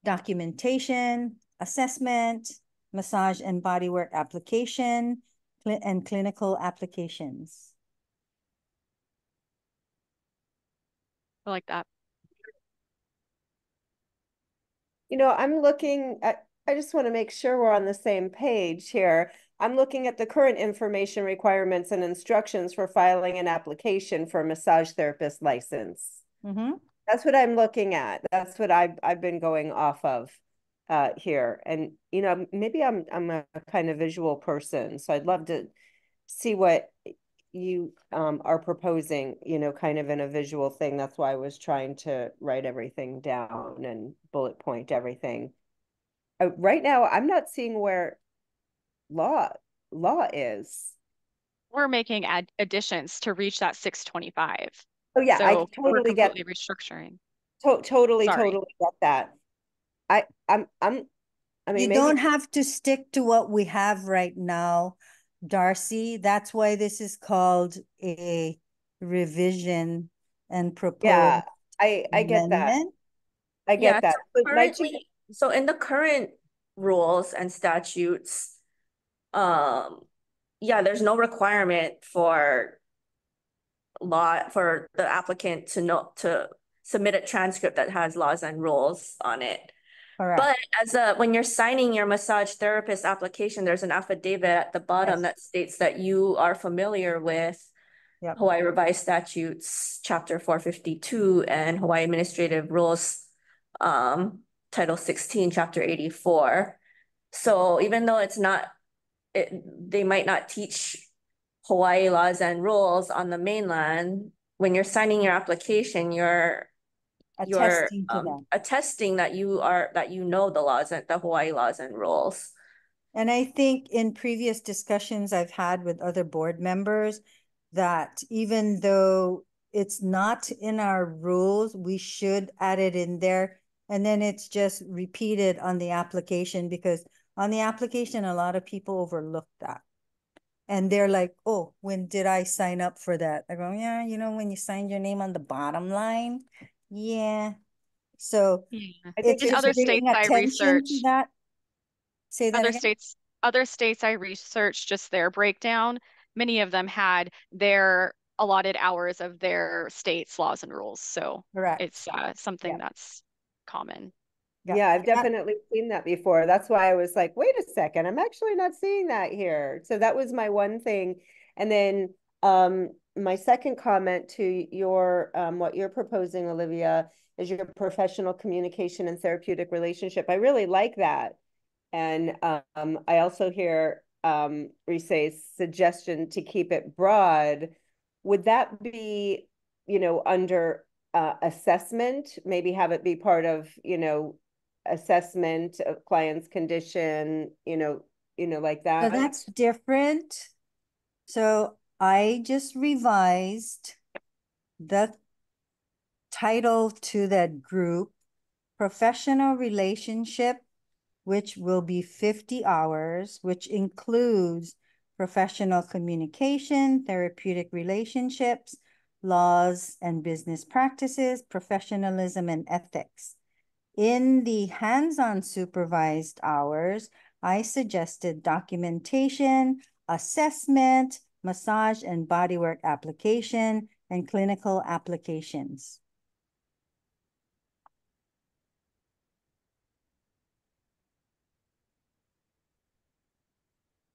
S4: documentation, assessment, massage and bodywork application, and clinical applications.
S7: I like that.
S6: You know, I'm looking at, I just want to make sure we're on the same page here. I'm looking at the current information requirements and instructions for filing an application for a massage therapist license.
S4: Mm-hmm.
S6: That's what I'm looking at. That's what I've been going off of here. And you know, maybe I'm a kind of visual person, so I'd love to see what you are proposing, you know, kind of in a visual thing. That's why I was trying to write everything down and bullet point everything. Right now, I'm not seeing where law is.
S7: We're making additions to reach that 625.
S6: Oh yeah, I
S7: So we're
S6: totally get
S7: completely restructuring.
S6: totally
S7: Sorry.
S6: get that. I mean,
S4: You
S6: maybe
S4: don't have to stick to what we have right now, Darcy. That's why this is called a revision and proposed
S6: yeah, I get that.
S4: amendment.
S6: I get that.
S1: So
S6: But my
S1: currently, so in the current rules and statutes, yeah, there's no requirement for the applicant to submit a transcript that has laws and rules on it.
S4: Correct.
S1: But when you're signing your massage therapist application, there's an affidavit at the bottom that states that you are familiar with
S4: Yep.
S1: Hawaii Revised Statutes, Chapter 452, and Hawaii Administrative Rules, Title 16, Chapter 84. So even though they might not teach Hawaii laws and rules on the mainland, when you're signing your application, you're
S4: Attesting to them.
S1: attesting that you know the laws and the Hawaii laws and rules.
S4: And I think in previous discussions I've had with other board members that even though it's not in our rules, we should add it in there. And then it's just repeated on the application, because on the application, a lot of people overlook that. And they're like, oh, when did I sign up for that? I go, yeah, you know, when you signed your name on the bottom line. Yeah. So
S6: I think
S4: it's
S7: in
S4: just
S7: other
S4: bringing
S7: states I
S4: attention to
S7: researched,
S4: that. Say that
S7: other
S4: again.
S7: states I researched just their breakdown. Many of them had their allotted hours of their state's laws and rules. So
S4: Correct.
S7: it's something that's common.
S6: Yeah, I've definitely seen that before. That's why I was like, wait a second, I'm actually not seeing that here. So that was my one thing. And then my second comment to your what you're proposing, Olivia, is your professional communication and therapeutic relationship. I really like that. And I also hear Rise's suggestion to keep it broad. Would that be, you know, under assessment? Maybe have it be part of, you know, assessment of client's condition, you know, like
S4: So
S6: that.
S4: that's different. So I just revised the title to that group, professional relationship, which will be 50 hours, which includes professional communication, therapeutic relationships, laws and business practices, professionalism and ethics. In the hands-on supervised hours, I suggested documentation, assessment, massage and bodywork application, and clinical applications.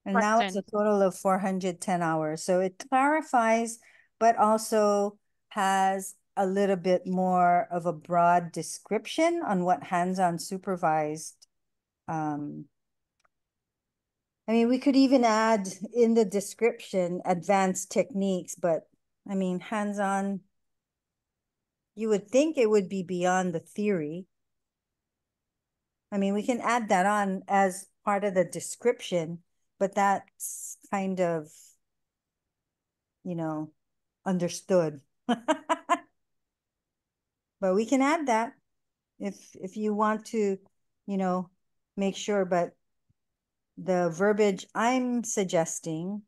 S4: And now it's a total of 410 hours. So it clarifies, but also has a little bit more of a broad description on what hands-on supervised. I mean, we could even add in the description advanced techniques, but I mean, hands-on, you would think it would be beyond the theory. I mean, we can add that on as part of the description, but that's kind of, you know, understood. But we can add that if you want to, you know, make sure, but the verbiage I'm suggesting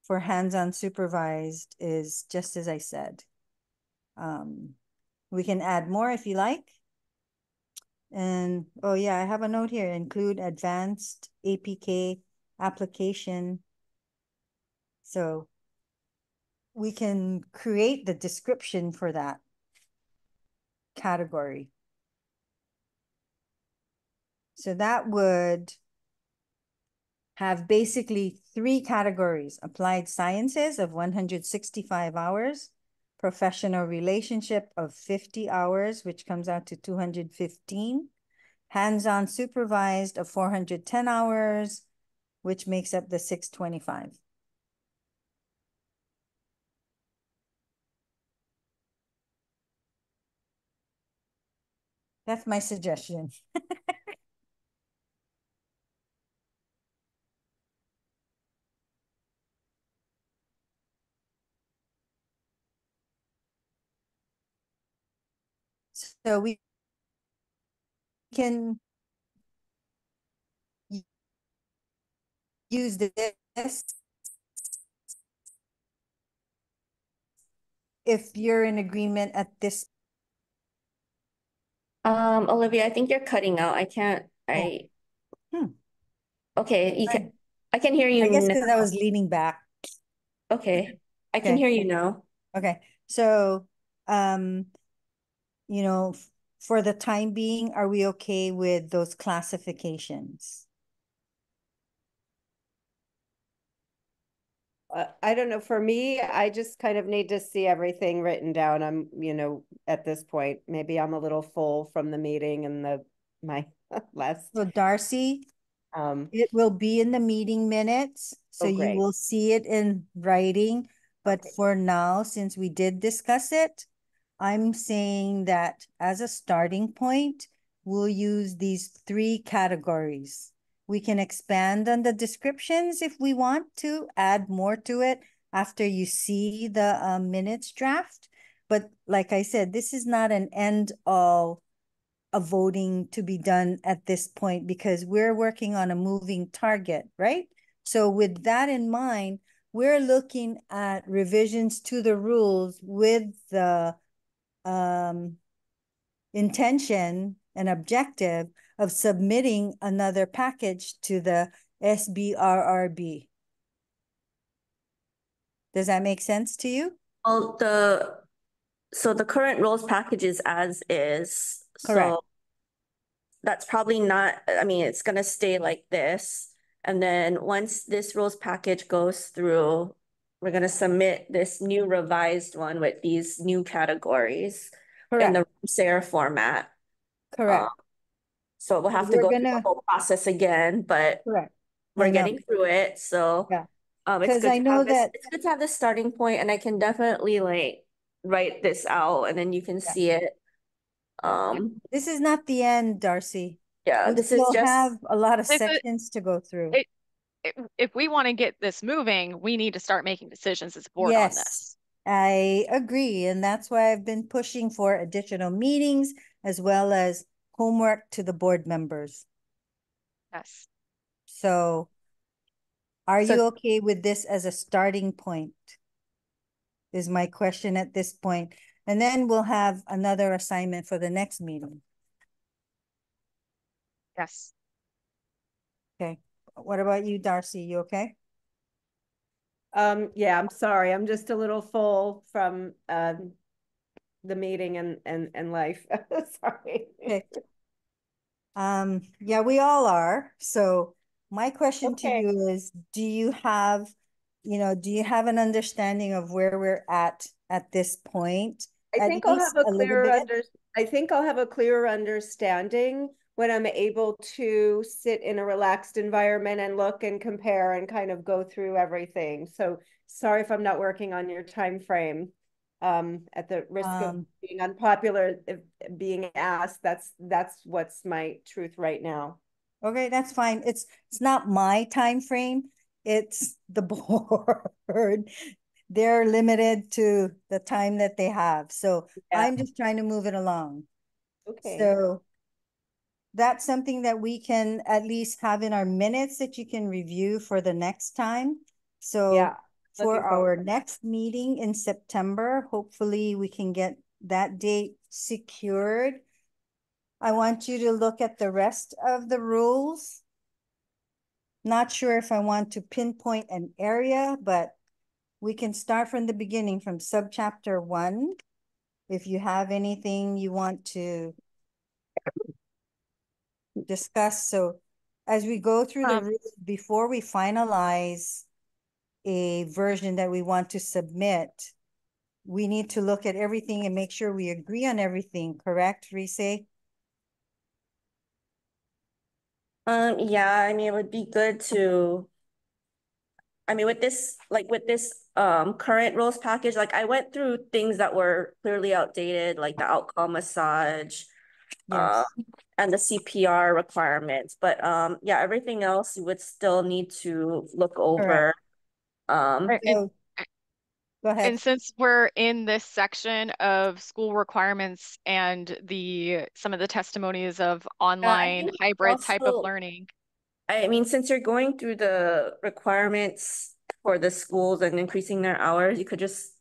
S4: for hands-on supervised is just as I said. We can add more if you like. And oh yeah, I have a note here, include advanced APK application. So we can create the description for that category. So that would have basically 3 categories: applied sciences of 165 hours, professional relationship of 50 hours, which comes out to 215, hands-on supervised of 410 hours, which makes up the 625. That's my suggestion. So we can use this if you're in agreement at this.
S1: Olivia, I think you're cutting out. I can't, okay, I can hear you
S4: I guess
S1: now.
S4: because I was leaning back.
S1: Okay, I can hear you now.
S4: Okay, so, you know, for the time being, are we okay with those classifications?
S6: I don't know. For me, I just kind of need to see everything written down. I'm, you know, at this point, maybe I'm a little full from the meeting and my last.
S4: So Darcy, it will be in the meeting minutes, so you will see it in writing. But for now, since we did discuss it, I'm saying that as a starting point, we'll use these 3 categories. We can expand on the descriptions if we want to add more to it after you see the minutes draft. But like I said, this is not an end all of voting to be done at this point because we're working on a moving target, right? So with that in mind, we're looking at revisions to the rules with the intention and objective of submitting another package to the SBRRB. Does that make sense to you?
S1: Well, so the current rules package is as is.
S4: Correct.
S1: So that's probably not, I mean, it's gonna stay like this. And then once this rules package goes through, we're gonna submit this new revised one with these new categories in the SARE format.
S4: Correct.
S1: So we'll have to go through the whole process again, but we're getting through it. So it's good
S4: I know that
S1: it's good to have this starting point, and I can definitely like write this out and then you can see it.
S4: This is not the end, Darcy.
S1: Yeah,
S4: We
S1: this is
S4: still
S1: just
S4: have a lot of sections to go through.
S7: If we want to get this moving, we need to start making decisions as a board on this.
S4: I agree. And that's why I've been pushing for additional meetings as well as homework to the board members.
S7: Yes.
S4: So Are
S1: So-
S4: you okay with this as a starting point? Is my question at this point. And then we'll have another assignment for the next meeting.
S7: Yes.
S4: Okay. What about you, Darcy? You okay?
S6: Yeah, I'm sorry. I'm just a little full from the meeting and life. Sorry.
S4: Okay. Yeah, we all are. So my question to
S6: Okay.
S4: you is, do you have an understanding of where we're at this point?
S6: I
S4: At
S6: think I'll
S4: least
S6: have a
S4: a little
S6: clearer
S4: bit.
S6: I think I'll have a clearer understanding when I'm able to sit in a relaxed environment and look and compare and kind of go through everything. So sorry if I'm not working on your time frame. At the risk of being unpopular, if being asked, that's what's my truth right now.
S4: Okay, that's fine. It's not my time frame. It's the board. They're limited to the time that they have. So
S6: Yeah.
S4: I'm just trying to move it along.
S6: Okay.
S4: So that's something that we can at least have in our minutes that you can review for the next time. So
S6: Yeah.
S4: for
S6: Looking forward
S4: our
S6: to that.
S4: next meeting in September, hopefully we can get that date secured. I want you to look at the rest of the rules. Not sure if I want to pinpoint an area, but we can start from the beginning, from subchapter 1. If you have anything you want to discuss. So as we go through the rules, before we finalize a version that we want to submit, we need to look at everything and make sure we agree on everything, correct, Rise?
S1: Yeah, I mean, it would be good to, I mean, with this current rules package, like I went through things that were clearly outdated, like the outcome massage,
S4: Yes.
S1: and the CPR requirements. But yeah, everything else you would still need to look over.
S7: Right,
S4: So, go ahead.
S7: And since we're in this section of school requirements and some of the testimonies of
S1: I
S7: online
S1: think
S7: hybrid type of
S1: also,
S7: learning.
S1: I mean, since you're going through the requirements for the schools and increasing their hours, you could just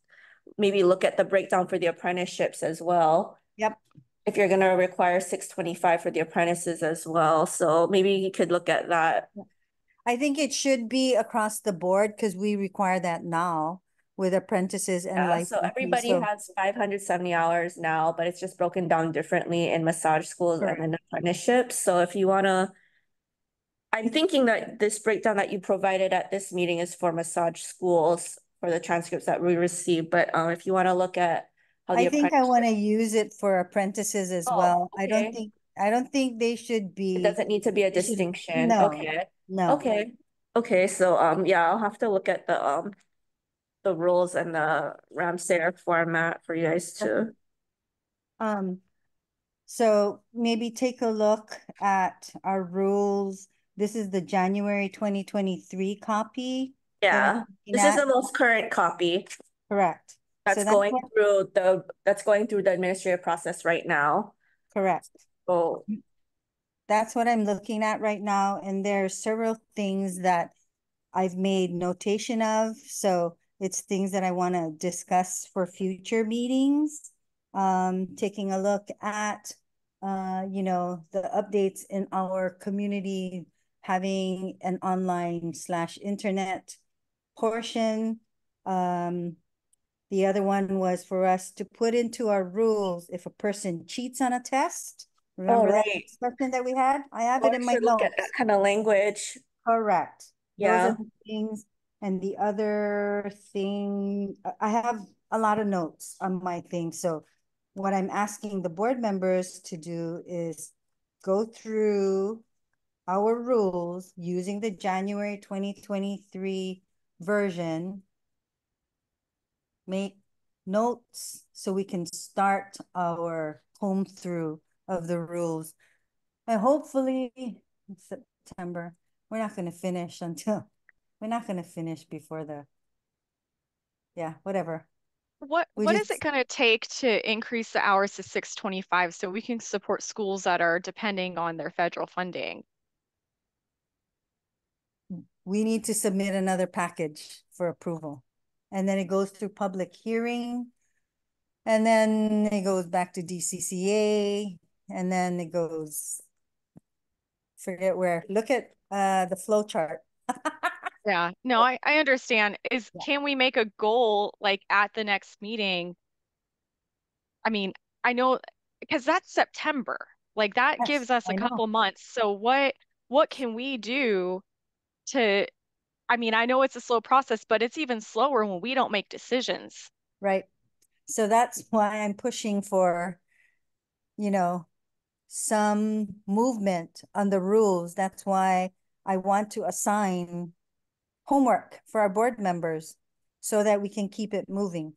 S1: maybe look at the breakdown for the apprenticeships as well.
S4: Yep.
S1: If you're gonna require 625 for the apprentices as well, so maybe you could look at that.
S4: I think it should be across the board because we require that now with apprentices and
S1: Yeah, so
S4: licensees.
S1: everybody has 570 hours now, but it's just broken down differently in massage schools and in apprenticeships. So if you wanna, I'm thinking that this breakdown that you provided at this meeting is for massage schools for the transcripts that we received, but if you wanna look at how the
S4: I think I
S1: apprentice,
S4: want to use it for apprentices as well.
S1: okay.
S4: I don't think they should
S1: It
S4: be.
S1: doesn't need to be a
S4: they should-
S1: distinction,
S4: No,
S1: okay,
S4: no.
S1: okay. Okay, so yeah, I'll have to look at the rules and the Ramsayer format for you guys to.
S4: So maybe take a look at our rules. This is the January 2023 copy. that I'm
S1: Yeah,
S4: looking
S1: this is
S4: at.
S1: the most current copy
S4: Correct.
S1: that's
S4: So that's
S1: going
S4: what,
S1: through the administrative process right now.
S4: correct.
S1: So
S4: That's what I'm looking at right now. And there are several things that I've made notation of. So it's things that I want to discuss for future meetings. Taking a look at, the updates in our community, having an online/internet portion. The other one was for us to put into our rules if a person cheats on a test. Remember that
S1: right.
S4: discussion that we had? I have
S1: Oh,
S4: it
S1: I
S4: in my
S1: should look at that
S4: notes.
S1: kind of language.
S4: Correct. Those are
S1: Yeah.
S4: the things. And the other thing, I have a lot of notes on my thing. So what I'm asking the board members to do is go through our rules using the January 2023 version, make notes so we can start our home through of the rules. And hopefully in September, we're not going to finish before whatever.
S7: What is it going to take to increase the hours to 625 so we can support schools that are depending on their federal funding?
S4: we need to submit another package for approval. And then it goes through public hearing. And then it goes back to DCCA. And then it goes, forget where. Look at the flow chart.
S7: Yeah, no, I understand. Can we make a goal like at the next meeting? I mean, I know because that's September. Like that
S4: Yes,
S7: gives us a
S4: I know.
S7: couple months. So what can we do to, I mean, I know it's a slow process, but it's even slower when we don't make decisions.
S4: Right. So that's why I'm pushing for, you know, some movement on the rules. That's why I want to assign homework for our board members so that we can keep it moving.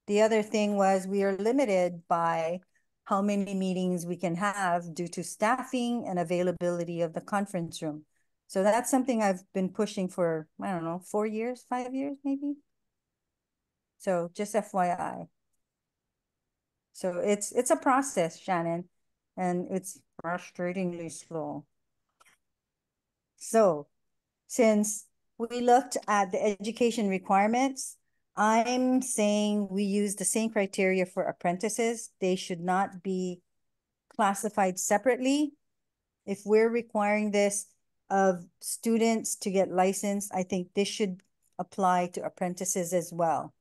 S4: The other thing was we are limited by how many meetings we can have due to staffing and availability of the conference room. So that's something I've been pushing for, I don't know, 4 years, 5 years, maybe. So just FYI. So it's a process, Shannon, and it's frustratingly slow. So since we looked at the education requirements, I'm saying we use the same criteria for apprentices. They should not be classified separately. If we're requiring this of students to get licensed, I think this should apply to apprentices as well.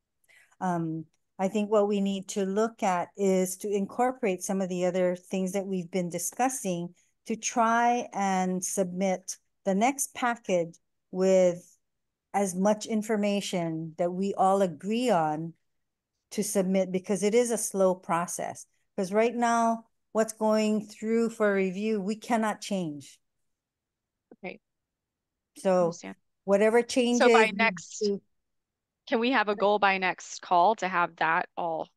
S4: I think what we need to look at is to incorporate some of the other things that we've been discussing to try and submit the next package with as much information that we all agree on to submit, because it is a slow process. Because right now, what's going through for review, we cannot change.
S7: Okay.
S4: So whatever changes.
S7: So by next, can we have a goal by next call to have that all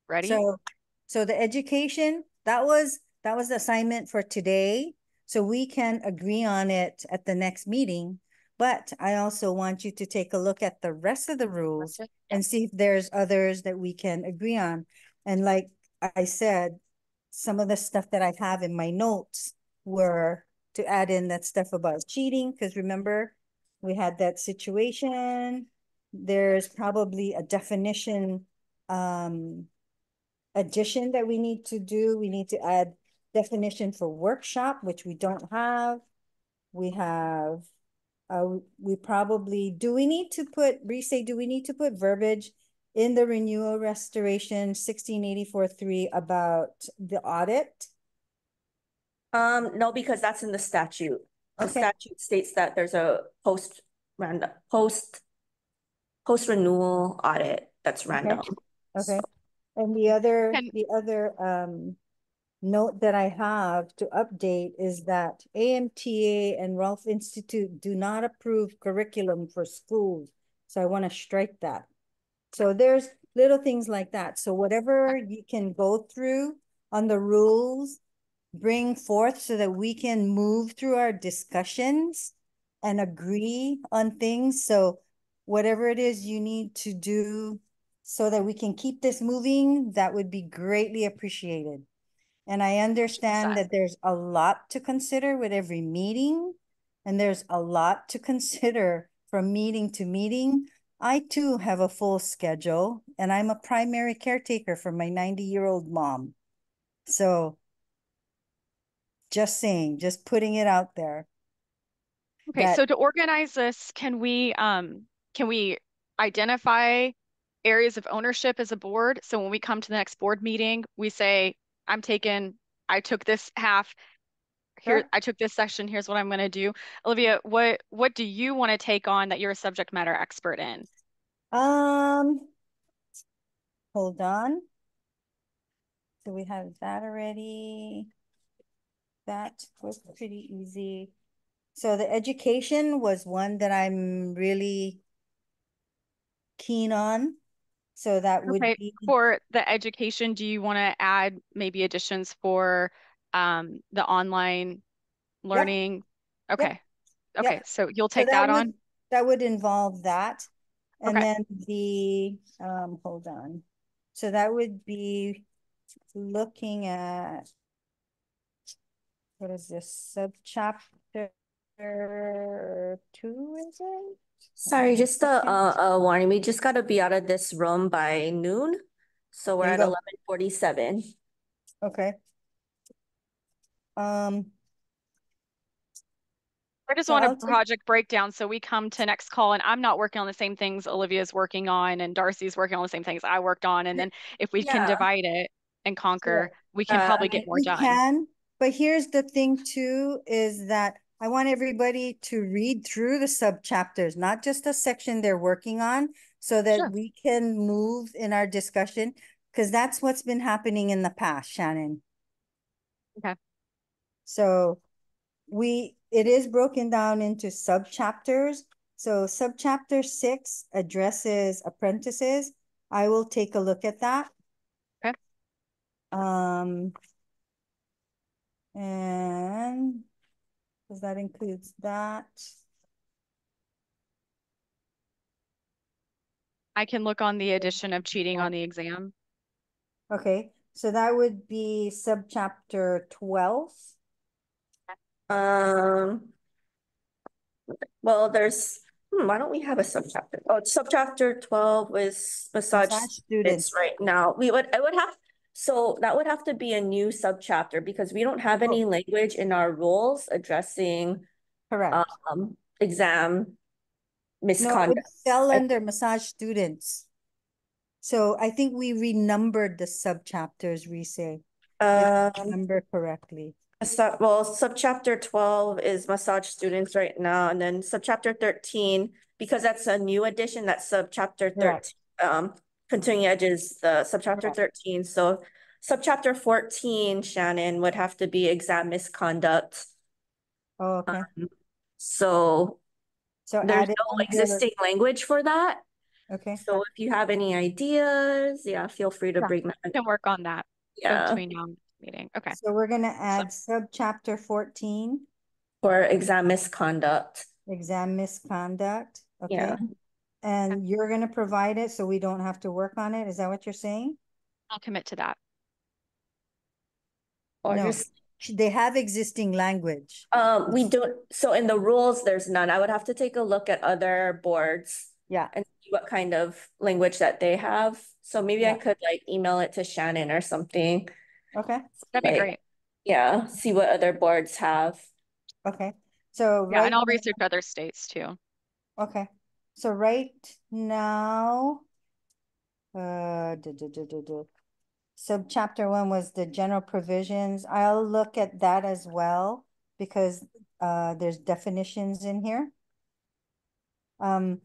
S7: ready?
S4: So the education, that was the assignment for today. So we can agree on it at the next meeting. But I also want you to take a look at the rest of the rules and see if there's others that we can agree on. And like I said, some of the stuff that I have in my notes were to add in that stuff about cheating, because remember, we had that situation. There's probably a definition addition that we need to do. We need to add definition for workshop, which we don't have. We have, we probably, do we need to put verbiage in the renewal restoration 1684-3 about the audit?
S1: No, because that's in the statute. The statute states that there's a post renewal audit that's random.
S4: Okay. And the other note that I have to update is that AMTA and Rolf Institute do not approve curriculum for schools. So I want to strike that. So there's little things like that. So whatever you can go through on the rules, bring forth so that we can move through our discussions and agree on things. So whatever it is you need to do so that we can keep this moving, that would be greatly appreciated. And I understand that there's a lot to consider with every meeting, and there's a lot to consider from meeting to meeting. I too have a full schedule, and I'm a primary caretaker for my 90-year-old mom. So just saying, just putting it out there.
S7: Okay, so to organize this, can we identify areas of ownership as a board? So when we come to the next board meeting, we say, I took this half here, I took this section, here's what I'm gonna do. Olivia, what do you want to take on that you're a subject matter expert in?
S4: Hold on. So we have that already. That was pretty easy. So the education was one that I'm really keen on. So that would be
S7: for the education. Do you want to add maybe additions for the online learning?
S4: Yep.
S7: Okay.
S4: Yep.
S7: Okay. So you'll take that on?
S4: That would involve that. And
S7: Okay.
S4: then the hold on. So that would be looking at, what is this, subchapter two, is it?
S1: Sorry, just a warning. We just gotta be out of this room by noon. So we're
S4: There you
S1: at
S4: go.
S1: 11:47.
S4: Okay.
S7: I just
S4: So
S7: want a
S4: I'll take-
S7: project breakdown so we come to next call and I'm not working on the same things Olivia's working on and Darcy's working on the same things I worked on. And then if we can
S1: Yeah.
S7: divide it and conquer, we can
S1: Yeah.
S7: probably get more
S4: We
S7: done.
S4: can, but here's the thing too, is that I want everybody to read through the sub chapters, not just the section they're working on, so that
S7: Sure.
S4: we can move in our discussion, because that's what's been happening in the past, Shannon.
S7: Okay.
S4: So it is broken down into sub chapters. So sub chapter 6 addresses apprentices. I will take a look at that.
S7: Okay.
S4: And because that includes that.
S7: I can look on the addition of cheating on the exam.
S4: Okay, so that would be subchapter 12.
S1: Well, why don't we have a subchapter? Oh, subchapter 12 is massage students right now. So that would have to be a new subchapter because we don't have any language in our rules addressing
S4: Correct.
S1: Exam
S4: No,
S1: misconduct.
S4: it fell under massage students. So I think we renumbered the subchapters, Rise, if I remember correctly.
S1: Well, subchapter 12 is massage students right now, and then subchapter 13, because that's a new addition, that's subchapter 13. Continuing Edge is the subchapter 13. So subchapter 14, Shannon, would have to be exam misconduct.
S4: Oh, okay.
S1: So there's
S4: add it
S1: no
S4: under-
S1: existing language for that.
S4: Okay.
S1: So if you have any ideas, yeah, feel free to bring that.
S7: I can work on that between now and the meeting. Okay.
S4: So we're gonna add subchapter 14.
S1: For exam misconduct.
S4: Exam misconduct, okay.
S1: Yeah.
S4: And you're gonna provide it so we don't have to work on it, is that what you're saying?
S7: I'll commit to that.
S1: Or
S4: No,
S1: just
S4: they have existing language.
S1: we don't, so in the rules, there's none. I would have to take a look at other boards.
S4: Yeah.
S1: And see what kind of language that they have. So maybe I could like email it to Shannon or something.
S4: Okay.
S7: That'd be great.
S1: Yeah, see what other boards have.
S4: Okay, so
S7: Yeah, and I'll research other states too.
S4: Okay, so right now, subchapter 1 was the general provisions. I'll look at that as well because there's definitions in here. I'm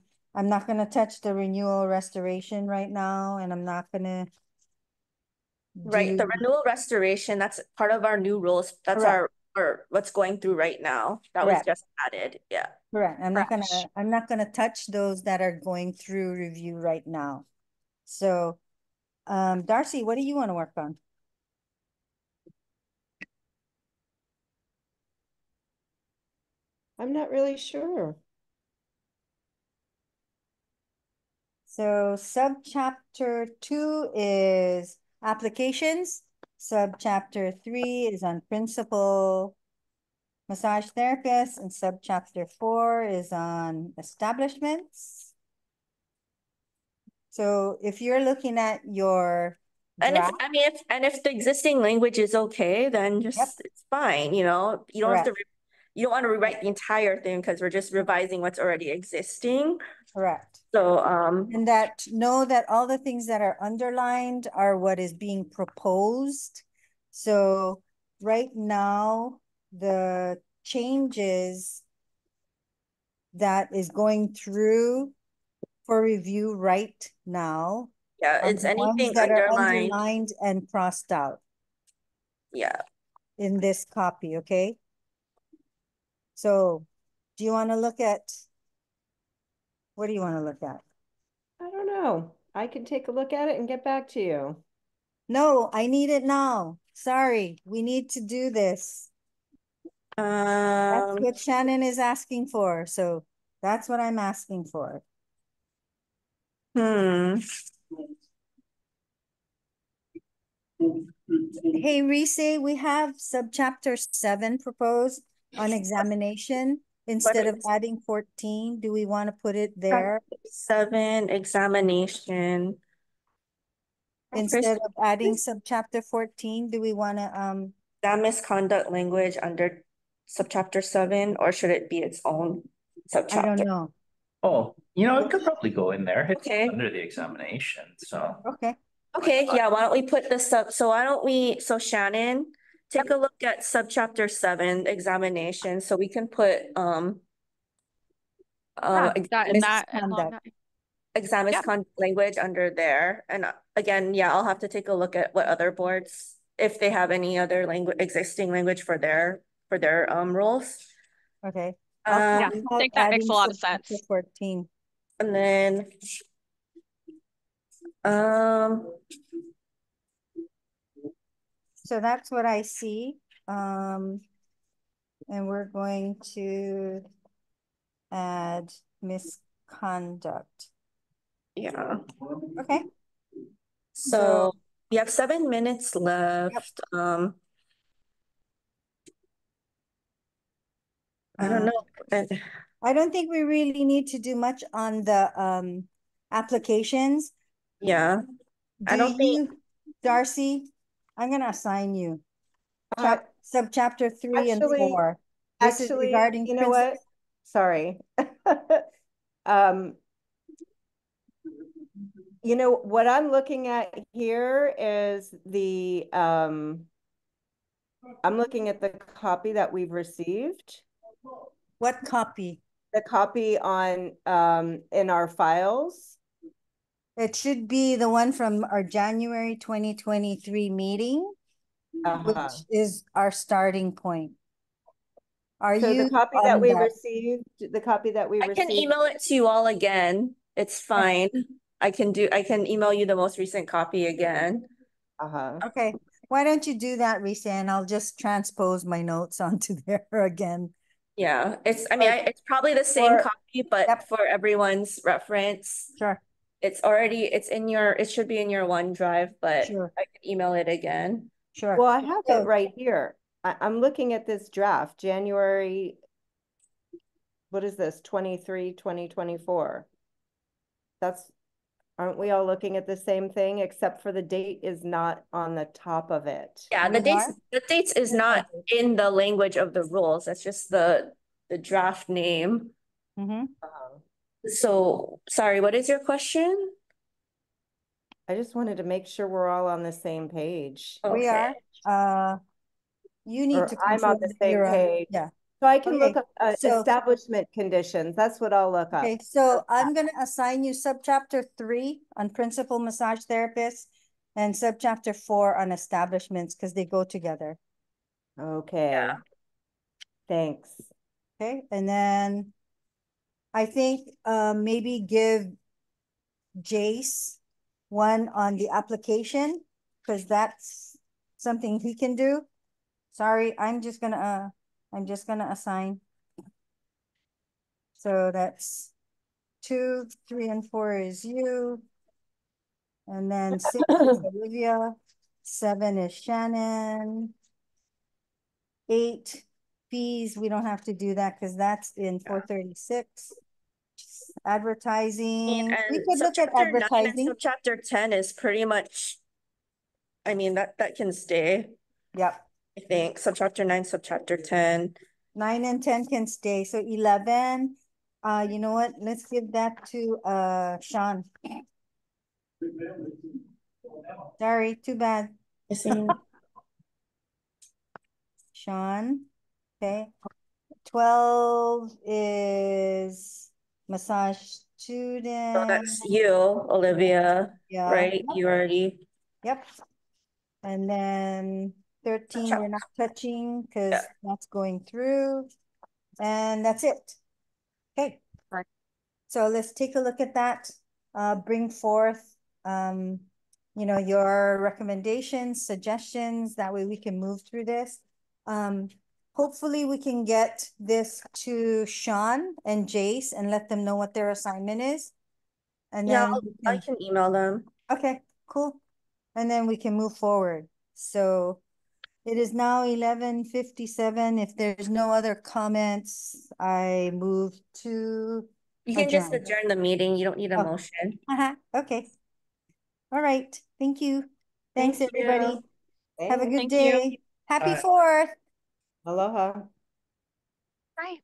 S4: not going to touch the renewal restoration right now, and I'm not going to
S1: Right, the renewal restoration, that's part of our new rules. That's our what's going through right now. That was just added, yeah.
S4: Correct. I'm not gonna touch those that are going through review right now. So, Darcy, what do you want to work on?
S6: I'm not really sure.
S4: So subchapter 2 is applications. Subchapter 3 is on principal massage therapists, and subchapter 4 is on establishments. So if you're looking at your
S1: draft, if the existing language is okay, then just it's fine, you know. You don't have to you don't want to rewrite the entire thing because we're just revising what's already existing.
S4: Correct.
S1: So
S4: and that know that all the things that are underlined are what is being proposed. So right now, the changes that is going through for review right now.
S1: Yeah, it's anything
S4: that
S1: underlined.
S4: are underlined and crossed out.
S1: Yeah.
S4: In this copy, okay? So do you want to look at, what do you want to look at?
S6: I don't know. I can take a look at it and get back to you.
S4: No, I need it now. Sorry, we need to do this. That's what Shannon is asking for. So that's what I'm asking for. Hey, Rise, we have subchapter 7 proposed on examination. instead of adding 14, do we want to put it there?
S1: 7, examination.
S4: Instead of adding subchapter 14, do we want to,
S1: that misconduct language under subchapter 7, or should it be its own subchapter?
S4: I don't know.
S13: Oh, it could probably go in there. It's
S1: Okay.
S13: under the examination, so.
S4: Okay.
S1: Okay, yeah, why don't we put this up? So why don't we, so Shannon, take a look at subchapter 7, examination, so we can put, misconduct language under there. And again, yeah, I'll have to take a look at what other boards, if they have any other existing language for their rules.
S4: Okay.
S7: I think that makes a lot of sense.
S4: 14.
S1: And then,
S4: so that's what I see. And we're going to add misconduct.
S1: Yeah.
S4: Okay.
S1: So we have 7 minutes left. Yep. I don't know.
S4: I don't think we really need to do much on the applications.
S1: Yeah. I don't think,
S4: Darcy, I'm gonna assign you subchapter 3 and 4. This is regarding
S6: you know what? Sorry. What I'm looking at here is the I'm looking at the copy that we've received.
S4: What copy?
S6: The copy on in our files.
S4: It should be the one from our January 2023 meeting, which is our starting point. Are you
S6: the copy that we received? The copy that we received.
S1: I can email it to you all again. It's fine. I can email you the most recent copy again.
S4: Okay. Why don't you do that, Risa, and I'll just transpose my notes onto there again.
S1: Yeah, it's probably the same copy, but for everyone's reference.
S4: Sure.
S1: It should be in your OneDrive, but I can email it again.
S4: Sure.
S6: Well, I have it right here. I'm looking at this draft, January, what is this, 2024. Aren't we all looking at the same thing, except for the date is not on the top of it?
S1: Yeah, the dates is not in the language of the rules. That's just the draft name. So, sorry, what is your question?
S6: I just wanted to make sure we're all on the same page.
S4: We are. You need to.
S6: I'm on the same page.
S4: Yeah.
S6: So I can look up establishment conditions. That's what I'll look up.
S4: Okay, so I'm going to assign you subchapter 3 on principal massage therapists and subchapter 4 on establishments because they go together.
S6: Okay. Yeah. Thanks.
S4: Okay, and then I think maybe give Jace one on the application because that's something he can do. Sorry, I'm just gonna assign. So that's 2, 3, and 4 is you. And then 6 is Olivia. 7 is Shannon. 8 fees, we don't have to do that because that's in 436. Advertising. We could look at advertising.
S1: Subchapter 10 is pretty much, that can stay.
S4: Yep.
S1: I think subchapter 9, subchapter 10.
S4: 9 and 10 can stay. So 11. You know what? Let's give that to Sean. Sorry, too bad. Sean. Okay. 12 is massage student.
S1: So that's you, Olivia. Yeah. Right? You already.
S4: Yep. And then 13 we're not touching because that's going through. And that's it. Okay.
S7: Right.
S4: So let's take a look at that. Bring forth your recommendations, suggestions. That way we can move through this. Hopefully we can get this to Sean and Jace and let them know what their assignment is. And then
S1: I can email them.
S4: Okay, cool. And then we can move forward. So It is now 11:57. If there's no other comments, I move to
S1: You can just
S4: adjourn.
S1: adjourn the meeting. You don't need a
S4: Oh.
S1: motion.
S4: Okay. All right. Thank you. Thanks,
S1: Thank you.
S4: everybody. Have a good
S7: Thank you.
S4: day. Happy
S13: Bye.
S4: 4th.
S6: Aloha.
S7: Bye.